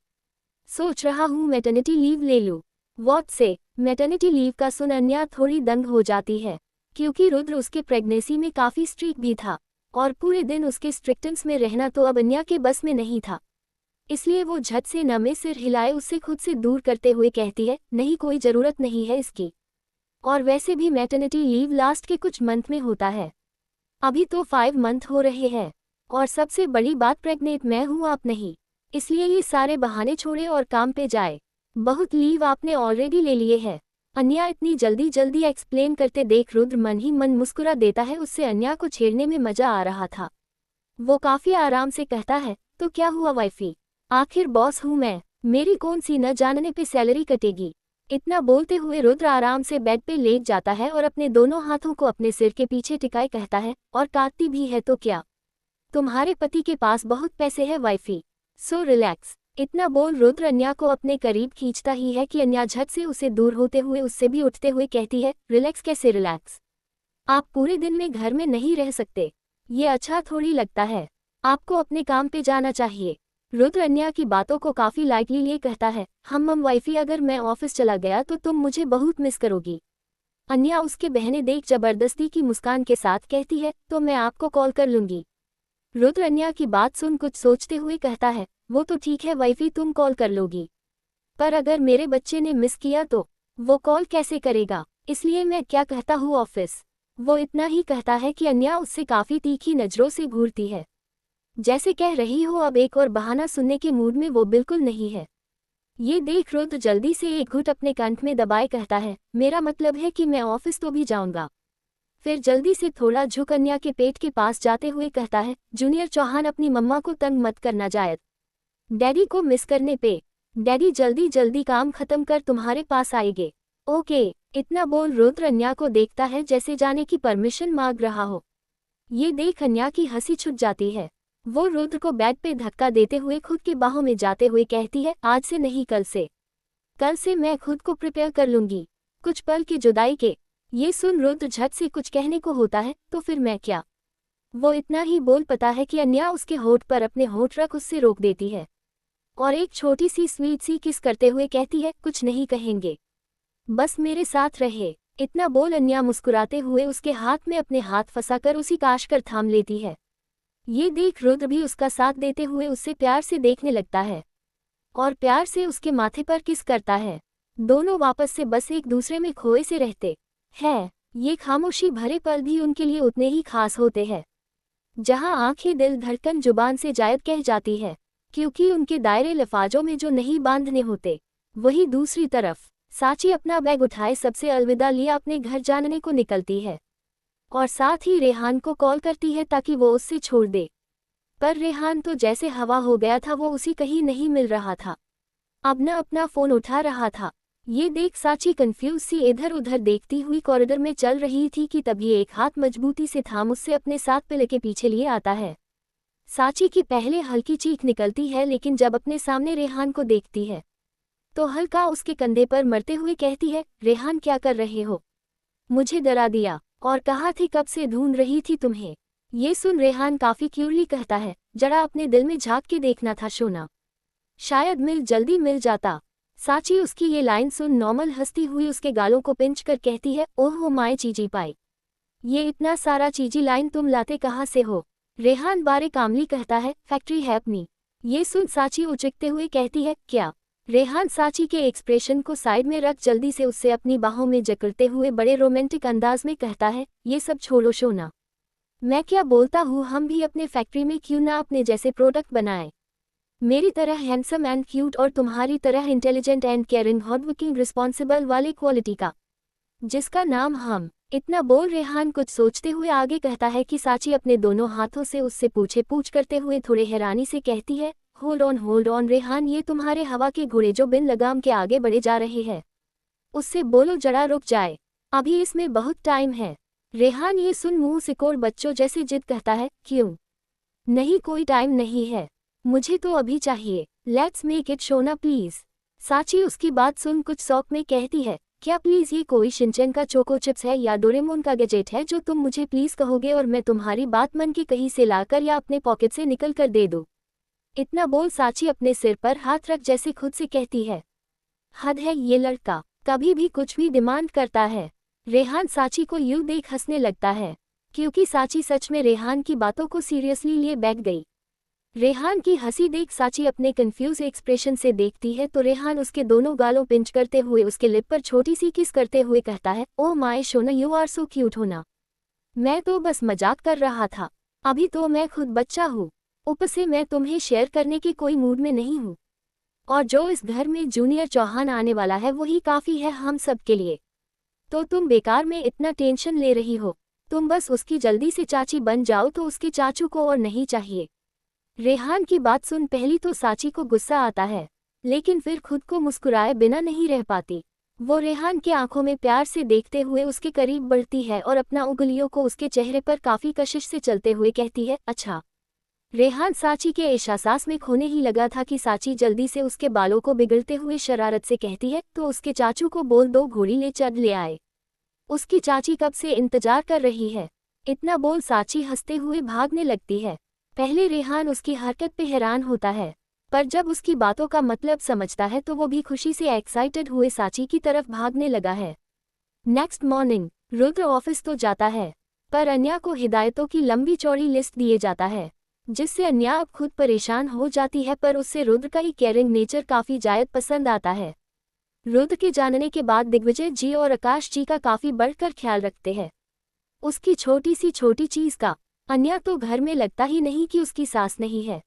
Speaker 1: सोच रहा हूँ मैटरनिटी लीव ले लूँ। व्हाट से? मैटरनिटी लीव का सुन अन्या थोड़ी दंग हो जाती है, क्योंकि रुद्र उसके प्रेगनेंसी में काफ़ी स्ट्रिक्ट भी था और पूरे दिन उसके स्ट्रिक्टेंस में रहना तो अब अन्या के बस में नहीं था। इसलिए वो झट से नमे सिर हिलाए उससे खुद से दूर करते हुए कहती है, नहीं कोई ज़रूरत नहीं है इसकी। और वैसे भी मैटरनिटी लीव लास्ट के कुछ मंथ में होता है, अभी तो 5 मंथ हो रहे हैं। और सबसे बड़ी बात प्रेग्नेंट मैं हूँ आप नहीं, इसलिए ये सारे बहाने छोड़े और काम पे जाए। बहुत लीव आपने ऑलरेडी ले लिए है। अन्या इतनी जल्दी जल्दी एक्सप्लेन करते देख रुद्र मन ही मन मुस्कुरा देता है। उससे अन्या को छेड़ने में मजा आ रहा था। वो काफ़ी आराम से कहता है, तो क्या हुआ वाइफी, आखिर बॉस हूँ मैं, मेरी कौन सी न जानने पे सैलरी कटेगी। इतना बोलते हुए रुद्र आराम से बेड पे लेट जाता है और अपने दोनों हाथों को अपने सिर के पीछे टिकाए कहता है, और काटती भी है तो क्या, तुम्हारे पति के पास बहुत पैसे है वाइफी, सो रिलैक्स। इतना बोल रुद्र अन्या को अपने करीब खींचता ही है कि अन्या झट से उसे दूर होते हुए उससे भी उठते हुए कहती है, रिलैक्स कैसे रिलैक्स, आप पूरे दिन में घर में नहीं रह सकते, ये अच्छा थोड़ी लगता है, आपको अपने काम पे जाना चाहिए। रुद्र अन्या की बातों को काफ़ी लाइटली लिए कहता है, हम वाइफी अगर मैं ऑफिस चला गया तो तुम मुझे बहुत मिस करोगी। अन्या उसके बहने देख जबरदस्ती की मुस्कान के साथ कहती है, तो मैं आपको कॉल कर लूँगी। रुद्र अन्या की बात सुन कुछ सोचते हुए कहता है, वो तो ठीक है वाइफी तुम कॉल कर लोगी, पर अगर मेरे बच्चे ने मिस किया तो वो कॉल कैसे करेगा, इसलिए मैं क्या कहता हूँ ऑफिस। वो इतना ही कहता है कि अन्या उससे काफ़ी तीखी नज़रों से घूरती है, जैसे कह रही हो अब एक और बहाना सुनने के मूड में वो बिल्कुल नहीं है। ये देख रुद्र जल्दी से एक घुट अपने कंठ में दबाए कहता है, मेरा मतलब है कि मैं ऑफिस तो भी जाऊंगा। फिर जल्दी से थोड़ा झुक अन्या के पेट के पास जाते हुए कहता है, जूनियर चौहान अपनी मम्मा को तंग मत करना जायद, डैडी को मिस करने पे, डैडी जल्दी जल्दी काम खत्म कर तुम्हारे पास आएंगे, ओके। इतना बोल रुद्र अन्या को देखता है जैसे जाने की परमिशन मांग रहा हो। ये देख अन्या की हंसी छूट जाती है। वो रुद्र को बेड पे धक्का देते हुए खुद की बाहों में जाते हुए कहती है, आज से नहीं कल से मैं खुद को प्रिपेयर कर लूंगी, कुछ पल की जुदाई के। ये सुन रुद्र झट से कुछ कहने को होता है, तो फिर मैं क्या। वो इतना ही बोल पाता है कि अन्या उसके होठ पर अपने होठ रख उससे रोक देती है और एक छोटी सी स्वीट सी किस करते हुए कहती है, कुछ नहीं कहेंगे, बस मेरे साथ रहे। इतना बोल अन्या मुस्कुराते हुए उसके हाथ में अपने हाथ फंसाकर उसी काश कर थाम लेती है। ये देख रुद्र भी उसका साथ देते हुए उससे प्यार से देखने लगता है और प्यार से उसके माथे पर किस करता है। दोनों वापस से बस एक दूसरे में खोए से रहते हैं। ये खामोशी भरे पल भी उनके लिए उतने ही खास होते हैं, जहां आंखें दिल धड़कन जुबान से जायद कह जाती है, क्योंकि उनके दायरे लफाजों में जो नहीं बांधने होते। वही दूसरी तरफ साची अपना बैग उठाए सबसे अलविदा लिया अपने घर जानने को निकलती है और साथ ही रेहान को कॉल करती है ताकि वो उससे छोड़ दे, पर रेहान तो जैसे हवा हो गया था, वो उसी कहीं नहीं मिल रहा था, अब न अपना फ़ोन उठा रहा था। ये देख साची कंफ्यूज सी इधर उधर देखती हुई कॉरिडोर में चल रही थी कि तभी एक हाथ मजबूती से थाम उससे अपने साथ पिले के पीछे लिए आता है। साची की पहले हल्की चीख निकलती है, लेकिन जब अपने सामने रेहान को देखती है तो हल्का उसके कंधे पर मरते हुए कहती है, रेहान क्या कर रहे हो, मुझे डरा दिया और कहा थी कब से ढूंढ रही थी तुम्हें। ये सुन रेहान काफ़ी क्यूरली कहता है, जरा अपने दिल में झांक के देखना था शोना, शायद जल्दी मिल जाता। साची उसकी ये लाइन सुन नॉर्मल हंसती हुई उसके गालों को पिंच कर कहती है, ओह माय चीजी पाई, ये इतना सारा चीजी लाइन तुम लाते कहाँ से हो। रेहान बारे कामली कहता है, फैक्ट्री है अपनी। ये सुन साची उचकते हुए कहती है, क्या। रेहान साची के एक्सप्रेशन को साइड में रख जल्दी से उससे अपनी बाहों में जकड़ते हुए बड़े रोमांटिक अंदाज में कहता है, ये सब छोड़ो शोना। मैं क्या बोलता हूँ, हम भी अपने फैक्ट्री में क्यों ना अपने जैसे प्रोडक्ट बनाएं। मेरी तरह हैंडसम एंड क्यूट और तुम्हारी तरह intelligent and caring hardworking responsible वाले क्वालिटी का, जिसका नाम हम। इतना बोल रेहान कुछ सोचते हुए आगे कहता है कि साची अपने दोनों हाथों से उससे पूछ करते हुए थोड़े हैरानी से कहती है, होल्ड ऑन रेहान, ये तुम्हारे हवा के घोड़े जो बिन लगाम के आगे बढ़े जा रहे हैं, उससे बोलो जरा रुक जाए, अभी इसमें बहुत टाइम है। रेहान ये सुन मुंह सिकोड़ बच्चों जैसे जिद कहता है, क्यों नहीं, कोई टाइम नहीं है, मुझे तो अभी चाहिए, let's make it Shona please. साची उसकी बात सुन कुछ शौक में कहती है, क्या प्लीज ये कोई शिनचैन का चोको चिप्स है या डोरेमोन का गैजेट है जो तुम मुझे प्लीज कहोगे और मैं तुम्हारी बात मन की कहीं से लाकर या अपने पॉकेट से निकल कर दे दूं। इतना बोल साची अपने सिर पर हाथ रख जैसे खुद से कहती है, हद है, ये लड़का कभी भी कुछ भी डिमांड करता है। रेहान साची को यूं देख हंसने लगता है, क्योंकि साची सच में रेहान की बातों को सीरियसली लिए बैठ गई। रेहान की हंसी देख साची अपने कंफ्यूज एक्सप्रेशन से देखती है तो रेहान उसके दोनों गालों पिंच करते हुए उसके लिप पर छोटी सी किस करते हुए कहता है, ओह माय शोना, यू आर सो क्यूट होना, मैं तो बस मजाक कर रहा था, अभी तो मैं खुद बच्चा हूँ, ऊपर से मैं तुम्हें शेयर करने के कोई मूड में नहीं हूँ, और जो इस घर में जूनियर चौहान आने वाला है वही काफ़ी है हम सब के लिए, तो तुम बेकार में इतना टेंशन ले रही हो, तुम बस उसकी जल्दी से चाची बन जाओ तो उसके चाचू को और नहीं चाहिए। रेहान की बात सुन पहली तो साची को गुस्सा आता है, लेकिन फिर खुद को मुस्कुराए बिना नहीं रह पाती। वो रेहान के आंखों में प्यार से देखते हुए उसके करीब बढ़ती है और अपना उंगलियों को उसके चेहरे पर काफी कशिश से चलते हुए कहती है, अच्छा। रेहान साची के एहसास में खोने ही लगा था कि साची जल्दी से उसके बालों को बिगड़ते हुए शरारत से कहती है, तो उसके चाचू को बोल दो घोड़ी ले आए, उसकी चाची कब से इंतजार कर रही है। इतना बोल साची हंसते हुए भागने लगती है। पहले रेहान उसकी हरकत पे हैरान होता है, पर जब उसकी बातों का मतलब समझता है तो वो भी खुशी से एक्साइटेड हुए साची की तरफ भागने लगा है। नेक्स्ट मॉर्निंग रुद्र ऑफिस तो जाता है, पर अन्या को हिदायतों की लंबी चौड़ी लिस्ट दिए जाता है, जिससे अन्या अब खुद परेशान हो जाती है, पर उससे रुद्र का ही केयरिंग नेचर काफ़ी जायद पसंद आता है। रुद्र के जानने के बाद दिग्विजय जी और आकाश जी का काफ़ी बढ़कर ख्याल रखते हैं, उसकी छोटी सी छोटी चीज़ का। अन्या तो घर में लगता ही नहीं कि उसकी सास नहीं है।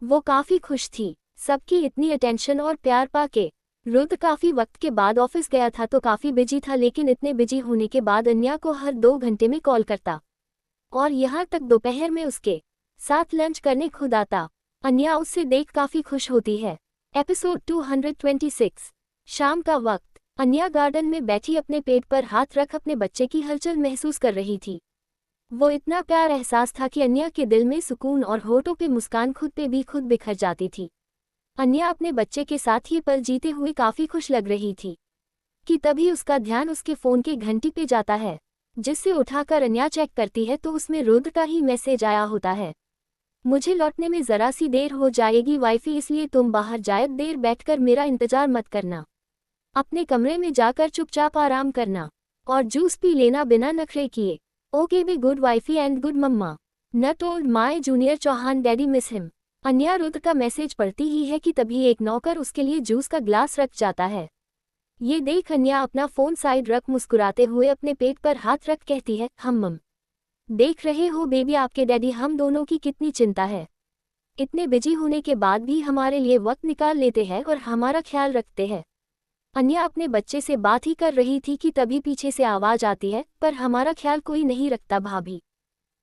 Speaker 1: वो काफ़ी खुश थी सबकी इतनी अटेंशन और प्यार पाके। रुद्र काफ़ी वक्त के बाद ऑफिस गया था तो काफ़ी बिजी था, लेकिन इतने बिजी होने के बाद अन्या को हर 2 घंटे में कॉल करता और यहाँ तक दोपहर में उसके साथ लंच करने खुद आता। अन्या उससे देख काफ़ी खुश होती है। एपिसोड 226। शाम का वक्त। अन्या गार्डन में बैठी अपने पेट पर हाथ रख अपने बच्चे की हलचल महसूस कर रही थी। वो इतना प्यार एहसास था कि अन्या के दिल में सुकून और होठों पे मुस्कान खुद पे भी खुद बिखर जाती थी। अन्या अपने बच्चे के साथ ही पल जीते हुए काफ़ी खुश लग रही थी कि तभी उसका ध्यान उसके फ़ोन के घंटी पे जाता है, जिससे उठाकर अन्या चेक करती है तो उसमें रुद्र का ही मैसेज आया होता है, मुझे लौटने में ज़रा सी देर हो जाएगी वाइफी, इसलिए तुम बाहर जायद देर बैठकर मेरा इंतज़ार मत करना, अपने कमरे में जाकर चुपचाप आराम करना और जूस पी लेना बिना नखरे किए। Okay be good wifey and good mama. न told my junior Chauhan daddy miss him. Anya Rudra का मैसेज पढ़ती ही है कि तभी एक नौकर उसके लिए जूस का ग्लास रख जाता है। ये देख अन्या अपना फ़ोन साइड रख मुस्कुराते हुए अपने पेट पर हाथ रख कहती है, मम, देख रहे हो बेबी, आपके डैडी हम दोनों की कितनी चिंता है, इतने बिजी होने के बाद भी हमारे लिए वक्त निकाल लेते हैं और हमारा ख्याल रखते हैं। अन्या अपने बच्चे से बात ही कर रही थी कि तभी पीछे से आवाज़ आती है, पर हमारा ख्याल कोई नहीं रखता भाभी।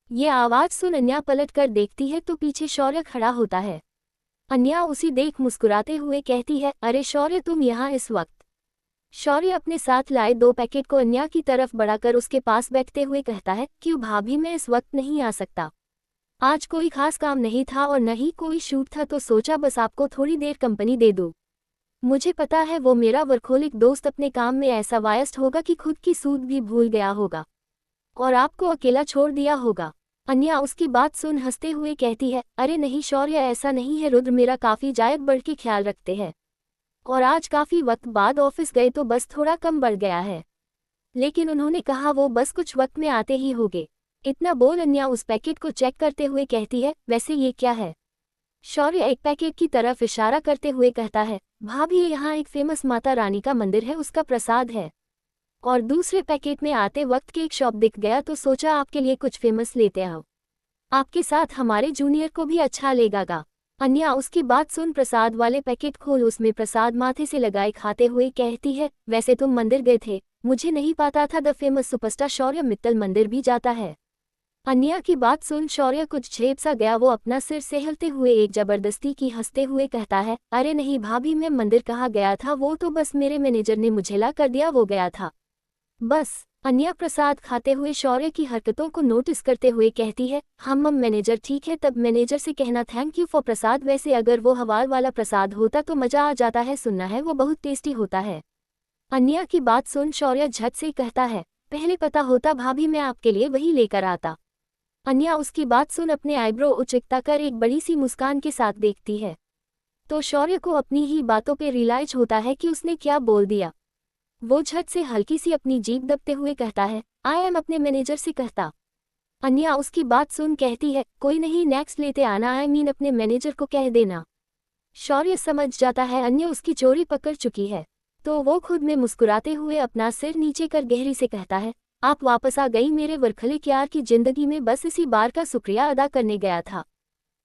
Speaker 1: ये आवाज़ सुन अन्या पलट कर देखती है तो पीछे शौर्य खड़ा होता है। अन्या उसी देख मुस्कुराते हुए कहती है, अरे शौर्य तुम यहाँ इस वक्त। शौर्य अपने साथ लाए 2 पैकेट को अन्या की तरफ बढ़ाकर उसके पास बैठते हुए कहता है, क्यों भाभी, मैं इस वक्त नहीं आ सकता, आज कोई खास काम नहीं था और न ही कोई शूट था, तो सोचा बस आपको थोड़ी देर कंपनी दे दूँ। मुझे पता है वो मेरा वर्कोलिक दोस्त अपने काम में ऐसा वायस्ट होगा कि खुद की सूद भी भूल गया होगा और आपको अकेला छोड़ दिया होगा। अन्या उसकी बात सुन हंसते हुए कहती है, अरे नहीं शौर्य, ऐसा नहीं है, रुद्र मेरा काफ़ी जायद बढ़ के ख्याल रखते हैं और आज काफ़ी वक्त बाद ऑफिस गए तो बस थोड़ा कम बढ़ गया है, लेकिन उन्होंने कहा वो बस कुछ वक्त में आते ही होंगे। इतना बोल अन्या उस पैकेट को चेक करते हुए कहती है, वैसे ये क्या है। शौर्य एक पैकेट की तरफ इशारा करते हुए कहता है, भाभी यहाँ एक फेमस माता रानी का मंदिर है, उसका प्रसाद है। और दूसरे पैकेट में आते वक्त केक शॉप दिख गया तो सोचा आपके लिए कुछ फेमस लेते आओ, आपके साथ हमारे जूनियर को भी अच्छा लगेगा। अन्या उसकी बात सुन प्रसाद वाले पैकेट खोल उसमें प्रसाद माथे से लगाए खाते हुए कहती है, वैसे तुम मंदिर गए थे, मुझे नहीं पता था द फेमस सुपरस्टार शौर्य मित्तल मंदिर भी जाता है। अन्या की बात सुन शौर्य कुछ झेप सा गया, वो अपना सिर सहलते हुए एक जबरदस्ती की हंसते हुए कहता है, अरे नहीं भाभी, मैं मंदिर कहाँ गया था, वो तो बस मेरे मैनेजर ने मुझे ला कर दिया, वो गया था बस। अन्या प्रसाद खाते हुए शौर्य की हरकतों को नोटिस करते हुए कहती है, हम मैनेजर ठीक है, तब मैनेजर से कहना थैंक यू फॉर प्रसाद, वैसे अगर वो हवाल वाला प्रसाद होता तो मजा आ जाता है, सुनना है वो बहुत टेस्टी होता है। अन्या की बात सुन शौर्य झट से कहता है, पहले पता होता भाभी मैं आपके लिए वही लेकर आता। अन्या उसकी बात सुन अपने आईब्रो उचकता कर एक बड़ी सी मुस्कान के साथ देखती है तो शौर्य को अपनी ही बातों पे रियलाइज होता है कि उसने क्या बोल दिया। वो झट से हल्की सी अपनी जीभ दबते हुए कहता है, आई एम अपने मैनेजर से कहता। अन्या उसकी बात सुन कहती है, कोई नहीं, नेक्स्ट लेते आना, आई मीन अपने मैनेजर को कह देना। शौर्य समझ जाता है अन्या उसकी चोरी पकड़ चुकी है तो वो खुद में मुस्कुराते हुए अपना सिर नीचे कर गहरी से कहता है, आप वापस आ गई मेरे वरखले क्यार की जिंदगी में, बस इसी बार का शुक्रिया अदा करने गया था।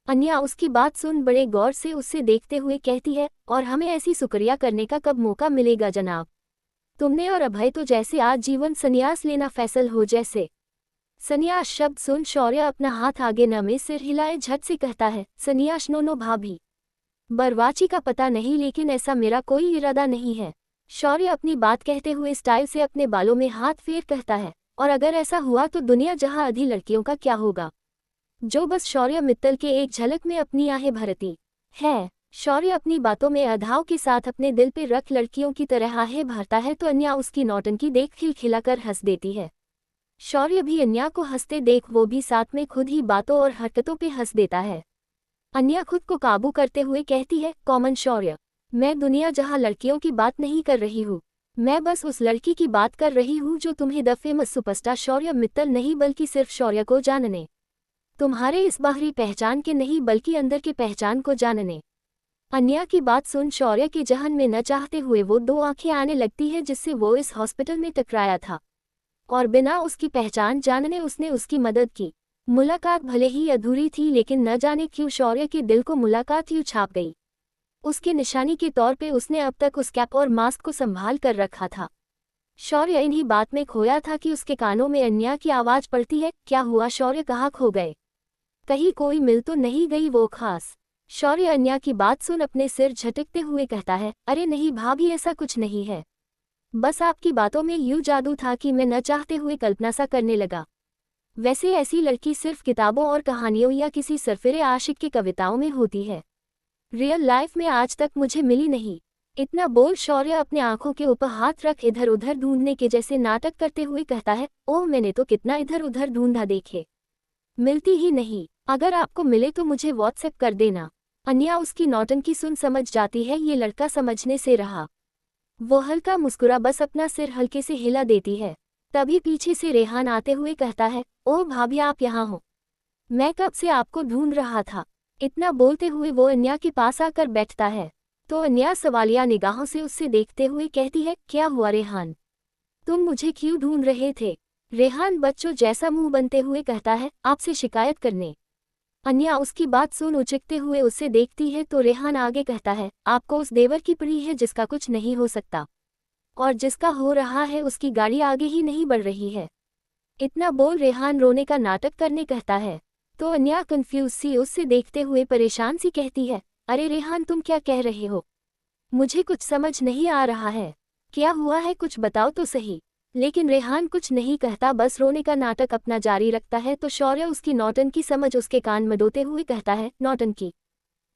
Speaker 1: अन्या उसकी बात सुन बड़े गौर से उससे देखते हुए कहती है, और हमें ऐसी शुक्रिया करने का कब मौका मिलेगा जनाब, तुमने और अभय तो जैसे आज जीवन संन्यास लेना फैसल हो जैसे। संन्यास शब्द सुन शौर्य अपना हाथ आगे न में सिर हिलाए झट से कहता है, संन्यास नो नो भाभी, बरवाची का पता नहीं, लेकिन ऐसा मेरा कोई इरादा नहीं है। शौर्य अपनी बात कहते हुए स्टाइल से अपने बालों में हाथ फेर कहता है, और अगर ऐसा हुआ तो दुनिया जहां आधी लड़कियों का क्या होगा, जो बस शौर्य मित्तल के एक झलक में अपनी आहें भरती है। शौर्य अपनी बातों में अधाव के साथ अपने दिल पे रख लड़कियों की तरह आहें भरता है तो अन्या उसकी नौटंकी देख खिलखिलाकर हंस देती है। शौर्य भी अन्या को हंसते देख वो भी साथ में खुद ही बातों और हरकतों पे हंस देता है। अन्या खुद को काबू करते हुए कहती है, कॉमन शौर्य, मैं दुनिया जहां लड़कियों की बात नहीं कर रही हूँ, मैं बस उस लड़की की बात कर रही हूँ जो तुम्हें द फेमस सुपरस्टार शौर्य मित्तल नहीं बल्कि सिर्फ शौर्य को जानने, तुम्हारे इस बाहरी पहचान के नहीं बल्कि अंदर के पहचान को जानने। अन्या की बात सुन शौर्य के जहन में न चाहते हुए वो दो आंखें आने लगती है जिससे वो इस हॉस्पिटल में टकराया था और बिना उसकी पहचान जानने उसने उसकी मदद की। मुलाकात भले ही अधूरी थी लेकिन न जाने क्यों शौर्य के दिल को मुलाकात यूं छाप गई। उसके निशानी के तौर पे उसने अब तक उस कैप और मास्क को संभाल कर रखा था। शौर्य इन्हीं बात में खोया था कि उसके कानों में अन्या की आवाज पड़ती है, क्या हुआ शौर्य, कहाँ खो गए, कहीं कोई मिल तो नहीं गई वो खास। शौर्य अन्या की बात सुन अपने सिर झटकते हुए कहता है, अरे नहीं भाभी, ऐसा कुछ नहीं है, बस आपकी बातों में यूं जादू था कि मैं न चाहते हुए कल्पना सा करने लगा। वैसे ऐसी लड़की सिर्फ किताबों और कहानियों या किसी सरफिरे आशिक की कविताओं में होती है, रियल लाइफ में आज तक मुझे मिली नहीं। इतना बोल शौर्य अपने आंखों के ऊपर हाथ रख इधर उधर ढूंढने के जैसे नाटक करते हुए कहता है, ओह मैंने तो कितना इधर उधर ढूंढा, देखे मिलती ही नहीं, अगर आपको मिले तो मुझे व्हाट्सएप कर देना। अन्या उसकी नौटंकी सुन समझ जाती है ये लड़का समझने से रहा। वो हल्का मुस्कुरा बस अपना सिर हल्के से हिला देती है। तभी पीछे से रेहान आते हुए कहता है, ओह भाभी आप यहाँ हो, मैं कब से आपको ढूंढ रहा था। इतना बोलते हुए वो अन्या के पास आकर बैठता है तो अन्या सवालिया निगाहों से उससे देखते हुए कहती है, क्या हुआ रेहान, तुम मुझे क्यों ढूंढ रहे थे। रेहान बच्चों जैसा मुंह बनते हुए कहता है, आपसे शिकायत करने। अन्या उसकी बात सुन उचकते हुए उससे देखती है तो रेहान आगे कहता है, आपको उस देवर की पड़ी है जिसका कुछ नहीं हो सकता, और जिसका हो रहा है उसकी गाड़ी आगे ही नहीं बढ़ रही है। इतना बोल रेहान रोने का नाटक करने कहता है तो अन्या कंफ्यूज सी उससे देखते हुए परेशान सी कहती है, अरे रेहान तुम क्या कह रहे हो, मुझे कुछ समझ नहीं आ रहा है, क्या हुआ है कुछ बताओ तो सही। लेकिन रेहान कुछ नहीं कहता, बस रोने का नाटक अपना जारी रखता है तो शौर्य उसकी नौटंकी समझ उसके कान मडोते हुए कहता है, नौटंकी,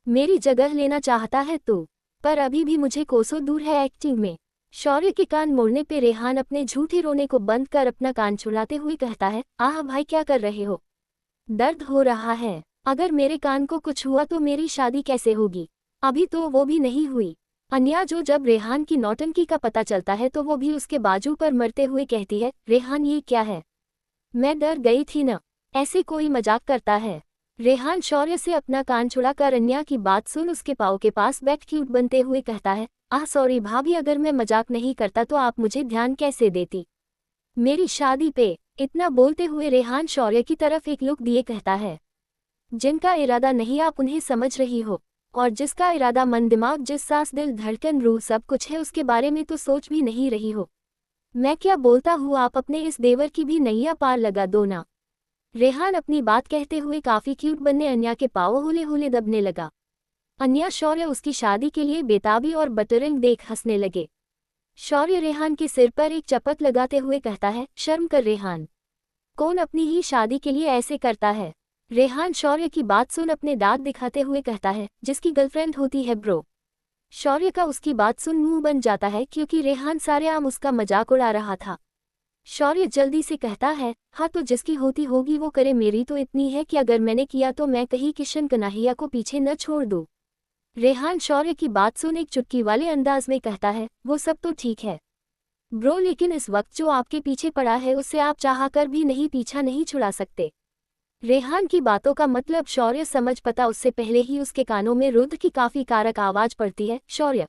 Speaker 1: मेरी जगह लेना चाहता है तू, पर अभी भी मुझे कोसों दूर है एक्टिंग में। शौर्य के कान मोड़ने पे रेहान अपने झूठे रोने को बंद कर अपना कान छुड़ाते हुए कहता है, आह भाई क्या कर रहे हो, दर्द हो रहा है, अगर मेरे कान को कुछ हुआ तो मेरी शादी कैसे होगी, अभी तो वो भी नहीं हुई। अन्या जो जब रेहान की नौटंकी का पता चलता है तो वो भी उसके बाजू पर मरते हुए कहती है, रेहान ये क्या है, मैं डर गई थी न, ऐसे कोई मजाक करता है। रेहान शौर्य से अपना कान छुड़ाकर अन्या की बात सुन उसके पाँव के पास बैठ क्यूट बनते हुए कहता है, आह सॉरी भाभी, अगर मैं मजाक नहीं करता तो आप मुझे ध्यान कैसे देती मेरी शादी पे। इतना बोलते हुए रेहान शौर्य की तरफ एक लुक दिए कहता है, जिनका इरादा नहीं आप उन्हें समझ रही हो, और जिसका इरादा मन दिमाग जिस सांस दिल धड़कन रूह सब कुछ है उसके बारे में तो सोच भी नहीं रही हो। मैं क्या बोलता हूँ, आप अपने इस देवर की भी नैया पार लगा दो ना। रेहान अपनी बात कहते हुए काफी क्यूट बनने अन्या के पाँव हुले हुले दबने लगा। अन्या शौर्य उसकी शादी के लिए बेताबी और बटरिंग देख हंसने लगे। शौर्य रेहान के सिर पर एक चपत लगाते हुए कहता है, शर्म कर रेहान, कौन अपनी ही शादी के लिए ऐसे करता है। रेहान शौर्य की बात सुन अपने दांत दिखाते हुए कहता है, जिसकी गर्लफ्रेंड होती है ब्रो। शौर्य का उसकी बात सुन मुंह बन जाता है क्योंकि रेहान सारेआम उसका मजाक उड़ा रहा था। शौर्य जल्दी से कहता है, हाँ तो जिसकी होती होगी वो करे, मेरी तो इतनी है कि अगर मैंने किया तो मैं कहीं किशन कन्हैया को पीछे न छोड़ दूँ। रेहान शौर्य की बात सुन एक चुटकी वाले अंदाज में कहता है, वो सब तो ठीक है ब्रो, लेकिन इस वक्त जो आपके पीछे पड़ा है उससे आप चाह कर भी नहीं पीछा नहीं छुड़ा सकते। रेहान की बातों का मतलब शौर्य समझ पता उससे पहले ही उसके कानों में रुद्र की काफी कारक आवाज पड़ती है। शौर्य,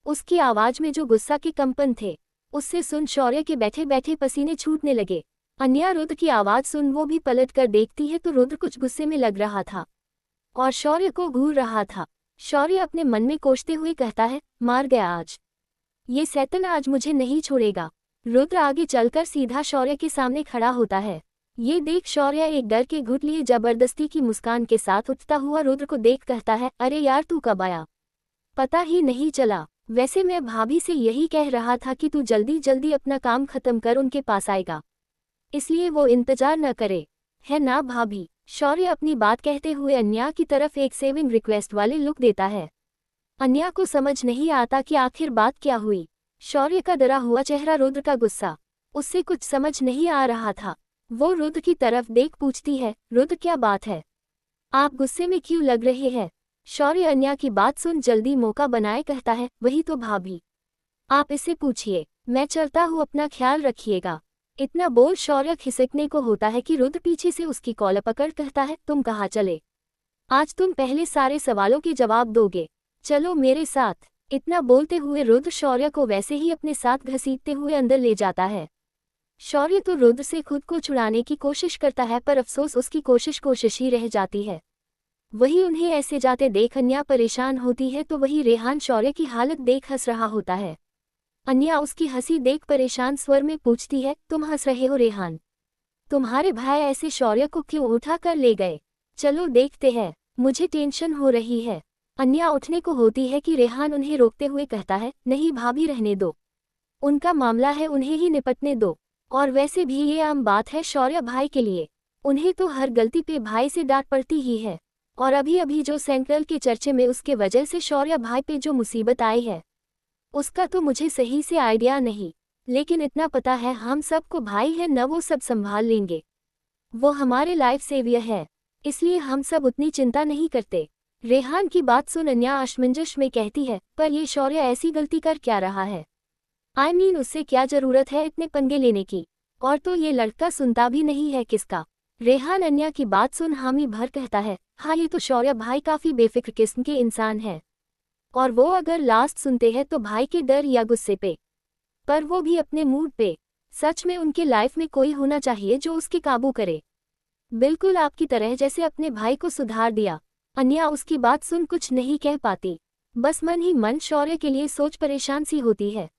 Speaker 1: उसकी आवाज में जो गुस्सा के कंपन थे उससे सुन शौर्य के बैठे बैठे पसीने छूटने लगे। अन्या रुद्र की आवाज सुन वो भी पलट कर देखती है तो रुद्र कुछ गुस्से में लग रहा था और शौर्य को घूर रहा था। शौर्य अपने मन में कोसते हुए कहता है, मार गया आज, ये सैतन आज मुझे नहीं छोड़ेगा। रुद्र आगे चलकर सीधा शौर्य के सामने खड़ा होता है। ये देख शौर्य एक डर के घुट लिए जबरदस्ती की मुस्कान के साथ उठता हुआ रुद्र को देख कहता है, अरे यार तू कब आया, पता ही नहीं चला। वैसे मैं भाभी से यही कह रहा था कि तू जल्दी जल्दी अपना काम खत्म कर उनके पास आएगा, इसलिए वो इंतजार न करे, है ना भाभी। शौर्य अपनी बात कहते हुए अन्या की तरफ एक सेविंग रिक्वेस्ट वाले लुक देता है। अन्या को समझ नहीं आता कि आखिर बात क्या हुई। शौर्य का डरा हुआ चेहरा, रुद्र का गुस्सा, उससे कुछ समझ नहीं आ रहा था। वो रुद्र की तरफ देख पूछती है, रुद्र क्या बात है, आप गुस्से में क्यों लग रहे हैं। शौर्य अन्या की बात सुन जल्दी मौका बनाए कहता है, वही तो भाभी, आप इसे पूछिए, मैं चलता हूँ, अपना ख्याल रखिएगा। इतना बोल शौर्य खिसकने को होता है कि रुद्र पीछे से उसकी कॉलर पकड़ कहता है, तुम कहाँ चले, आज तुम पहले सारे सवालों के जवाब दोगे, चलो मेरे साथ। इतना बोलते हुए रुद्र शौर्य को वैसे ही अपने साथ घसीटते हुए अंदर ले जाता है। शौर्य तो रुद्र से खुद को छुड़ाने की कोशिश करता है पर अफसोस उसकी कोशिश ही रह जाती है। वही उन्हें ऐसे जाते देख अन्या परेशान होती है तो वही रेहान शौर्य की हालत देख हंस रहा होता है। अन्या उसकी हंसी देख परेशान स्वर में पूछती है, तुम हंस रहे हो रेहान, तुम्हारे भाई ऐसे शौर्य को क्यों उठा कर ले गए, चलो देखते हैं, मुझे टेंशन हो रही है। अन्या उठने को होती है कि रेहान उन्हें रोकते हुए कहता है, नहीं भाभी रहने दो, उनका मामला है, उन्हें ही निपटने दो, और वैसे भी ये आम बात है शौर्य भाई के लिए, उन्हें तो हर गलती पे भाई से डांट पड़ती ही है, और अभी अभी जो सेंट्रल के चर्चे में उसके वजह से शौर्य भाई पे जो मुसीबत आई है उसका तो मुझे सही से आइडिया नहीं, लेकिन इतना पता है हम सबको भाई है न, वो सब संभाल लेंगे, वो हमारे लाइफ सेवियर है, इसलिए हम सब उतनी चिंता नहीं करते। रेहान की बात सुन अन्या असमंजस में कहती है, पर ये शौर्य ऐसी गलती कर क्या रहा है, I mean, उससे क्या जरूरत है इतने पंगे लेने की, और तो ये लड़का सुनता भी नहीं है किसका। रेहान अन्या की बात सुन हामी भर कहता है, हाँ ये तो शौर्य भाई काफी बेफिक्र किस्म के इंसान है, और वो अगर लास्ट सुनते हैं तो भाई के डर या गुस्से पे, पर वो भी अपने मूड पे। सच में उनके लाइफ में कोई होना चाहिए जो उसके काबू करे, बिल्कुल आपकी तरह जैसे अपने भाई को सुधार दिया। अन्या उसकी बात सुन कुछ नहीं कह पाती, बस मन ही मन शौर्य के लिए सोच परेशान सी होती है।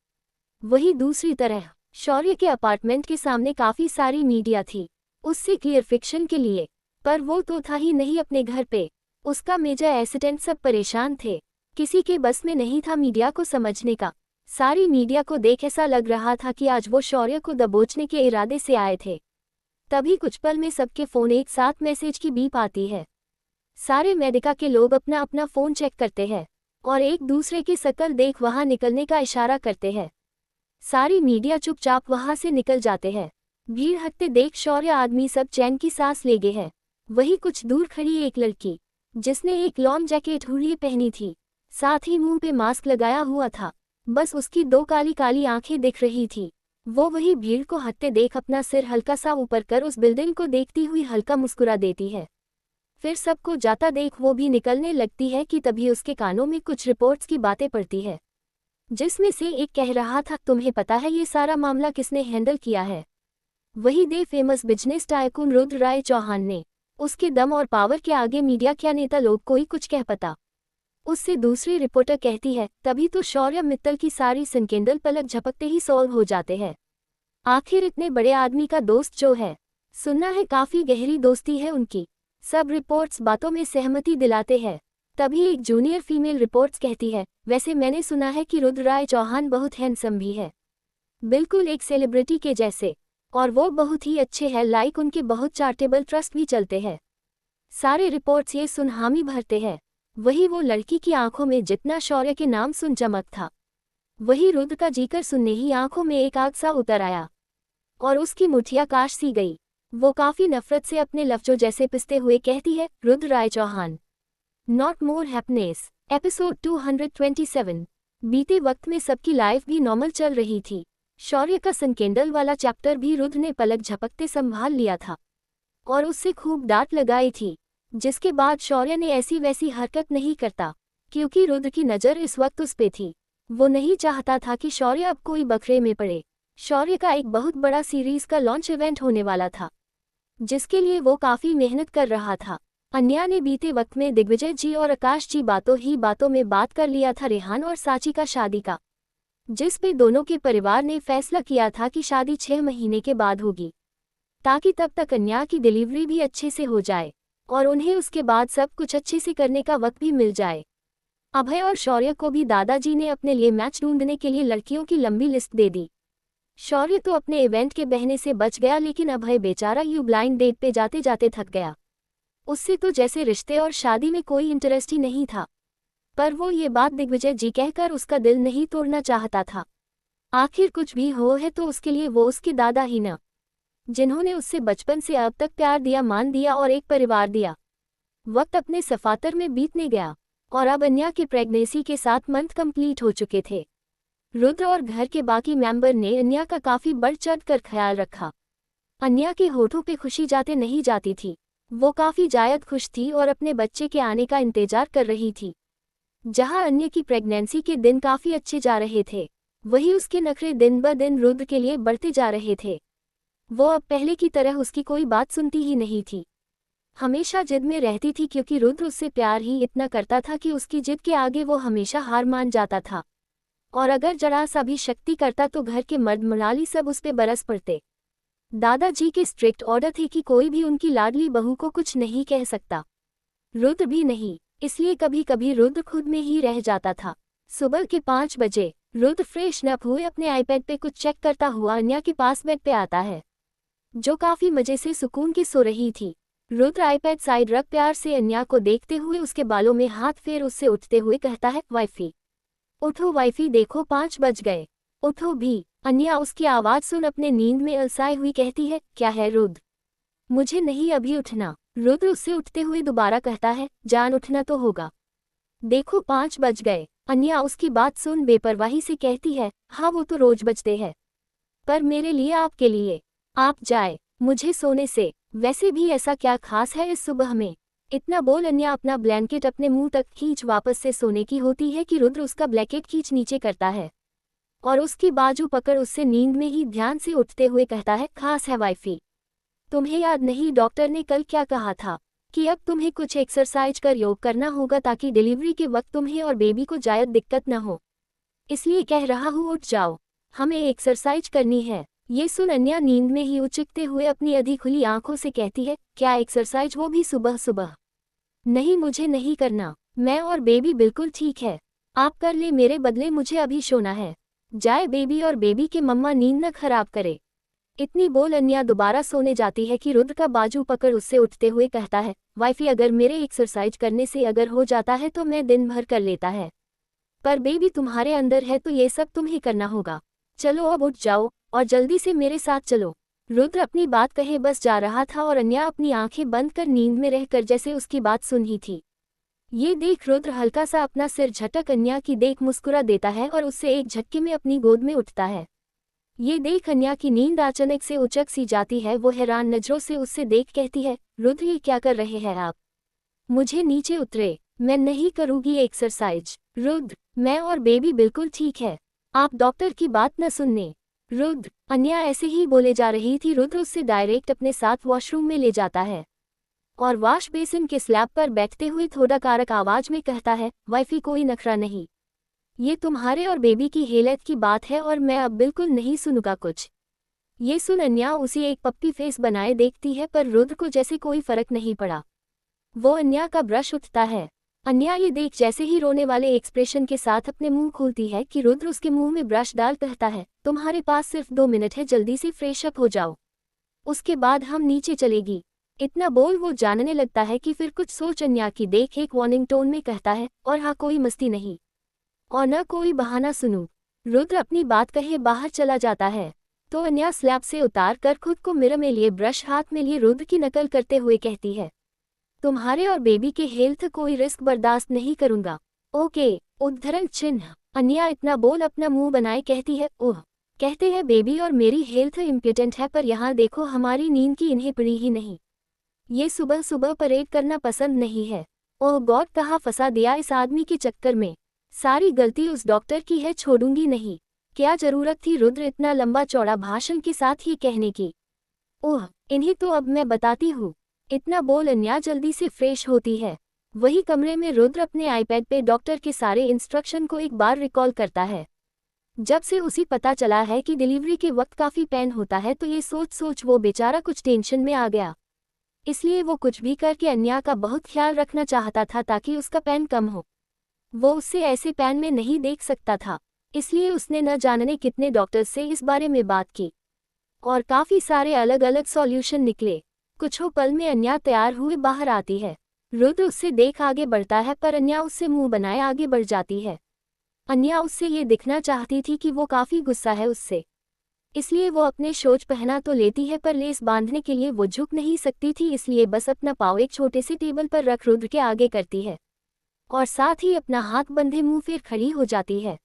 Speaker 1: वही दूसरी तरह शौर्य के अपार्टमेंट के सामने काफी सारी मीडिया थी उससे क्लियर फिक्शन के लिए, पर वो तो था ही नहीं अपने घर पे, उसका मेजर एक्सीडेंट, सब परेशान थे, किसी के बस में नहीं था मीडिया को समझने का। सारी मीडिया को देख ऐसा लग रहा था कि आज वो शौर्य को दबोचने के इरादे से आए थे। तभी कुछ पल में सबके फोन एक साथ मैसेज की बीप आती है। सारे मेडिका के लोग अपना अपना फोन चेक करते हैं और एक दूसरे की शक्ल देख वहां निकलने का इशारा करते हैं। सारी मीडिया चुपचाप वहां से निकल जाते हैं। भीड़ हटते देख शौर्य आदमी सब चैन की सांस ले गए हैं। वही कुछ दूर खड़ी एक लड़की जिसने एक लॉन्ग जैकेट हुडी पहनी थी, साथ ही मुंह पे मास्क लगाया हुआ था, बस उसकी दो काली काली आंखें दिख रही थी। वो वही भीड़ को हटते देख अपना सिर हल्का सा ऊपर कर उस बिल्डिंग को देखती हुई हल्का मुस्कुरा देती है। फिर सबको जाता देख वो भी निकलने लगती है कि तभी उसके कानों में कुछ रिपोर्ट्स की बातें पड़ती है, जिसमें से एक कह रहा था, तुम्हें पता है ये सारा मामला किसने हैंडल किया है? वही दे famous business tycoon Rudra Rai Chauhan ने। उसके दम और पावर के आगे मीडिया क्या नेता लोग कोई कुछ कह पता। उससे दूसरी रिपोर्टर कहती है, तभी तो शौर्य मित्तल की सारी स्कैंडल पलक झपकते ही सॉल्व हो जाते हैं। आखिर इतने बड़े आदमी का दोस्त जो है, सुनना है काफी गहरी दोस्ती है उनकी। सब रिपोर्ट्स बातों में सहमति दिलाते हैं। तभी एक जूनियर फीमेल रिपोर्ट्स कहती है, वैसे मैंने सुना है कि रुद्र राय चौहान बहुत हैंडसम भी है, बिल्कुल एक सेलिब्रिटी के जैसे, और वो बहुत ही अच्छे हैं, लाइक उनके बहुत चैरिटेबल ट्रस्ट भी चलते हैं। सारे रिपोर्ट्स ये सुन हामी भरते हैं। वही वो लड़की की आंखों में जितना शौर्य के नाम सुन चमक था, वही रुद्र का जिक्र सुनने ही आंखों में एक आग सा उतर आया और उसकी मुठिया काश सी गई। वो काफी नफरत से अपने लफ्जों जैसे पिसते हुए कहती है, Rudra Rai Chauhan not more happiness. Episode 227। बीते वक्त में सबकी लाइफ भी नॉर्मल चल रही थी। शौर्य का स्कैंडल वाला चैप्टर भी रुद्र ने पलक झपकते संभाल लिया था और उससे खूब डांट लगाई थी, जिसके बाद शौर्य ने ऐसी वैसी हरकत नहीं करता, क्योंकि रुद्र की नज़र इस वक्त उस पे थी। वो नहीं चाहता था कि शौर्य अब कोई बखरे में पड़े। शौर्य का एक बहुत बड़ा सीरीज का लॉन्च इवेंट होने वाला था, जिसके लिए वो काफ़ी मेहनत कर रहा था। अन्या ने बीते वक्त में दिग्विजय जी और आकाश जी बातों में बात कर लिया था रेहान और साची का शादी का, जिस पे दोनों के परिवार ने फैसला किया था कि शादी 6 महीने के बाद होगी, ताकि तब तक अन्या की डिलीवरी भी अच्छे से हो जाए और उन्हें उसके बाद सब कुछ अच्छे से करने का वक्त भी मिल जाए। अभय और शौर्य को भी दादाजी ने अपने लिए मैच ढूंढने के लिए लड़कियों की लंबी लिस्ट दे दी। शौर्य तो अपने इवेंट के बहने से बच गया, लेकिन अभय बेचारा यूं ब्लाइंड डेट पे जाते जाते थक गया। उससे तो जैसे रिश्ते और शादी में कोई इंटरेस्ट ही नहीं था, पर वो ये बात दिग्विजय जी कहकर उसका दिल नहीं तोड़ना चाहता था। आखिर कुछ भी हो है तो उसके लिए वो उसके दादा ही न, जिन्होंने उससे बचपन से अब तक प्यार दिया, मान दिया और एक परिवार दिया। वक्त अपने सफातर में बीतने गया और अब अन्या के प्रेगनेंसी के 7 मंथ कंप्लीट हो चुके थे। रुद्र और घर के बाकी मेंबर ने अन्या का काफी बढ़ चढ़ कर ख्याल रखा। अन्या के होठों पे खुशी जाते नहीं जाती थी। वो काफी जायद खुश थी और अपने बच्चे के आने का इंतजार कर रही थी। जहां अन्य की प्रेगनेंसी के दिन काफी अच्छे जा रहे थे, वही उसके नखरे दिन ब दिन रुद्र के लिए बढ़ते जा रहे थे। वो अब पहले की तरह उसकी कोई बात सुनती ही नहीं थी, हमेशा जिद में रहती थी, क्योंकि रुद्र उससे प्यार ही इतना करता था कि उसकी जिद के आगे वो हमेशा हार मान जाता था, और अगर जरा सा भी शक्ति करता तो घर के मर्द मराली सब उस पे बरस पड़ते। दादाजी के स्ट्रिक्ट ऑर्डर थे कि कोई भी उनकी लाडली बहू को कुछ नहीं कह सकता, रुद्र भी नहीं। इसलिए कभी कभी रुद्र खुद में ही रह जाता था। सुबह के 5 बजे रुद्र फ्रेश अप हुए अपने आईपैड पे कुछ चेक करता हुआ अन्या के पास बेड पे आता है, जो काफी मजे से सुकून की सो रही थी। रुद्र आईपैड साइड रख प्यार से अन्या को देखते हुए उसके बालों में हाथ फेर उससे उठते हुए कहता है, वाइफी उठो वाइफी, देखो 5 बज गए, उठो भी। अन्या उसकी आवाज सुन अपने नींद में अलसाई हुई कहती है, क्या है रुद्र, मुझे नहीं अभी उठना। रुद्र उससे उठते हुए दोबारा कहता है, जान उठना तो होगा, देखो 5 बज गए। अन्या उसकी बात सुन बेपरवाही से कहती है, हाँ वो तो रोज बजते हैं, पर मेरे लिए आपके लिए आप जाए मुझे सोने से, वैसे भी ऐसा क्या खास है इस सुबह में। इतना बोल अन्या अपना ब्लैंकेट अपने मुंह तक खींच वापस से सोने की होती है कि रुद्र उसका ब्लैंकेट खींच नीचे करता है और उसकी बाजू पकड़ उससे नींद में ही ध्यान से उठते हुए कहता है, खास है वाइफी, तुम्हें याद नहीं डॉक्टर ने कल क्या कहा था कि अब तुम्हें कुछ एक्सरसाइज कर योग करना होगा ताकि डिलीवरी के वक्त तुम्हें और बेबी को जायद दिक्कत न हो, इसलिए कह रहा हूँ उठ जाओ, हमें एक्सरसाइज करनी है। ये सुन अन्या नींद में ही उचकते हुए अपनी आधी खुली आंखों से कहती है, क्या एक्सरसाइज, वो भी सुबह सुबह? नहीं मुझे नहीं करना, मैं और बेबी बिल्कुल ठीक है, आप कर ले मेरे बदले, मुझे अभी सोना है, जाए बेबी और बेबी के मम्मा नींद न खराब करे। इतनी बोल अन्या दोबारा सोने जाती है कि रुद्र का बाजू पकड़ उससे उठते हुए कहता है, वाइफी अगर मेरे एक्सरसाइज करने से अगर हो जाता है तो मैं दिन भर कर लेता है, पर बेबी तुम्हारे अंदर है तो ये सब तुम्हें करना होगा, चलो अब उठ जाओ और जल्दी से मेरे साथ चलो। रुद्र अपनी बात कहे बस जा रहा था और अन्या अपनी आंखें बंद कर नींद में रहकर जैसे उसकी बात सुन ही थी। ये देख रुद्र हल्का सा अपना सिर झटक अन्या की देख मुस्कुरा देता है और उससे एक झटके में अपनी गोद में उठता है। ये देख अन्या की नींद अचानक से उचक सी जाती है। वो हैरान नजरों से उससे देख कहती है, रुद्र ये क्या कर रहे हैं आप? मुझे नीचे उतरे। मैं नहीं करूँगी एक्सरसाइज। रुद्र, मैं और बेबी बिल्कुल ठीक है। आप डॉक्टर की बात न सुनने। रुद्र, अन्या ऐसे ही बोले जा रही थी। रुद्र उससे डायरेक्ट अपने साथ वॉशरूम में ले जाता है और वॉश बेसिन के स्लैब पर बैठते हुए थोड़ा कारक आवाज में कहता है, वाइफी कोई नखरा नहीं। ये तुम्हारे और बेबी की हेल्थ की बात है और मैं अब बिल्कुल नहीं सुनूंगा कुछ। ये सुन अन्या उसे एक पप्पी फेस बनाए देखती है, पर रुद्र को जैसे कोई फर्क नहीं पड़ा। वो अन्या का ब्रश उठता है। अन्या ये देख जैसे ही रोने वाले एक्सप्रेशन के साथ अपने मुंह खोलती है कि रुद्र उसके मुंह में ब्रश डाल कहता है, तुम्हारे पास सिर्फ 2 मिनट है, जल्दी से फ्रेश अप हो जाओ, उसके बाद हम नीचे चलेगी। इतना बोल वो जानने लगता है कि फिर कुछ सोच अन्या की देख एक वार्निंग टोन में कहता है, और हाँ कोई मस्ती नहीं और न कोई बहाना सुनूं। रुद्र अपनी बात कहे बाहर चला जाता है तो अन्या स्लैब से उतार कर खुद को मिरर में लिए ब्रश हाथ में लिए रुद्र की नकल करते हुए कहती है, तुम्हारे और बेबी के हेल्थ कोई रिस्क बर्दाश्त नहीं करूंगा। ओके। उद्धरण चिन्ह। अन्या इतना बोल अपना मुंह बनाए कहती है, ओह, कहते हैं बेबी और मेरी हेल्थ इम्पोर्टेंट है, पर यहाँ देखो हमारी नींद की इन्हें पड़ी ही नहीं। ये सुबह सुबह परेड करना पसंद नहीं है। ओह गॉड, कहाँ फंसा दिया इस आदमी के चक्कर में। सारी गलती उस डॉक्टर की है, छोड़ूंगी नहीं। क्या जरूरत थी रुद्र इतना लंबा चौड़ा भाषण के साथ ये कहने की। ओह, इन्हें तो अब मैं बताती हूँ। इतना बोल अन्या जल्दी से फ्रेश होती है। वही कमरे में रुद्र अपने आईपैड पे डॉक्टर के सारे इंस्ट्रक्शन को एक बार रिकॉल करता है। जब से उसे पता चला है कि डिलीवरी के वक्त काफ़ी पेन होता है तो ये सोच सोच वो बेचारा कुछ टेंशन में आ गया। इसलिए वो कुछ भी करके अन्या का बहुत ख्याल रखना चाहता था ताकि उसका पेन कम हो। वो उससे ऐसे पेन में नहीं देख सकता था, इसलिए उसने न जानने कितने डॉक्टर्स से इस बारे में बात की और काफ़ी सारे अलग अलग सॉल्यूशन निकले। कुछ पल में अन्या तैयार हुए बाहर आती है। रुद्र उससे देख आगे बढ़ता है, पर अन्या उससे मुंह बनाए आगे बढ़ जाती है। अन्या उससे ये दिखना चाहती थी कि वो काफ़ी गुस्सा है उससे, इसलिए वो अपने शूज पहना तो लेती है, पर लेस बांधने के लिए वो झुक नहीं सकती थी, इसलिए बस अपना पाँव एक छोटे से टेबल पर रख रुद्र के आगे करती है और साथ ही अपना हाथ बंधे मुंह फिर खड़ी हो जाती है।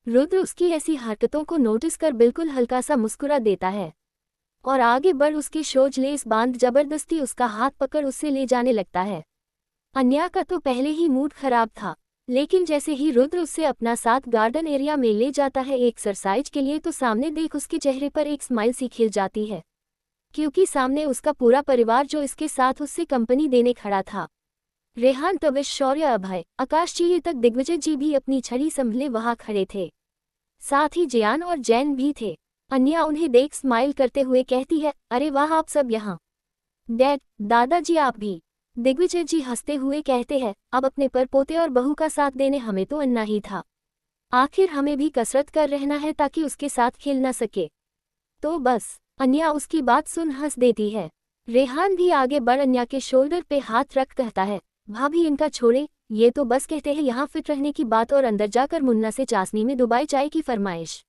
Speaker 1: रुद्र उसकी ऐसी हरकतों को नोटिस कर बिल्कुल हल्का सा मुस्कुरा देता है और आगे बढ़ उसके शोज लेस बांध जबरदस्ती उसका हाथ पकड़ उससे ले जाने लगता है। अन्या का तो पहले ही मूड खराब था, लेकिन जैसे ही रुद्र उससे अपना साथ गार्डन एरिया में ले जाता है एक्सरसाइज के लिए, तो सामने देख उसके चेहरे पर एक स्माइल सी खिल जाती है, क्योंकि सामने उसका पूरा परिवार जो इसके साथ उससे कंपनी देने खड़ा था। रेहान, तविश, शौर्य, अभय, आकाश जी, ये तक दिग्विजय जी भी अपनी छड़ी संभले वहां खड़े थे। साथ ही जियान और जैन भी थे। अन्या उन्हें देख स्माइल करते हुए कहती है, अरे वाह, आप सब यहाँ। डैड, दादाजी आप भी। दिग्विजय जी हंसते हुए कहते हैं, अब अपने पर पोते और बहू का साथ देने हमें तो अन्ना ही था। आखिर हमें भी कसरत कर रहना है ताकि उसके साथ खेल न सके। तो बस। अन्या उसकी बात सुन हंस देती है। रेहान भी आगे बढ़ अन्या के शोल्डर पे हाथ रख कहता है, भाभी इनका छोड़े, ये तो बस कहते हैं यहाँ फिट रहने की बात और अंदर जाकर मुन्ना से चाशनी में दुबई चाय की फरमाइश।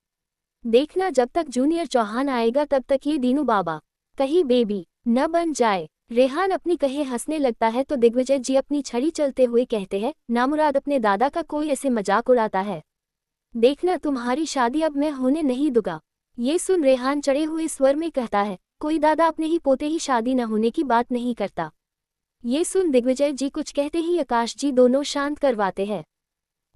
Speaker 1: देखना जब तक जूनियर चौहान आएगा तब तक ये दीनू बाबा कहीं बेबी न बन जाए। रेहान अपनी कहे हंसने लगता है तो दिग्विजय जी अपनी छड़ी चलते हुए कहते हैं, नामुराद अपने दादा का कोई ऐसे मजाक उड़ाता है, देखना तुम्हारी शादी अब मैं होने नहीं दूंगा। ये सुन रेहान चढ़े हुए स्वर में कहता है, कोई दादा अपने ही पोते ही शादी न होने की बात नहीं करता। ये सुन दिग्विजय जी कुछ कहते ही आकाश जी दोनों शांत करवाते हैं।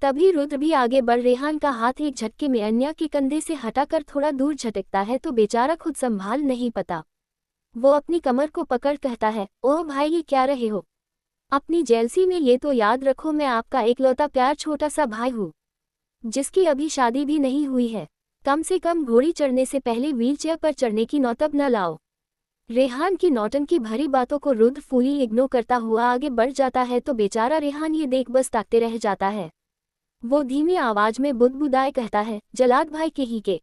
Speaker 1: तभी रुद्र भी आगे बढ़ रेहान का हाथ एक झटके में अन्या के कंधे से हटाकर थोड़ा दूर झटकता है तो बेचारा खुद संभाल नहीं पाता। वो अपनी कमर को पकड़ कहता है, ओह भाई ये क्या रहे हो, अपनी जेलसी में ये तो याद रखो मैं आपका एकलौता प्यार छोटा सा भाई हूँ, जिसकी अभी शादी भी नहीं हुई है। कम से कम घोड़ी चढ़ने से पहले व्हीलचेयर पर चढ़ने की नौबत न लाओ। रेहान की नौटंकी भरी बातों को रुद्र फूली इग्नोर करता हुआ आगे बढ़ जाता है तो बेचारा रेहान ये देख बस ताकते रह जाता है। वो धीमी आवाज में बुदबुदाए कहता है, जलाद भाई के ही के।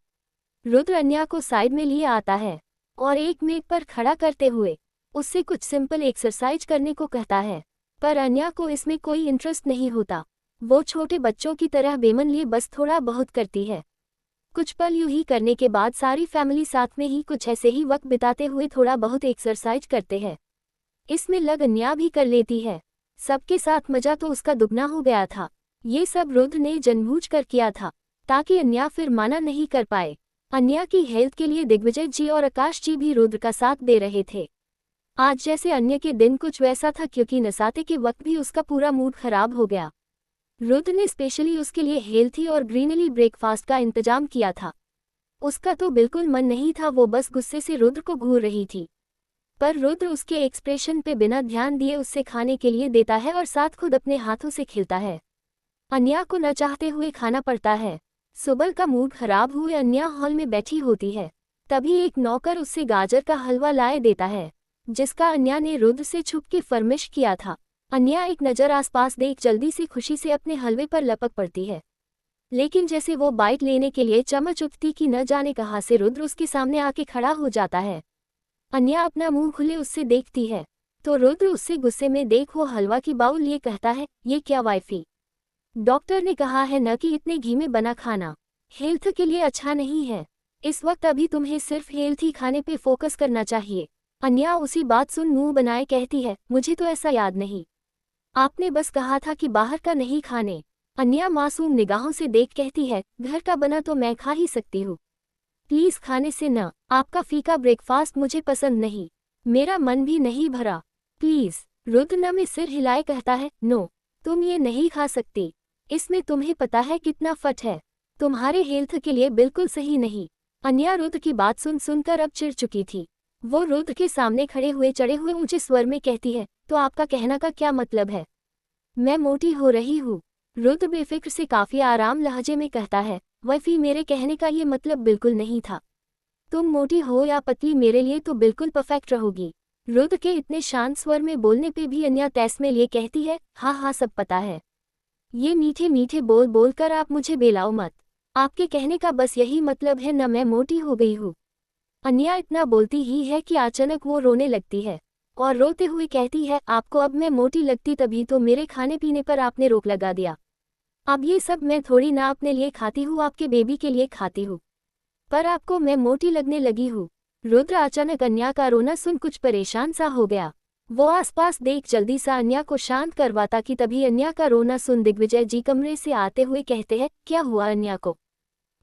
Speaker 1: रुद्र अन्या को साइड में लिए आता है और एक मेज पर खड़ा करते हुए उससे कुछ सिंपल एक्सरसाइज करने को कहता है, पर अन्या को इसमें कोई इंटरेस्ट नहीं होता। वो छोटे बच्चों की तरह बेमन लिए बस थोड़ा बहुत करती है। कुछ पल यूं ही करने के बाद सारी फैमिली साथ में ही कुछ ऐसे ही वक्त बिताते हुए थोड़ा बहुत एक्सरसाइज करते हैं। इसमें लग अन्या भी कर लेती है। सबके साथ मजा तो उसका दुगना हो गया था। ये सब रुद्र ने जानबूझकर किया था ताकि अन्या फिर माना नहीं कर पाए। अन्या की हेल्थ के लिए दिग्विजय जी और आकाश जी भी रुद्र का साथ दे रहे थे। आज जैसे अन्य के दिन कुछ वैसा था, क्योंकि नसाते के वक्त भी उसका पूरा मूड खराब हो गया। रुद्र ने स्पेशली उसके लिए हेल्थी और ग्रीनरी ब्रेकफास्ट का इंतजाम किया था। उसका तो बिल्कुल मन नहीं था, वो बस गुस्से से रुद्र को घूर रही थी। पर रुद्र उसके एक्सप्रेशन पे बिना ध्यान दिए उससे खाने के लिए देता है और साथ खुद अपने हाथों से खिलता है। अन्या को न चाहते हुए खाना पड़ता है। सुबह का मूड खराब हुए अन्या हॉल में बैठी होती है। तभी एक नौकर उससे गाजर का हलवा लाए देता है, जिसका अन्या ने रुद्र से छुप के फरमिश किया था। अन्या एक नज़र आसपास देख जल्दी से खुशी से अपने हलवे पर लपक पड़ती है, लेकिन जैसे वो बाइट लेने के लिए चम्मच उठती कि न जाने कहाँ से रुद्र उसके सामने आके खड़ा हो जाता है। अन्या अपना मुंह खुले उससे देखती है तो रुद्र उससे गुस्से में देख वो हलवा की बाउल लिए कहता है, ये क्या वाइफी, डॉक्टर ने कहा है न कि इतने घी में बना खाना हेल्थ के लिए अच्छा नहीं है। इस वक्त अभी तुम्हें सिर्फ हेल्थी खाने पे फोकस करना चाहिए। अन्या उसी बात सुन मुंह बनाए कहती है, मुझे तो ऐसा याद नहीं, आपने बस कहा था कि बाहर का नहीं खाने। अन्या मासूम निगाहों से देख कहती है, घर का बना तो मैं खा ही सकती हूँ, प्लीज खाने से न, आपका फीका ब्रेकफास्ट मुझे पसंद नहीं, मेरा मन भी नहीं भरा, प्लीज। रुद्र न में सिर हिलाए कहता है, नो, तुम ये नहीं खा सकती, इसमें तुम्हें पता है कितना फट है, तुम्हारे हेल्थ के लिए बिल्कुल सही नहीं। अन्या रुद्र की बात सुन सुनकर अब चिढ़ चुकी थी। वो रुद्र के सामने खड़े हुए चढ़े हुए ऊंचे स्वर में कहती है, तो आपका कहना का क्या मतलब है, मैं मोटी हो रही हूँ। रुद्र बेफिक्र से काफी आराम लहजे में कहता है, वैफी मेरे कहने का ये मतलब बिल्कुल नहीं था, तुम मोटी हो या पतली मेरे लिए तो बिल्कुल परफेक्ट रहोगी। रुद्र के इतने शांत स्वर में बोलने पे भी अन्या तैस में लिए कहती है, हाँ हाँ सब पता है, ये मीठे मीठे बोल बोल कर आप मुझे बेलाओ मत, आपके कहने का बस यही मतलब है न मैं मोटी हो गई हूँ। अन्या इतना बोलती ही है कि अचानक वो रोने लगती है और रोते हुए कहती है, आपको अब मैं मोटी लगती तभी तो मेरे खाने पीने पर आपने रोक लगा दिया, अब ये सब मैं थोड़ी ना अपने लिए खाती हूँ, आपके बेबी के लिए खाती हूँ, पर आपको मैं मोटी लगने लगी हूँ। रुद्र अचानक अन्या का रोना सुन कुछ परेशान सा हो गया। वो आसपास देख जल्दी सा अन्या को शांत करवाता कि तभी अन्या का रोना सुन दिग्विजय जी कमरे से आते हुए कहते हैं, क्या हुआ अन्या को,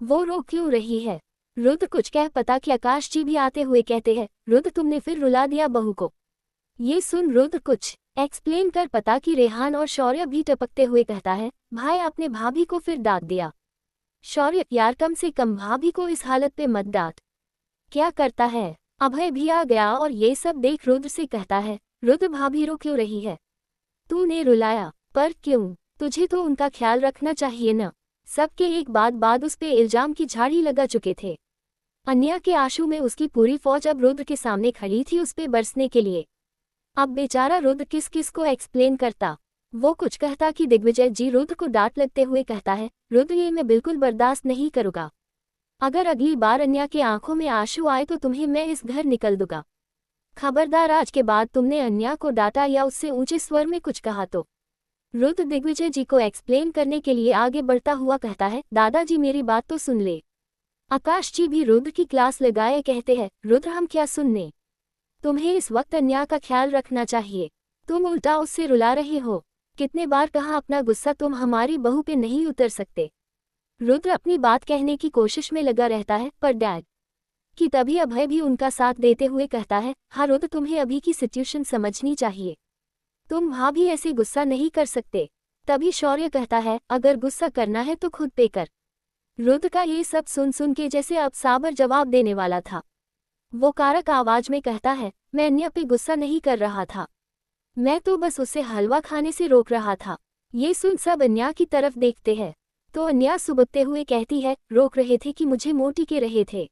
Speaker 1: वो रो क्यों रही है। रुद्र कुछ कह पता कि आकाश जी भी आते हुए कहते हैं, रुद्र तुमने फिर रुला दिया बहू को। ये सुन रुद्र कुछ एक्सप्लेन कर पता कि रेहान और शौर्य भी टपकते हुए कहता है, भाई आपने भाभी को फिर डांट दिया। शौर्य, यार कम से कम भाभी को इस हालत पे मत डांट। क्या करता है। अभय भी आ गया और ये सब देख रुद्र से कहता है, रुद्र भाभी रो क्यों रही है, तूने रुलाया, पर क्यों, तुझे तो उनका ख्याल रखना चाहिए न। सबके एक बाद उस पे इल्जाम की झाड़ी लगा चुके थे। अन्या के आंसू में उसकी पूरी फौज अब रुद्र के सामने खड़ी थी उस पे बरसने के लिए। अब बेचारा रुद्र किस किस को एक्सप्लेन करता। वो कुछ कहता कि दिग्विजय जी रुद्र को डांट लगते हुए कहता है, रुद्र ये मैं बिल्कुल बर्दाश्त नहीं करूँगा, अगर अगली बार अन्या के आंखों में आंसू आए तो तुम्हें मैं इस घर निकल दूंगा। खबरदार आज के बाद तुमने अन्या को डांटा या उससे ऊंचे स्वर में कुछ कहा तो। रुद्र दिग्विजय जी को एक्सप्लेन करने के लिए आगे बढ़ता हुआ कहता है, दादाजी मेरी बात तो सुन ले। आकाश जी भी रुद्र की क्लास लगाए कहते हैं, रुद्र हम क्या सुनने, तुम्हें इस वक्त अन्या का ख्याल रखना चाहिए, तुम उल्टा उससे रुला रहे हो, कितने बार कहा अपना गुस्सा तुम हमारी बहू पे नहीं उतर सकते। रुद्र अपनी बात कहने की कोशिश में लगा रहता है, पर डैड कि तभी अभय भी उनका साथ देते हुए कहता है, हाँ रुद्र तुम्हें अभी की सिचुएशन समझनी चाहिए, तुम भाभी ऐसे गुस्सा नहीं कर सकते। तभी शौर्य कहता है, अगर गुस्सा करना है तो खुद पे कर। रुद्र का ये सब सुन सुन के जैसे अब साबर जवाब देने वाला था। वो कारक आवाज में कहता है, मैं अन्या पे गुस्सा नहीं कर रहा था, मैं तो बस उसे हलवा खाने से रोक रहा था। ये सुन सब अन्या की तरफ देखते हैं तो अन्या सुबकते हुए कहती है, रोक रहे थे कि मुझे मोटी के रहे थे,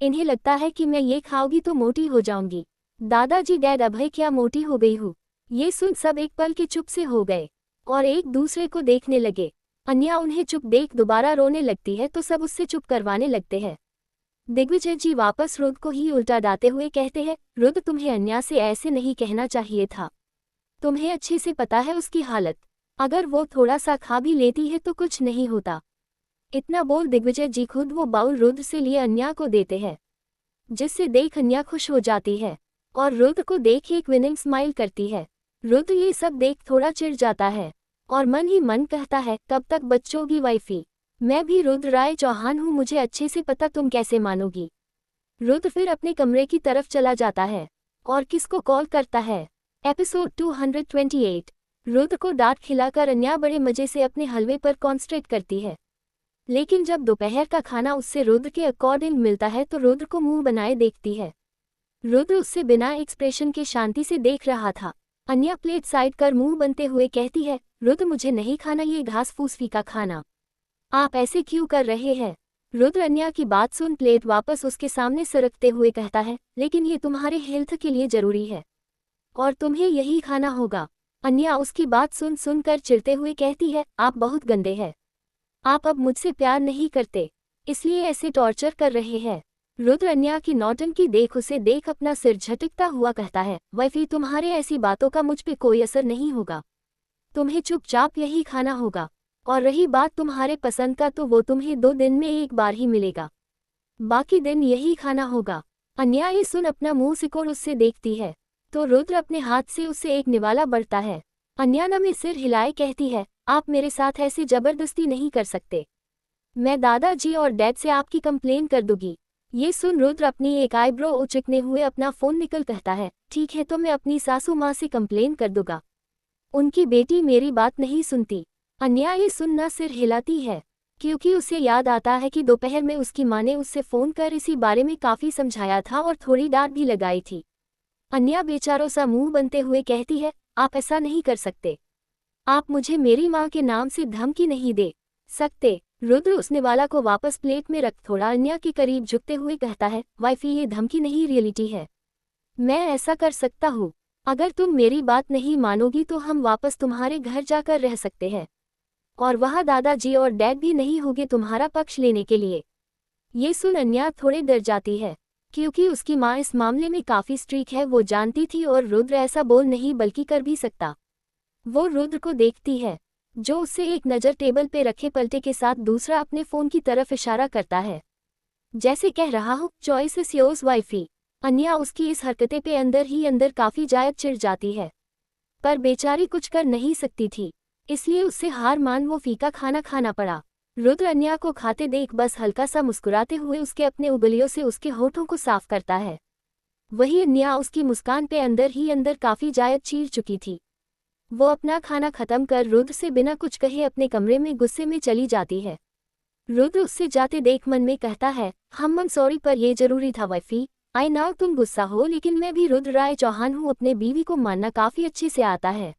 Speaker 1: इन्हें लगता है कि मैं ये खाऊंगी तो मोटी हो जाऊंगी। दादाजी डैड अभय क्या मोटी हो गई हूँ। ये सुन सब एक पल के चुप से हो गए और एक दूसरे को देखने लगे। अन्या उन्हें चुप देख दोबारा रोने लगती है तो सब उससे चुप करवाने लगते हैं। दिग्विजय जी वापस रुद्र को ही उल्टा डालते हुए कहते हैं, रुद्र तुम्हें अन्या से ऐसे नहीं कहना चाहिए था, तुम्हें अच्छे से पता है उसकी हालत, अगर वो थोड़ा सा खा भी लेती है तो कुछ नहीं होता। इतना बोल दिग्विजय जी खुद वो बाउल रुद्र से लिए अन्या को देते हैं, जिससे देख अन्या खुश हो जाती है और रुद्र को देख एक विनिंग स्माइल करती है। रुद्र ये सब देख थोड़ा चिढ़ जाता है और मन ही मन कहता है, कब तक बच्चोगी वाइफी, मैं भी रुद्र राय चौहान हूँ, मुझे अच्छे से पता तुम कैसे मानोगी। रुद्र फिर अपने कमरे की तरफ चला जाता है और किसको कॉल करता है। एपिसोड 228। रुद्र को डांट खिलाकर अन्या बड़े मजे से अपने हलवे पर कॉन्सेंट्रेट करती है। लेकिन जब दोपहर का खाना उससे रुद्र के अकॉर्डिंग मिलता है तो रुद्र को मुंह बनाए देखती है। रुद्र उससे बिना एक्सप्रेशन के शांति से देख रहा था। अन्या प्लेट साइड कर मुंह बनते हुए कहती है, रुद्र मुझे नहीं खाना ये घास फूस फीका खाना। आप ऐसे क्यों कर रहे हैं। रुद्र अन्या की बात सुन प्लेट वापस उसके सामने सरकते हुए कहता है, लेकिन ये तुम्हारे हेल्थ के लिए जरूरी है और तुम्हें यही खाना होगा। अन्या उसकी बात सुनकर चिढ़ते हुए कहती है, आप बहुत गंदे हैं। आप अब मुझसे प्यार नहीं करते, इसलिए ऐसे टॉर्चर कर रहे हैं। रुद्र अन्या की नौटंकी देख उसे देख अपना सिर झटकता हुआ कहता है, वैफी तुम्हारे ऐसी बातों का मुझ पे कोई असर नहीं होगा। तुम्हें चुपचाप यही खाना होगा और रही बात तुम्हारे पसंद का तो वो तुम्हें 2 दिन में एक बार ही मिलेगा, बाकी दिन यही खाना होगा। अन्या ये सुन अपना मुंह सिकोड़ उससे देखती है तो रुद्र अपने हाथ से उससे एक निवाला बढ़ता है। अन्या में सिर हिलाए कहती है, आप मेरे साथ ऐसे जबरदस्ती नहीं कर सकते। मैं दादाजी और डैड से आपकी कंप्लेन कर दूंगी। ये सुन रुद्र अपनी एक आईब्रो उचकने हुए अपना फोन निकल कहता है, ठीक है तो मैं अपनी सासू माँ से कंप्लेन कर दूंगा। उनकी बेटी मेरी बात नहीं सुनती। अन्या ये सुनना सिर हिलाती है क्योंकि उसे याद आता है कि दोपहर में उसकी माँ ने उससे फोन कर इसी बारे में काफी समझाया था और थोड़ी डांट भी लगाई थी। अन्या बेचारों सा मुंह बनते हुए कहती है, आप ऐसा नहीं कर सकते। आप मुझे मेरी माँ के नाम से धमकी नहीं दे सकते। रुद्र उस निवाला को वापस प्लेट में रख थोड़ा अन्या के करीब झुकते हुए कहता है, वाइफी ये धमकी नहीं रियलिटी है। मैं ऐसा कर सकता हूँ, अगर तुम मेरी बात नहीं मानोगी तो हम वापस तुम्हारे घर जाकर रह सकते हैं और वहाँ दादाजी और डैड भी नहीं होंगे तुम्हारा पक्ष लेने के लिए। ये सुन अन्या थोड़े डर जाती है क्योंकि उसकी माँ इस मामले में काफी स्ट्रिक्ट है। वो जानती थी और रुद्र ऐसा बोल नहीं बल्कि कर भी सकता। वो रुद्र को देखती है जो उससे एक नज़र टेबल पे रखे पलटे के साथ दूसरा अपने फोन की तरफ इशारा करता है, जैसे कह रहा हो चॉइस इज योर्स वाइफी। अन्या उसकी इस हरकते पे अंदर ही अंदर काफी जायद चिढ़ जाती है पर बेचारी कुछ कर नहीं सकती थी, इसलिए उससे हार मान वो फीका खाना खाना पड़ा। रुद्र अन्या को खाते देख बस हल्का सा मुस्कुराते हुए उसके अपने उंगलियों से उसके होठों को साफ करता है। वही अन्या उसकी मुस्कान पे अंदर ही अंदर काफी जायद चीर चुकी थी। वो अपना खाना खत्म कर रुद्र से बिना कुछ कहे अपने कमरे में गुस्से में चली जाती है। रुद्र उससे जाते देख मन में कहता है, हम सॉरी पर ये जरूरी था वाइफी। आई नाउ तुम गुस्सा हो लेकिन मैं भी रुद्र राय चौहान हूँ, अपने बीवी को मानना काफी अच्छे से आता है।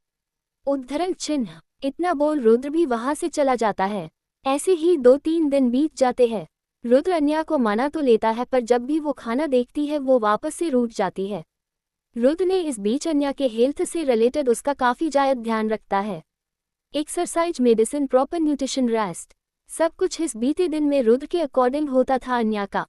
Speaker 1: उद्धरण चिन्ह। इतना बोल रुद्र भी वहां से चला जाता है। ऐसे ही 2-3 दिन बीत जाते हैं। रुद्र अन्या को माना तो लेता है पर जब भी वो खाना देखती है वो वापस से रूठ जाती है। रुद्र ने इस बीच अन्या के हेल्थ से रिलेटेड उसका काफी जायद ध्यान रखता है। Exercise, medicine, proper nutrition, rest, सब कुछ इस बीते दिन में रुद्र के अकॉर्डिंग होता था अन्या का,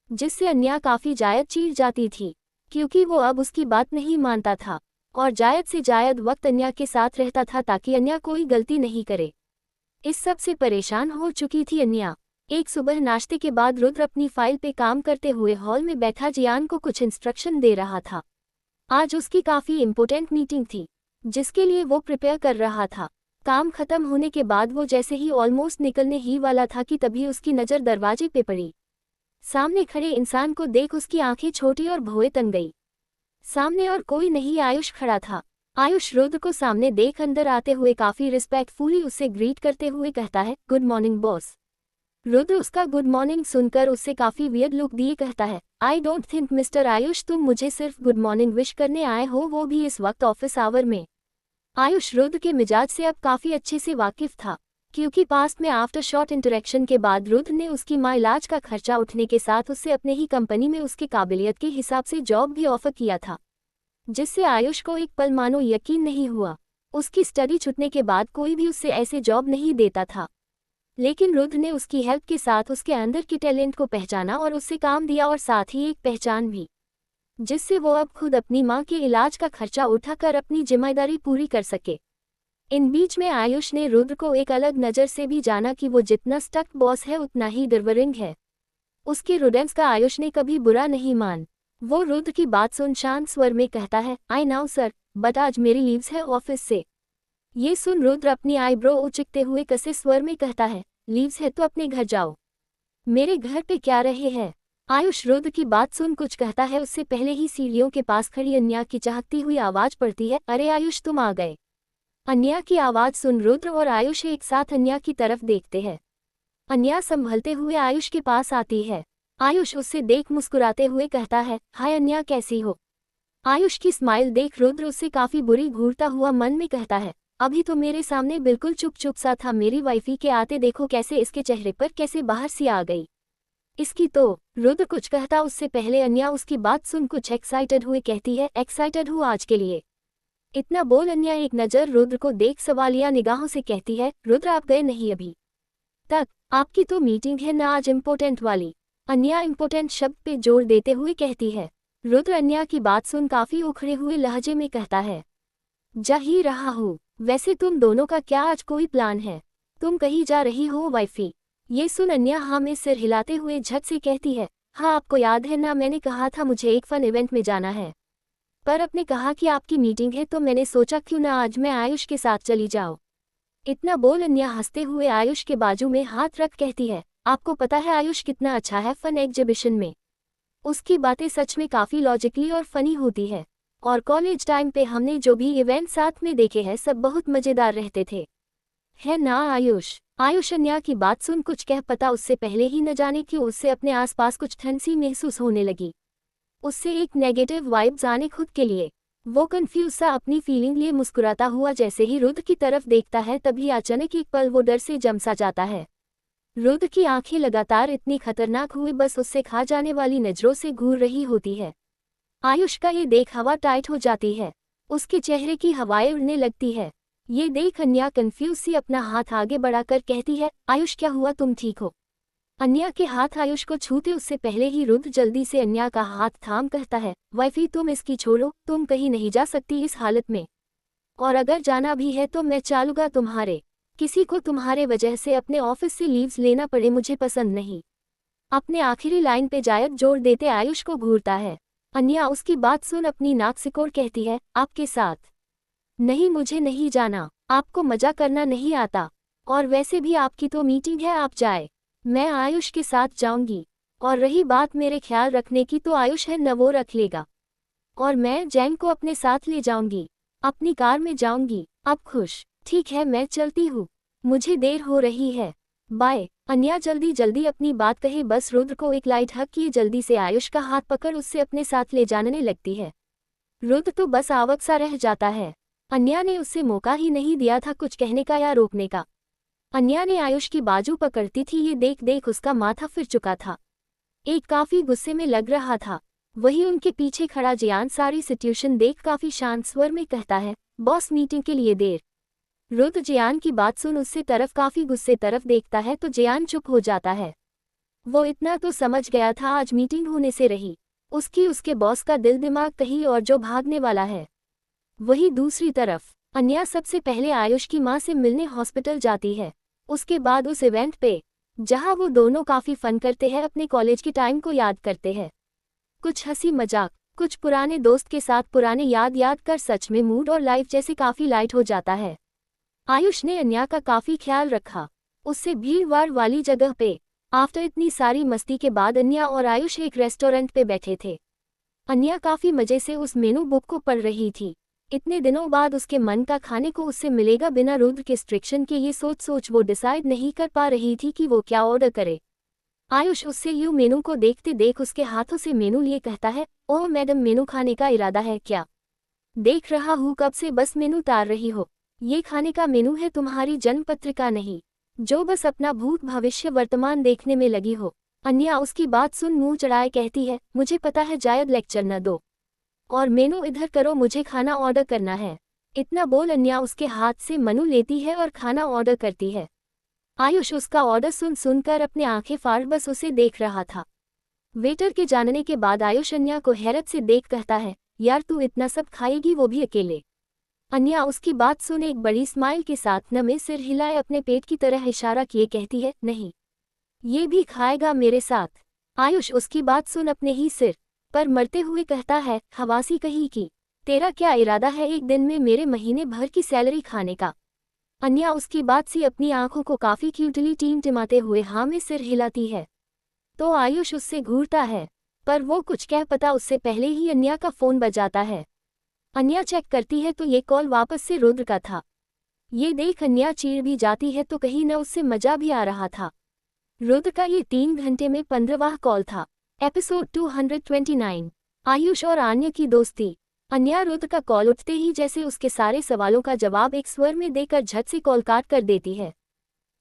Speaker 1: जिससे अन्या काफी जायद चीर जाती थी क्योंकि वो अब उसकी बात नहीं मानता था और जायद से जायद वक्त अन्या के साथ रहता था ताकि अन्या कोई गलती नहीं करे। इस सब से परेशान हो चुकी थी अन्या। एक सुबह नाश्ते के बाद रुद्र अपनी फाइल पे काम करते हुए हॉल में बैठा जियान को कुछ इंस्ट्रक्शन दे रहा था। आज उसकी काफी इम्पोर्टेंट मीटिंग थी जिसके लिए वो प्रिपेयर कर रहा था। काम खत्म होने के बाद वो जैसे ही ऑलमोस्ट निकलने ही वाला था कि तभी उसकी नज़र दरवाजे पे पड़ी। सामने खड़े इंसान को देख उसकी आंखें छोटी और भौं तन गई। सामने और कोई नहीं, आयुष खड़ा था। आयुष रुद्र को सामने देख अंदर आते हुए काफी रिस्पेक्टफुली उससे ग्रीट करते हुए कहता है, गुड मॉर्निंग बॉस। रुद्र उसका गुड मॉर्निंग सुनकर उससे काफी वियर्ड लुक दिए कहता है, I don't think mister Ayush तुम मुझे सिर्फ गुड मॉर्निंग विश करने आए हो, वो भी इस वक्त ऑफिस आवर में। आयुष रुद्र के मिजाज से अब काफी अच्छे से वाकिफ था क्योंकि पास्ट में आफ्टर शॉर्ट इंटरेक्शन के बाद रुद्र ने उसकी माँ इलाज का खर्चा उठने के साथ उससे अपने ही कंपनी में उसके काबिलियत के हिसाब से जॉब भी ऑफर किया था, जिससे आयुष को एक पल मानो यकीन नहीं हुआ। उसकी स्टडी छूटने के बाद कोई भी उससे ऐसे जॉब नहीं देता था, लेकिन रुद्र ने उसकी हेल्प के साथ उसके अंदर के टैलेंट को पहचाना और उससे काम दिया और साथ ही एक पहचान भी, जिससे वो अब खुद अपनी माँ के इलाज का खर्चा उठाकर अपनी जिम्मेदारी पूरी कर सके। इन बीच में आयुष ने रुद्र को एक अलग नज़र से भी जाना कि वो जितना स्टक बॉस है उतना ही डिलीवरिंग है। उसके रुडेंस का आयुष ने कभी बुरा नहीं मान। वो रुद्र की बात सुन शांत स्वर में कहता है, आई नाउ सर, बट आज मेरी लीव्स है ऑफिस से। ये सुन रुद्र अपनी आईब्रो उचकते हुए कसे स्वर में कहता है, लीव्स है तो अपने घर जाओ, मेरे घर पे क्या रहे हैं। आयुष रुद्र की बात सुन कुछ कहता है उससे पहले ही सीढ़ियों के पास खड़ी अन्या की चहकती हुई आवाज पड़ती है, अरे आयुष तुम आ गए। अन्या की आवाज सुन रुद्र और आयुष एक साथ अन्या की तरफ देखते हैं। अन्या संभलते हुए आयुष के पास आती है। आयुष उससे देख मुस्कुराते हुए कहता है, हाय अन्या कैसी हो। आयुष की स्माइल देख रुद्र उससे काफी बुरी घूरता हुआ मन में कहता है, अभी तो मेरे सामने बिल्कुल चुप चुप सा था, मेरी वाइफी के आते देखो कैसे इसके चेहरे पर कैसे बाहर सी आ गई इसकी तो। रुद्र कुछ कहता उससे पहले अन्या उसकी बात सुन कुछ एक्साइटेड हुए कहती है, एक्साइटेड हूँ आज के लिए। इतना बोल अन्या एक नज़र रुद्र को देख सवालिया निगाहों से कहती है, रुद्र आप गए नहीं अभी तक, आपकी तो मीटिंग है ना आज इम्पोर्टेंट वाली। अन्या इम्पोर्टेंट शब्द पे जोर देते हुए कहती है। रुद्र अन्या की बात सुन काफी उखड़े हुए लहजे में कहता है, जा ही रहा हूँ, वैसे तुम दोनों का क्या आज कोई प्लान है, तुम कहीं जा रही हो वाइफी। ये सुन अन्या हाँ में सिर हिलाते हुए झट से कहती है, हाँ आपको याद है ना मैंने कहा था मुझे एक फन इवेंट में जाना है, पर आपने कहा कि आपकी मीटिंग है तो मैंने सोचा क्यों ना आज मैं आयुष के साथ चली जाऊँ। इतना बोल अन्या हंसते हुए आयुष के बाजू में हाथ रख कहती है, आपको पता है आयुष कितना अच्छा है फन एग्जीबिशन में, उसकी बातें सच में काफ़ी लॉजिकली और फनी होती है, और कॉलेज टाइम पे हमने जो भी इवेंट साथ में देखे हैं सब बहुत मज़ेदार रहते थे, है ना आयुष। आयुष अन्या की बात सुन कुछ कह पता उससे पहले ही न जाने क्यों उससे अपने आसपास कुछ ठंड सी महसूस होने लगी, उससे एक नेगेटिव वाइब्स आने खुद के लिए। वो कंफ्यूज सा अपनी फीलिंग लिए मुस्कुराता हुआ जैसे ही रुद्र की तरफ देखता है तभी अचानक एक पल वो डर से जमसा जाता है। रुद्र की आंखें लगातार इतनी खतरनाक हुई बस उससे खा जाने वाली नजरों से घूर रही होती है। आयुष का ये देख हवा टाइट हो जाती है, उसके चेहरे की हवाएं उड़ने लगती है। ये देख अन्या कंफ्यूज सी अपना हाथ आगे बढ़ाकर कहती है, आयुष क्या हुआ तुम ठीक हो। अन्या के हाथ आयुष को छूते उससे पहले ही रुद्र जल्दी से अन्या का हाथ थाम कहता है, वाइफी तुम इसकी छोड़ो, तुम कहीं नहीं जा सकती इस हालत में, और अगर जाना भी है तो मैं चालूंगा तुम्हारे, किसी को तुम्हारे वजह से अपने ऑफिस से लीव्स लेना पड़े मुझे पसंद नहीं। अपने आखिरी लाइन पे जायद जोर देते आयुष को घूरता है। अन्या उसकी बात सुन अपनी नाक सिकोड़ कहती है, आपके साथ नहीं, मुझे नहीं जाना, आपको मजा करना नहीं आता, और वैसे भी आपकी तो मीटिंग है आप जाए, मैं आयुष के साथ जाऊंगी, और रही बात मेरे ख्याल रखने की तो आयुष है न वो रख लेगा, और मैं जैन को अपने साथ ले जाऊंगी, अपनी कार में जाऊंगी, अब खुश। ठीक है मैं चलती हूँ, मुझे देर हो रही है, बाय। अन्या जल्दी जल्दी अपनी बात कहे बस रुद्र को एक लाइट हक किए जल्दी से आयुष का हाथ पकड़ उससे अपने साथ ले जाने लगती है। रुद्र तो बस आवक सा रह जाता है, अन्या ने उससे मौका ही नहीं दिया था कुछ कहने का या रोकने का। अन्या ने आयुष की बाजू पकड़ती थी ये देख देख उसका माथा फिर चुका था, एक काफी गुस्से में लग रहा था। वही उनके पीछे खड़ा जियान सारी सिचुएशन देख काफी शांत स्वर में कहता है, बॉस मीटिंग के लिए देर। रुद्र जियान की बात सुन उससे तरफ काफी गुस्से तरफ देखता है तो जियान चुप हो जाता है। वो इतना तो समझ गया था आज मीटिंग होने से रही उसकी उसके बॉस का दिल दिमाग कहीं और जो भागने वाला है। वही दूसरी तरफ अन्या सबसे पहले आयुष की मां से मिलने हॉस्पिटल जाती है, उसके बाद उस इवेंट पे जहां वो दोनों काफी फन करते हैं, अपने कॉलेज के टाइम को याद करते हैं, कुछ हंसी मजाक, कुछ पुराने दोस्त के साथ पुराने याद कर सच में मूड और लाइफ जैसे काफी लाइट हो जाता है। आयुष ने अन्या का काफी ख्याल रखा, उससे भीड़-भाड़ वाली जगह पे। आफ्टर इतनी सारी मस्ती के बाद अन्या और आयुष एक रेस्टोरेंट पे बैठे थे। अन्या काफी मजे से उस मेनू बुक को पढ़ रही थी, इतने दिनों बाद उसके मन का खाने को उससे मिलेगा बिना रुद्र के स्ट्रिक्शन के। ये सोच सोच वो डिसाइड नहीं कर पा रही थी कि वो क्या ऑर्डर करे। आयुष उससे यूं मेनू को देखते देख उसके हाथों से मेनू लिए कहता है, ओह मैडम मेनू खाने का इरादा है क्या। देख रहा हूँ कब से बस मेनू तार रही हो, ये खाने का मेनू है तुम्हारी जन्म पत्रिका नहीं, जो बस अपना भूत भविष्य वर्तमान देखने में लगी हो। अन्या उसकी बात सुन मुंह चढ़ाए कहती है, मुझे पता है जायद लेक्चर न दो, और मेनू इधर करो मुझे खाना ऑर्डर करना है। इतना बोल अन्या उसके हाथ से मेनू लेती है और खाना ऑर्डर करती है। आयुष उसका ऑर्डर सुनकर अपने आंखें फाड़ बस उसे देख रहा था। वेटर के जानने के बाद आयुष अन्या को हैरत से देख कहता है, यार तू इतना सब खाएगी वो भी अकेले। अन्या उसकी बात सुन एक बड़ी स्माइल के साथ नमे सिर हिलाए अपने पेट की तरह इशारा किए कहती है, नहीं ये भी खाएगा मेरे साथ। आयुष उसकी बात सुन अपने ही सिर पर मरते हुए कहता है, हवासी कहीं की, तेरा क्या इरादा है एक दिन में मेरे महीने भर की सैलरी खाने का। अन्या उसकी बात से अपनी आंखों को काफी क्यूटली टिमटिमाते हुए हाँ में सिर हिलाती है। तो आयुष उससे घूरता है, पर वो कुछ कह पता उससे पहले ही अन्या का फोन बजाता है। अन्या चेक करती है तो ये कॉल वापस से रुद्र का था। ये देख अन्या चीड़ भी जाती है तो कहीं न उससे मजा भी आ रहा था। रुद्र का ये 3 घंटे में 15वां कॉल था। एपिसोड 229, आयुष और आन्या की दोस्ती। अन्या रुद्र का कॉल उठते ही जैसे उसके सारे सवालों का जवाब एक स्वर में देकर झट से कॉल काट कर देती है,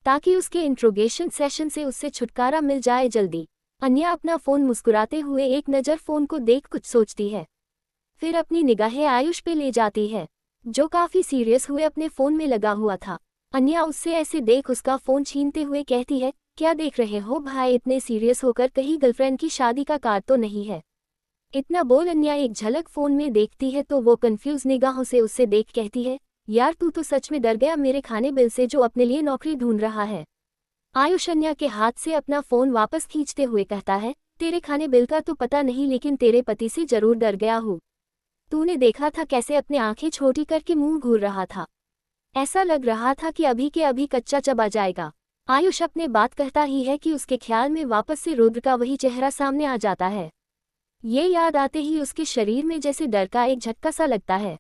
Speaker 1: ताकि उसके इंट्रोगेशन सेशन से उससे छुटकारा मिल जाए जल्दी। अन्या अपना फोन मुस्कुराते हुए एक नज़र फोन को देख कुछ सोचती है, फिर अपनी निगाहें आयुष पे ले जाती है, जो काफी सीरियस हुए अपने फोन में लगा हुआ था। अन्या उससे ऐसे देख उसका फोन छीनते हुए कहती है, क्या देख रहे हो भाई, इतने सीरियस होकर कहीं गर्लफ्रेंड की शादी का कार्ड तो नहीं है? इतना बोल अन्या एक झलक फोन में देखती है तो वो कंफ्यूज निगाहों से उससे देख कहती है, यार तू तो सच में डर गया मेरे खाने बिल से जो अपने लिए नौकरी ढूंढ रहा है। आयुष अन्या के हाथ से अपना फोन वापस खींचते हुए कहता है, तेरे खाने बिल का तो पता नहीं लेकिन तेरे पति से जरूर डर गया हूँ। तूने देखा था कैसे अपने आंखें छोटी करके मुंह घूर रहा था, ऐसा लग रहा था कि अभी के अभी कच्चा चबा जाएगा। आयुष अपने बात कहता ही है कि उसके ख्याल में वापस से रुद्र का वही चेहरा सामने आ जाता है। ये याद आते ही उसके शरीर में जैसे डर का एक झटका सा लगता है।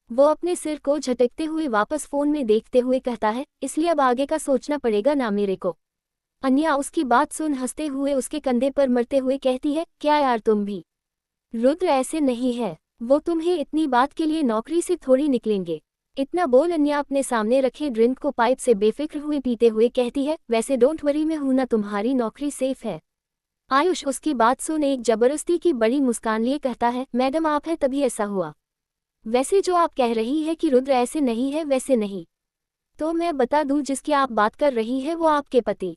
Speaker 1: वो अपने सिर को झटकते हुए वापस फोन में देखते हुए कहता है, इसलिए अब आगे का सोचना पड़ेगा ना मेरे को। अन्या उसकी बात सुन हंसते हुए उसके कंधे पर मरते हुए कहती है, क्या यार तुम भी। रुद्र ऐसे नहीं है, वो तुम्हें इतनी बात के लिए नौकरी से थोड़ी निकलेंगे। इतना बोल अन्या अपने सामने रखे ड्रिंक को पाइप से बेफिक्र हुए पीते हुए कहती है, वैसे डोंट वरी मैं हूं ना, तुम्हारी नौकरी सेफ है। आयुष उसकी बात सुन एक जबरदस्ती की बड़ी मुस्कान लिए कहता है, मैडम आप है तभी ऐसा हुआ। वैसे जो आप कह रही है कि रुद्र ऐसे नहीं है वैसे नहीं, तो मैं बता दूं जिसकी आप बात कर रही है वो आपके पति,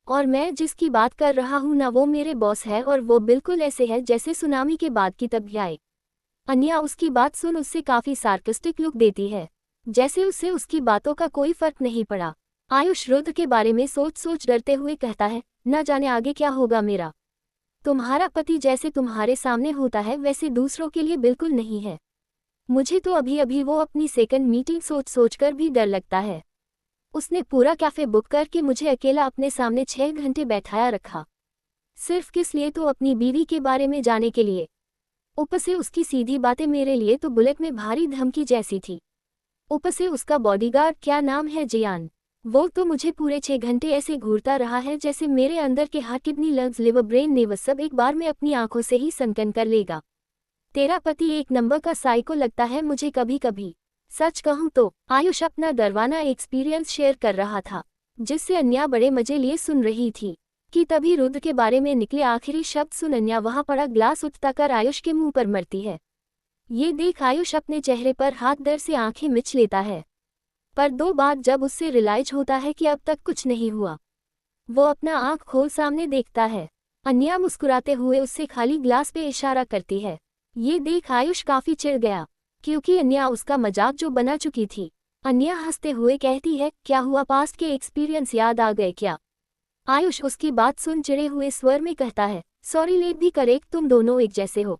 Speaker 1: और मैं जिसकी बात कर रहा हूं ना वो मेरे बॉस है, और वो बिल्कुल ऐसे है जैसे सुनामी के बाद की तबाही। अन्या उसकी बात सुन उससे काफी सार्कास्टिक लुक देती है, जैसे उससे उसकी बातों का कोई फर्क नहीं पड़ा। आयुष रुद्र के बारे में सोच सोच डरते हुए कहता है, न जाने आगे क्या होगा मेरा। तुम्हारा पति जैसे तुम्हारे सामने होता है वैसे दूसरों के लिए बिल्कुल नहीं है। मुझे तो अभी अभी वो अपनी सेकंड मीटिंग सोच सोच कर भी डर लगता है। उसने पूरा कैफे बुक करके मुझे अकेला अपने सामने 6 घंटे बैठाया रखा, सिर्फ किस लिए, तो अपनी बीवी के बारे में जाने के लिए। ऊपर से उसकी सीधी बातें मेरे लिए तो बुलेट में भारी धमकी जैसी थी। ऊपर से उसका बॉडीगार्ड, क्या नाम है, जियान, वो तो मुझे पूरे 6 घंटे ऐसे घूरता रहा है जैसे मेरे अंदर के heart, kidney, lungs, liver, brain, nerves सब एक बार में अपनी आंखों से ही सनकन कर लेगा। तेरा पति एक नंबर का साइको लगता है मुझे कभी कभी। सच कहूँ तो आयुष अपना डरवाना एक्सपीरियंस शेयर कर रहा था, जिससे अन्या बड़े मजे लिए सुन रही थी, कि तभी रुद्र के बारे में निकले आखिरी शब्द सुन अन्या वहां पड़ा ग्लास उठता कर आयुष के मुंह पर मरती है। ये देख आयुष अपने चेहरे पर हाथ दर्द से आंखें मिच लेता है, पर 2 बार जब उससे रियलाइज होता है कि अब तक कुछ नहीं हुआ, वो अपना आंख खोल सामने देखता है। अन्या मुस्कुराते हुए उससे खाली ग्लास पे इशारा करती है। ये देख आयुष काफी चिढ़ गया, क्योंकि अन्या उसका मजाक जो बना चुकी थी। अन्या हंसते हुए कहती है, क्या हुआ, पास्ट के एक्सपीरियंस याद आ गए क्या? आयुष उसकी बात सुन चिढ़े हुए स्वर में कहता है, सॉरी लेट भी करेक्ट, तुम दोनों एक जैसे हो,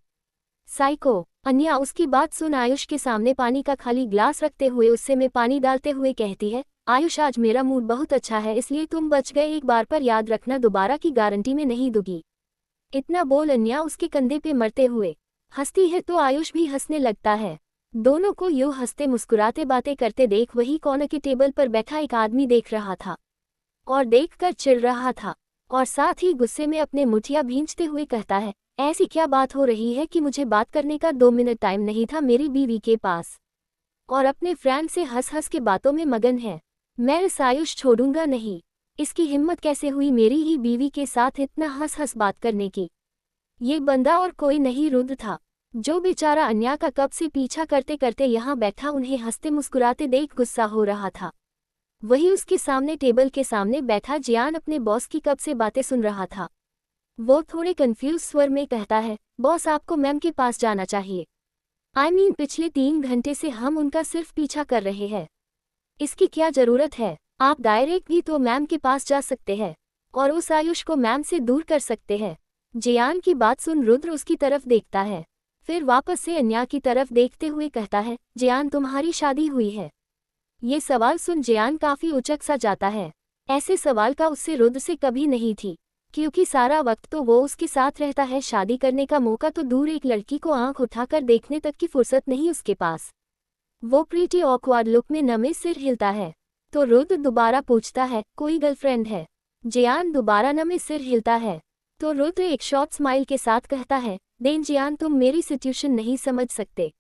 Speaker 1: साइको। अन्या उसकी बात सुन आयुष के सामने पानी का खाली ग्लास रखते हुए उससे में पानी डालते हुए कहती है, आयुष आज मेरा मूड बहुत अच्छा है इसलिए तुम बच गए एक बार, पर याद रखना दोबारा की गारंटी में नहीं दूंगी। इतना बोल अन्या उसके कंधे पे मरते हुए हंसती है तो आयुष भी हंसने लगता है। दोनों को यूं हंसते मुस्कुराते बातें करते देख वही कॉर्नर के टेबल पर बैठा एक आदमी देख रहा था, और देखकर चिढ़ रहा था, और साथ ही गुस्से में अपने मुठिया भींचते हुए कहता है, ऐसी क्या बात हो रही है कि मुझे बात करने का 2 मिनट टाइम नहीं था मेरी बीवी के पास, और अपने फ्रेंड से हंस हंस के बातों में मगन है। मैं इस आयुष छोड़ूंगा नहीं, इसकी हिम्मत कैसे हुई मेरी ही बीवी के साथ इतना हंस हंस बात करने की। ये बंदा और कोई नहीं रुद्र था, जो बेचारा अन्या का कब से पीछा करते करते यहाँ बैठा उन्हें हंसते मुस्कुराते देख गुस्सा हो रहा था। वही उसके सामने टेबल के सामने बैठा जियान अपने बॉस की कब से बातें सुन रहा था। वो थोड़े कंफ्यूज स्वर में कहता है, बॉस आपको मैम के पास जाना चाहिए। I mean, पिछले 3 घंटे से हम उनका सिर्फ पीछा कर रहे हैं, इसकी क्या जरूरत है? आप डायरेक्ट भी तो मैम के पास जा सकते हैं, और उस आयुष को मैम से दूर कर सकते हैं। जियान की बात सुन रुद्र उसकी तरफ देखता है, फिर वापस से अन्या की तरफ देखते हुए कहता है, जियान तुम्हारी शादी हुई है? ये सवाल सुन जियान काफी उचक सा जाता है। ऐसे सवाल का उससे रुद्र से कभी नहीं थी, क्योंकि सारा वक्त तो वो उसके साथ रहता है, शादी करने का मौका तो दूर, एक लड़की को आंख उठाकर देखने तक की फुर्सत नहीं उसके पास। वो प्रीटी ऑकवर्ड लुक में नमे सिर हिलता है। तो रुद्र दोबारा पूछता है, कोई गर्लफ्रेंड है? जियान दोबारा नमे सिर हिलता है। तो रुद्र एक शॉर्ट स्माइल के साथ कहता है, देन जियान, तुम मेरी सिचुएशन नहीं समझ सकते।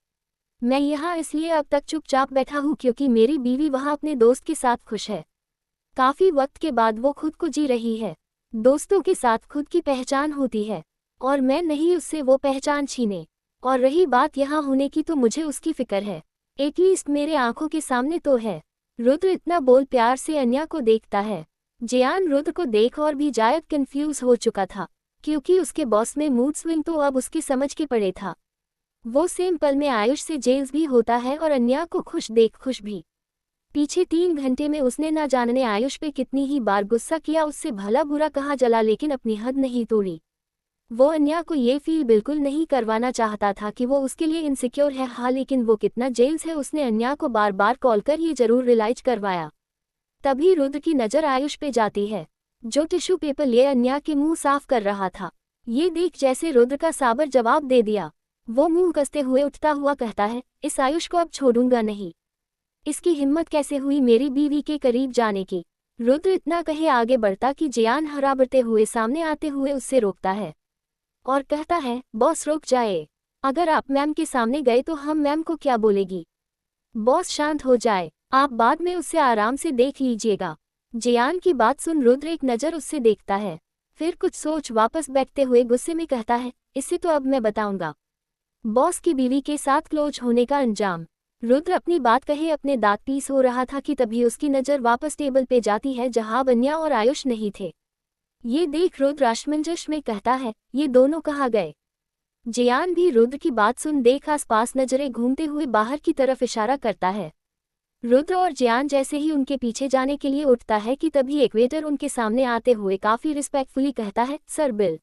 Speaker 1: मैं यहाँ इसलिए अब तक चुपचाप बैठा हूँ क्योंकि मेरी बीवी वहाँ अपने दोस्त के साथ खुश है। काफी वक्त के बाद वो खुद को जी रही है। दोस्तों के साथ खुद की पहचान होती है और मैं नहीं उससे वो पहचान छीने। और रही बात यहाँ होने की, तो मुझे उसकी फिक्र है, एटलीस्ट मेरे आंखों के सामने तो है। रुद्र इतना बोल प्यार से अन्या को देखता है। जियान रुद्र को देख और भी ज्यादा कंफ्यूज हो चुका था क्योंकि उसके बॉस में मूड स्विंग तो अब उसकी समझ के पड़े था। वो सेम पल में आयुष से जेल्स भी होता है और अन्या को खुश देख खुश भी। पीछे 3 घंटे में उसने न जाने आयुष पे कितनी ही बार गुस्सा किया, उससे भला बुरा कहा जला, लेकिन अपनी हद नहीं तोड़ी। वो अन्या को ये फील बिल्कुल नहीं करवाना चाहता था कि वो उसके लिए इनसिक्योर है। हाँ, लेकिन वो कितना जेल्स है उसने अन्या को बार बार कॉल कर ये जरूर रियलाइज करवाया। तभी रुद्र की नज़र आयुष पे जाती है, जो टिश्यू पेपर लिए अन्या के मुंह साफ कर रहा था। ये देख जैसे रुद्र का साबर जवाब दे दिया, वो मुंह कसते हुए उठता हुआ कहता है, इस आयुष को अब छोड़ूंगा नहीं। इसकी हिम्मत कैसे हुई मेरी बीवी के करीब जाने की? रुद्र इतना कहे आगे बढ़ता कि जियान हराबरते हुए सामने आते हुए उससे रोकता है और कहता है, बॉस रुक जाए, अगर आप मैम के सामने गए तो हम मैम को क्या बोलेगी? बॉस शांत हो जाए, आप बाद में उससे आराम से देख लीजिएगा। जियान की बात सुन रुद्र एक नज़र उससे देखता है, फिर कुछ सोच वापस बैठते हुए गुस्से में कहता है, इससे तो अब मैं बताऊंगा बॉस की बीवी के साथ क्लोज होने का अंजाम। रुद्र अपनी बात कहे अपने दांत पीस हो रहा था कि तभी उसकी नज़र वापस टेबल पे जाती है जहां अन्या और आयुष नहीं थे। ये देख रुद्र असमंजस में कहता है, ये दोनों कहाँ गए? जियान भी रुद्र की बात सुन देख आसपास नजरें घूमते हुए बाहर की तरफ इशारा करता है। रुद्र और जियान जैसे ही उनके पीछे जाने के लिए उठता है कि तभी एक वेटर उनके सामने आते हुए काफी रिस्पेक्टफुली कहता है, सर बिल।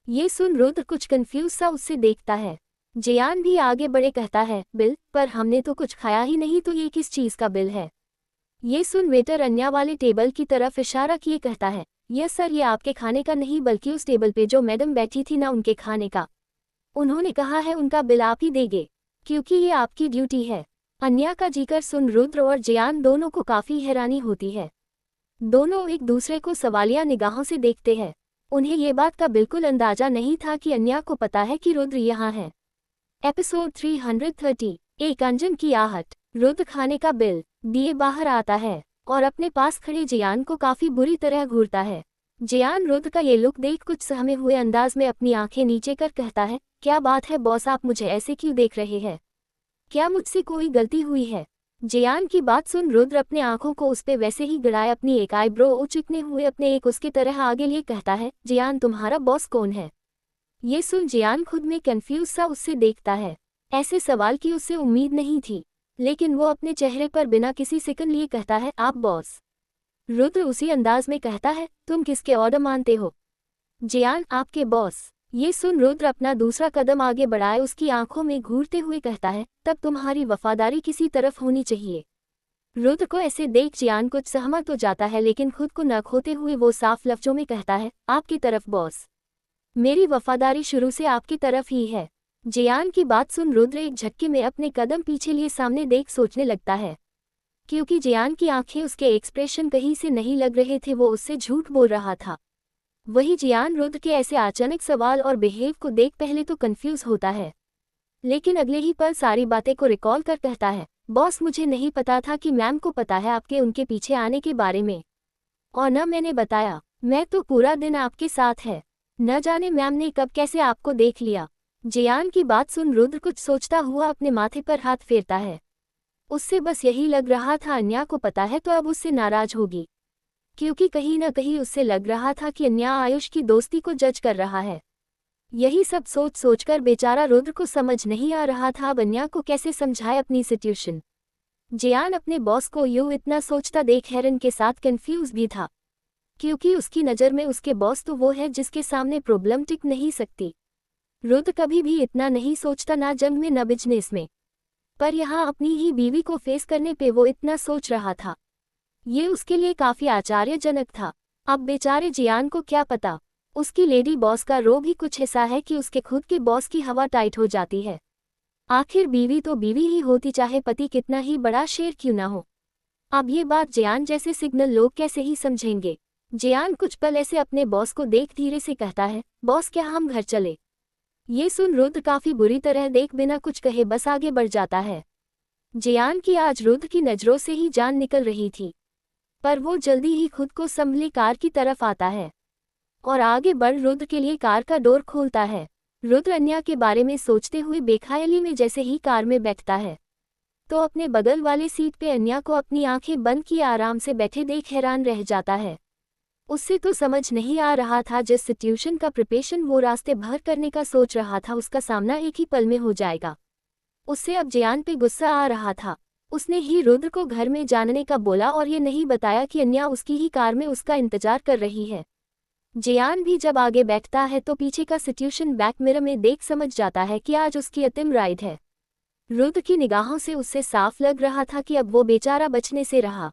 Speaker 1: ये सुन रुद्र कुछ कंफ्यूज सा उससे देखता है। जियान भी आगे बढ़े कहता है, बिल? पर हमने तो कुछ खाया ही नहीं, तो ये किस चीज का बिल है? ये सुन वेटर अन्या वाले टेबल की तरफ इशारा किए कहता है, यस सर, ये आपके खाने का नहीं बल्कि उस टेबल पे जो मैडम बैठी थी ना, उनके खाने का। उन्होंने कहा है उनका बिल आप ही देंगे क्योंकि ये आपकी ड्यूटी है। अन्या का जिक्र सुन रुद्र और जियान दोनों को काफी हैरानी होती है। दोनों एक दूसरे को सवालिया निगाहों से देखते हैं। उन्हें ये बात का बिल्कुल अंदाजा नहीं था कि अन्या को पता है कि रुद्र यहाँ है। एपिसोड 330, एक अंजन की आहट। रुद्र खाने का बिल दिए बाहर आता है और अपने पास खड़े जियान को काफी बुरी तरह घूरता है। जियान रुद्र का ये लुक देख कुछ सहमे हुए अंदाज में अपनी आंखें नीचे कर कहता है, क्या बात है बॉस, आप मुझे ऐसे क्यों देख रहे हैं? क्या मुझसे कोई गलती हुई है? जियान की बात सुन रुद्र अपने आंखों को उस पे वैसे ही गिराए अपनी एक आईब्रो उचकने हुए अपने एक उसकी तरह आगे लिए कहता है, जियान तुम्हारा बॉस कौन है? ये सुन जियान खुद में कंफ्यूज सा उससे देखता है। ऐसे सवाल की उससे उम्मीद नहीं थी, लेकिन वो अपने चेहरे पर बिना किसी सेकंड लिए कहता है, आप बॉस। रुद्र उसी अंदाज में कहता है, तुम किसके ऑर्डर मानते हो? जियान, आपके बॉस। ये सुन रुद्र अपना दूसरा कदम आगे बढ़ाए उसकी आंखों में घूरते हुए कहता है, तब तुम्हारी वफादारी किसी तरफ होनी चाहिए। रुद्र को ऐसे देख जियान कुछ सहमा तो जाता है, लेकिन खुद को न खोते हुए वो साफ लफ्जों में कहता है, आपकी तरफ बॉस। मेरी वफादारी शुरू से आपकी तरफ ही है। जियान की बात सुन रुद्र एक झटके में अपने कदम पीछे लिए सामने देख सोचने लगता है, क्योंकि जियान की आंखें उसके एक्सप्रेशन कहीं से नहीं लग रहे थे, वो उससे झूठ बोल रहा था। वही जियान रुद्र के ऐसे अचानक सवाल और बिहेव को देख पहले तो कंफ्यूज होता है, लेकिन अगले ही पल सारी बातें को रिकॉल कर कहता है, बॉस मुझे नहीं पता था कि मैम को पता है आपके उनके पीछे आने के बारे में, और न मैंने बताया। मैं तो पूरा दिन आपके साथ है, न जाने मैम ने कब कैसे आपको देख लिया। जियान की बात सुन रुद्र कुछ सोचता हुआ अपने माथे पर हाथ फेरता है। उससे बस यही लग रहा था अन्या को पता है तो अब उससे नाराज होगी, क्योंकि कहीं न कहीं उससे लग रहा था कि अन्या आयुष की दोस्ती को जज कर रहा है। यही सब सोच सोचकर बेचारा रुद्र को समझ नहीं आ रहा था अब अन्या को कैसे समझाए अपनी सिचुएशन। जियान अपने बॉस को यूं इतना सोचता देख हैरन के साथ कंफ्यूज भी था, क्योंकि उसकी नज़र में उसके बॉस तो वो है जिसके सामने प्रॉब्लम टिक नहीं सकती। रुद्र कभी भी इतना नहीं सोचता, ना जंग में न बिजनेस में, पर यहाँ अपनी ही बीवी को फेस करने पे वो इतना सोच रहा था। ये उसके लिए काफी आश्चर्यजनक था। अब बेचारे जियान को क्या पता उसकी लेडी बॉस का रो भी कुछ ऐसा है कि उसके खुद के बॉस की हवा टाइट हो जाती है। आखिर बीवी तो बीवी ही होती, चाहे पति कितना ही बड़ा शेर क्यों ना हो। अब ये बात जियान जैसे सिग्नल लोग कैसे ही समझेंगे। जियान कुछ पल ऐसे अपने बॉस को देख धीरे से कहता है, बॉस क्या हम घर चले? ये सुन रुद्र काफी बुरी तरह देख बिना कुछ कहे बस आगे बढ़ जाता है। जियान की आज रुद्र की नजरों से ही जान निकल रही थी, पर वो जल्दी ही खुद को संभले कार की तरफ आता है और आगे बढ़ रुद्र के लिए कार का डोर खोलता है। रुद्र अन्या के बारे में सोचते हुए बेख्याली में जैसे ही कार में बैठता है तो अपने बगल वाले सीट पे अन्या को अपनी आंखें बंद किए आराम से बैठे देख हैरान रह जाता है। उससे तो समझ नहीं आ रहा था जिस सिचुएशन का प्रिपरेशन वो रास्ते भर करने का सोच रहा था उसका सामना एक ही पल में हो जाएगा। उससे अब जियान पे गुस्सा आ रहा था। उसने ही रुद्र को घर में जानने का बोला और ये नहीं बताया कि अन्या उसकी ही कार में उसका इंतजार कर रही है। जियान भी जब आगे बैठता है तो पीछे का सिचुएशन बैक मिरर में देख समझ जाता है कि आज उसकी अंतिम राइड है। रुद्र की निगाहों से उससे साफ लग रहा था कि अब वो बेचारा बचने से रहा।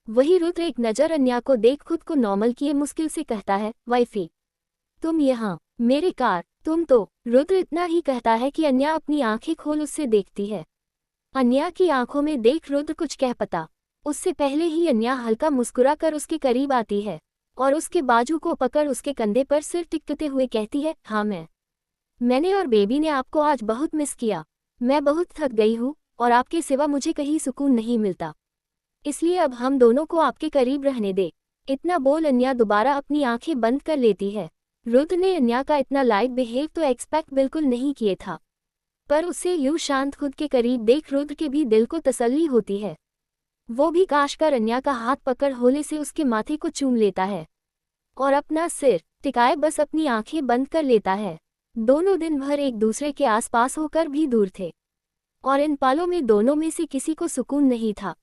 Speaker 1: वही रुद्र एक नज़र अन्या को देख खुद को नॉर्मल किए मुश्किल से कहता है, वाइफी तुम यहाँ? मेरे कार? तुम तो। रुद्र इतना ही कहता है कि अन्या अपनी आंखें खोल उससे देखती है। अन्या की आंखों में देख रुद्र कुछ कह पाता उससे पहले ही अन्या हल्का मुस्कुरा कर उसके करीब आती है और उसके बाजू को पकड़ उसके कंधे पर सिर टिकते हुए कहती है, हाँ मैंने और बेबी ने आपको आज बहुत मिस किया। मैं बहुत थक गई हूँ और आपके सिवा मुझे कहीं सुकून नहीं मिलता, इसलिए अब हम दोनों को आपके करीब रहने दे। इतना बोल अन्या दोबारा अपनी आंखें बंद कर लेती है। रुद्र ने अन्या का इतना लाइट बिहेव तो एक्सपेक्ट बिल्कुल नहीं किए था, पर उसे यूं शांत खुद के करीब देख रुद्र के भी दिल को तसल्ली होती है। वो भी काश कर अन्या का हाथ पकड़ होले से उसके माथे को चूम लेता है और अपना सिर टिकाए बस अपनी आंखें बंद कर लेता है। दोनों दिन भर एक दूसरे के आसपास होकर भी दूर थे और इन पालों में दोनों में से किसी को सुकून नहीं था।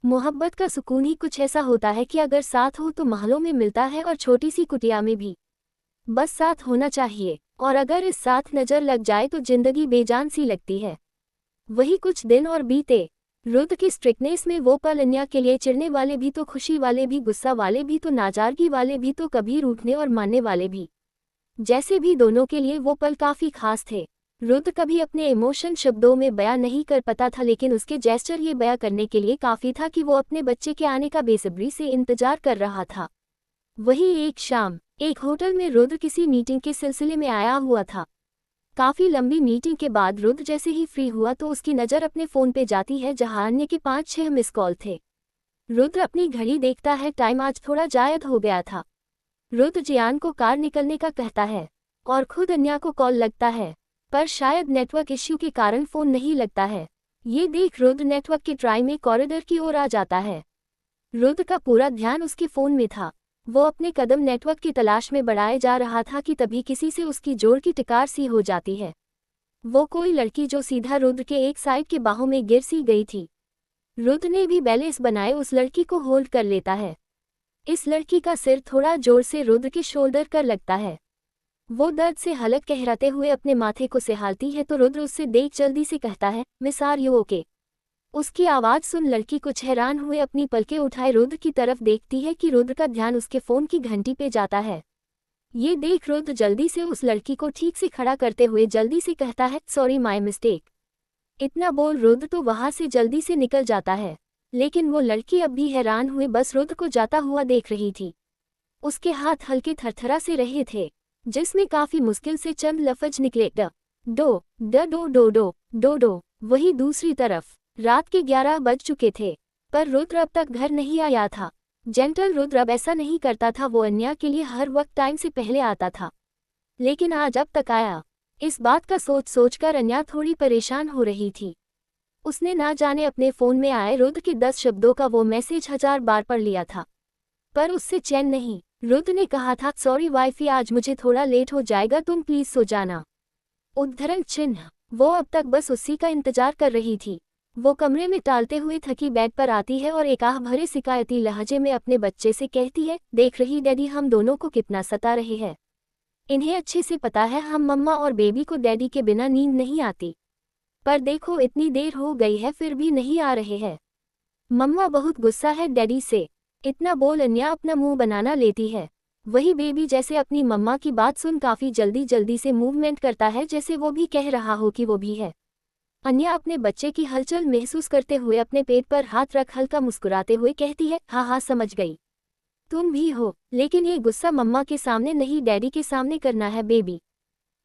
Speaker 1: मोहब्बत का सुकून ही कुछ ऐसा होता है कि अगर साथ हो तो महलों में मिलता है और छोटी सी कुटिया में भी बस साथ होना चाहिए, और अगर इस साथ नजर लग जाए तो जिंदगी बेजान सी लगती है। वही कुछ दिन और बीते। रुद्र की स्ट्रिक्टनेस में वो पल अन्या के लिए चिढ़ने वाले भी तो खुशी वाले भी, गुस्सा वाले भी तो नाराजगी वाले भी, तो कभी रूठने और मानने वाले भी, जैसे भी दोनों के लिए वो पल काफी खास थे। रुद्र कभी अपने इमोशन शब्दों में बयां नहीं कर पाता था, लेकिन उसके जेस्चर ये बयां करने के लिए काफी था कि वो अपने बच्चे के आने का बेसब्री से इंतजार कर रहा था। वही एक शाम एक होटल में रुद्र किसी मीटिंग के सिलसिले में आया हुआ था। काफी लंबी मीटिंग के बाद रुद्र जैसे ही फ्री हुआ तो उसकी नज़र अपने फ़ोन पे जाती है जहां अन्य के 5-6 मिस कॉल थे। रुद्र अपनी घड़ी देखता है, टाइम आज थोड़ा ज़्यादा हो गया था। रुद्र जियान को कार निकलने का कहता है और खुद अन्या को कॉल लगता है, पर शायद नेटवर्क इश्यू के कारण फ़ोन नहीं लगता है। ये देख रुद्र नेटवर्क के ट्राई में कॉरिडोर की ओर आ जाता है। रुद्र का पूरा ध्यान उसके फ़ोन में था। वो अपने कदम नेटवर्क की तलाश में बढ़ाए जा रहा था कि तभी किसी से उसकी जोर की टिकार सी हो जाती है। वो कोई लड़की जो सीधा रुद्र के एक साइड के बाहों में गिर सी गई थी। रुद्र ने भी बैलेंस बनाए उस लड़की को होल्ड कर लेता है। इस लड़की का सिर थोड़ा जोर से रुद्र के शोल्डर कर लगता है। वो दर्द से हलक कहराते हुए अपने माथे को सिहालती है तो रुद्र उससे देख जल्दी से कहता है, मिस आर यू ओके? उसकी आवाज़ सुन लड़की कुछ हैरान हुए अपनी पलकें उठाए रुद्र की तरफ देखती है कि रुद्र का ध्यान उसके फ़ोन की घंटी पे जाता है। ये देख रुद्र जल्दी से उस लड़की को ठीक से खड़ा करते हुए जल्दी से कहता है, सॉरी माय मिस्टेक। इतना बोल रुद्र तो वहाँ से जल्दी से निकल जाता है, लेकिन वो लड़की अब भी हैरान हुए बस रुद्र को जाता हुआ देख रही थी। उसके हाथ हल्के थरथरा से रहे थे, जिसमें काफ़ी मुश्किल से चंद लफ्ज निकले, डो। वही दूसरी तरफ रात के 11 बज चुके थे, पर रुद्र अब तक घर नहीं आया था। जेंटल रुद्र अब ऐसा नहीं करता था, वो अन्या के लिए हर वक्त टाइम से पहले आता था, लेकिन आज अब तक आया। इस बात का सोचकर अन्या थोड़ी परेशान हो रही थी। उसने ना जाने अपने फ़ोन में आए रुद्र के 10 शब्दों का वो मैसेज 1000 बार पढ़ लिया था, पर उससे चैन नहीं। रुद्र ने कहा था, सॉरी वाइफी आज मुझे थोड़ा लेट हो जाएगा, तुम प्लीज़ सो जाना। उद्धरण चिन्ह। वो अब तक बस उसी का इंतजार कर रही थी। वो कमरे में टालते हुए थकी बेड पर आती है और एक आह भरे शिकायती लहजे में अपने बच्चे से कहती है, देख रही डैडी हम दोनों को कितना सता रहे हैं। इन्हें अच्छे से पता है हम मम्मा और बेबी को डैडी के बिना नींद नहीं आती, पर देखो इतनी देर हो गई है फिर भी नहीं आ रहे हैं। मम्मा बहुत गुस्सा है डैडी से। इतना बोल अन्या अपना मुंह बनाना लेती है। वही बेबी जैसे अपनी मम्मा की बात सुन काफी जल्दी जल्दी से मूवमेंट करता है, जैसे वो भी कह रहा हो कि वो भी है। अन्या अपने बच्चे की हलचल महसूस करते हुए अपने पेट पर हाथ रख हल्का मुस्कुराते हुए कहती है, हाँ हाँ समझ गई, तुम भी हो, लेकिन ये गुस्सा मम्मा के सामने नहीं, डैडी के सामने करना है बेबी।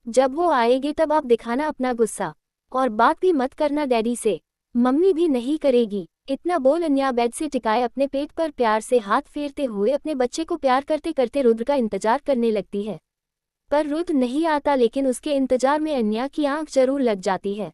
Speaker 1: जब वो आएगी तब आप दिखाना अपना गुस्सा, और बात भी मत करना डैडी से, मम्मी भी नहीं करेगी। इतना बोल अन्या बेड से टिकाए अपने पेट पर प्यार से हाथ फेरते हुए अपने बच्चे को प्यार करते करते रुद्र का इंतजार करने लगती है। पर रुद्र नहीं आता, लेकिन उसके इंतजार में अन्या की आंख जरूर लग जाती है।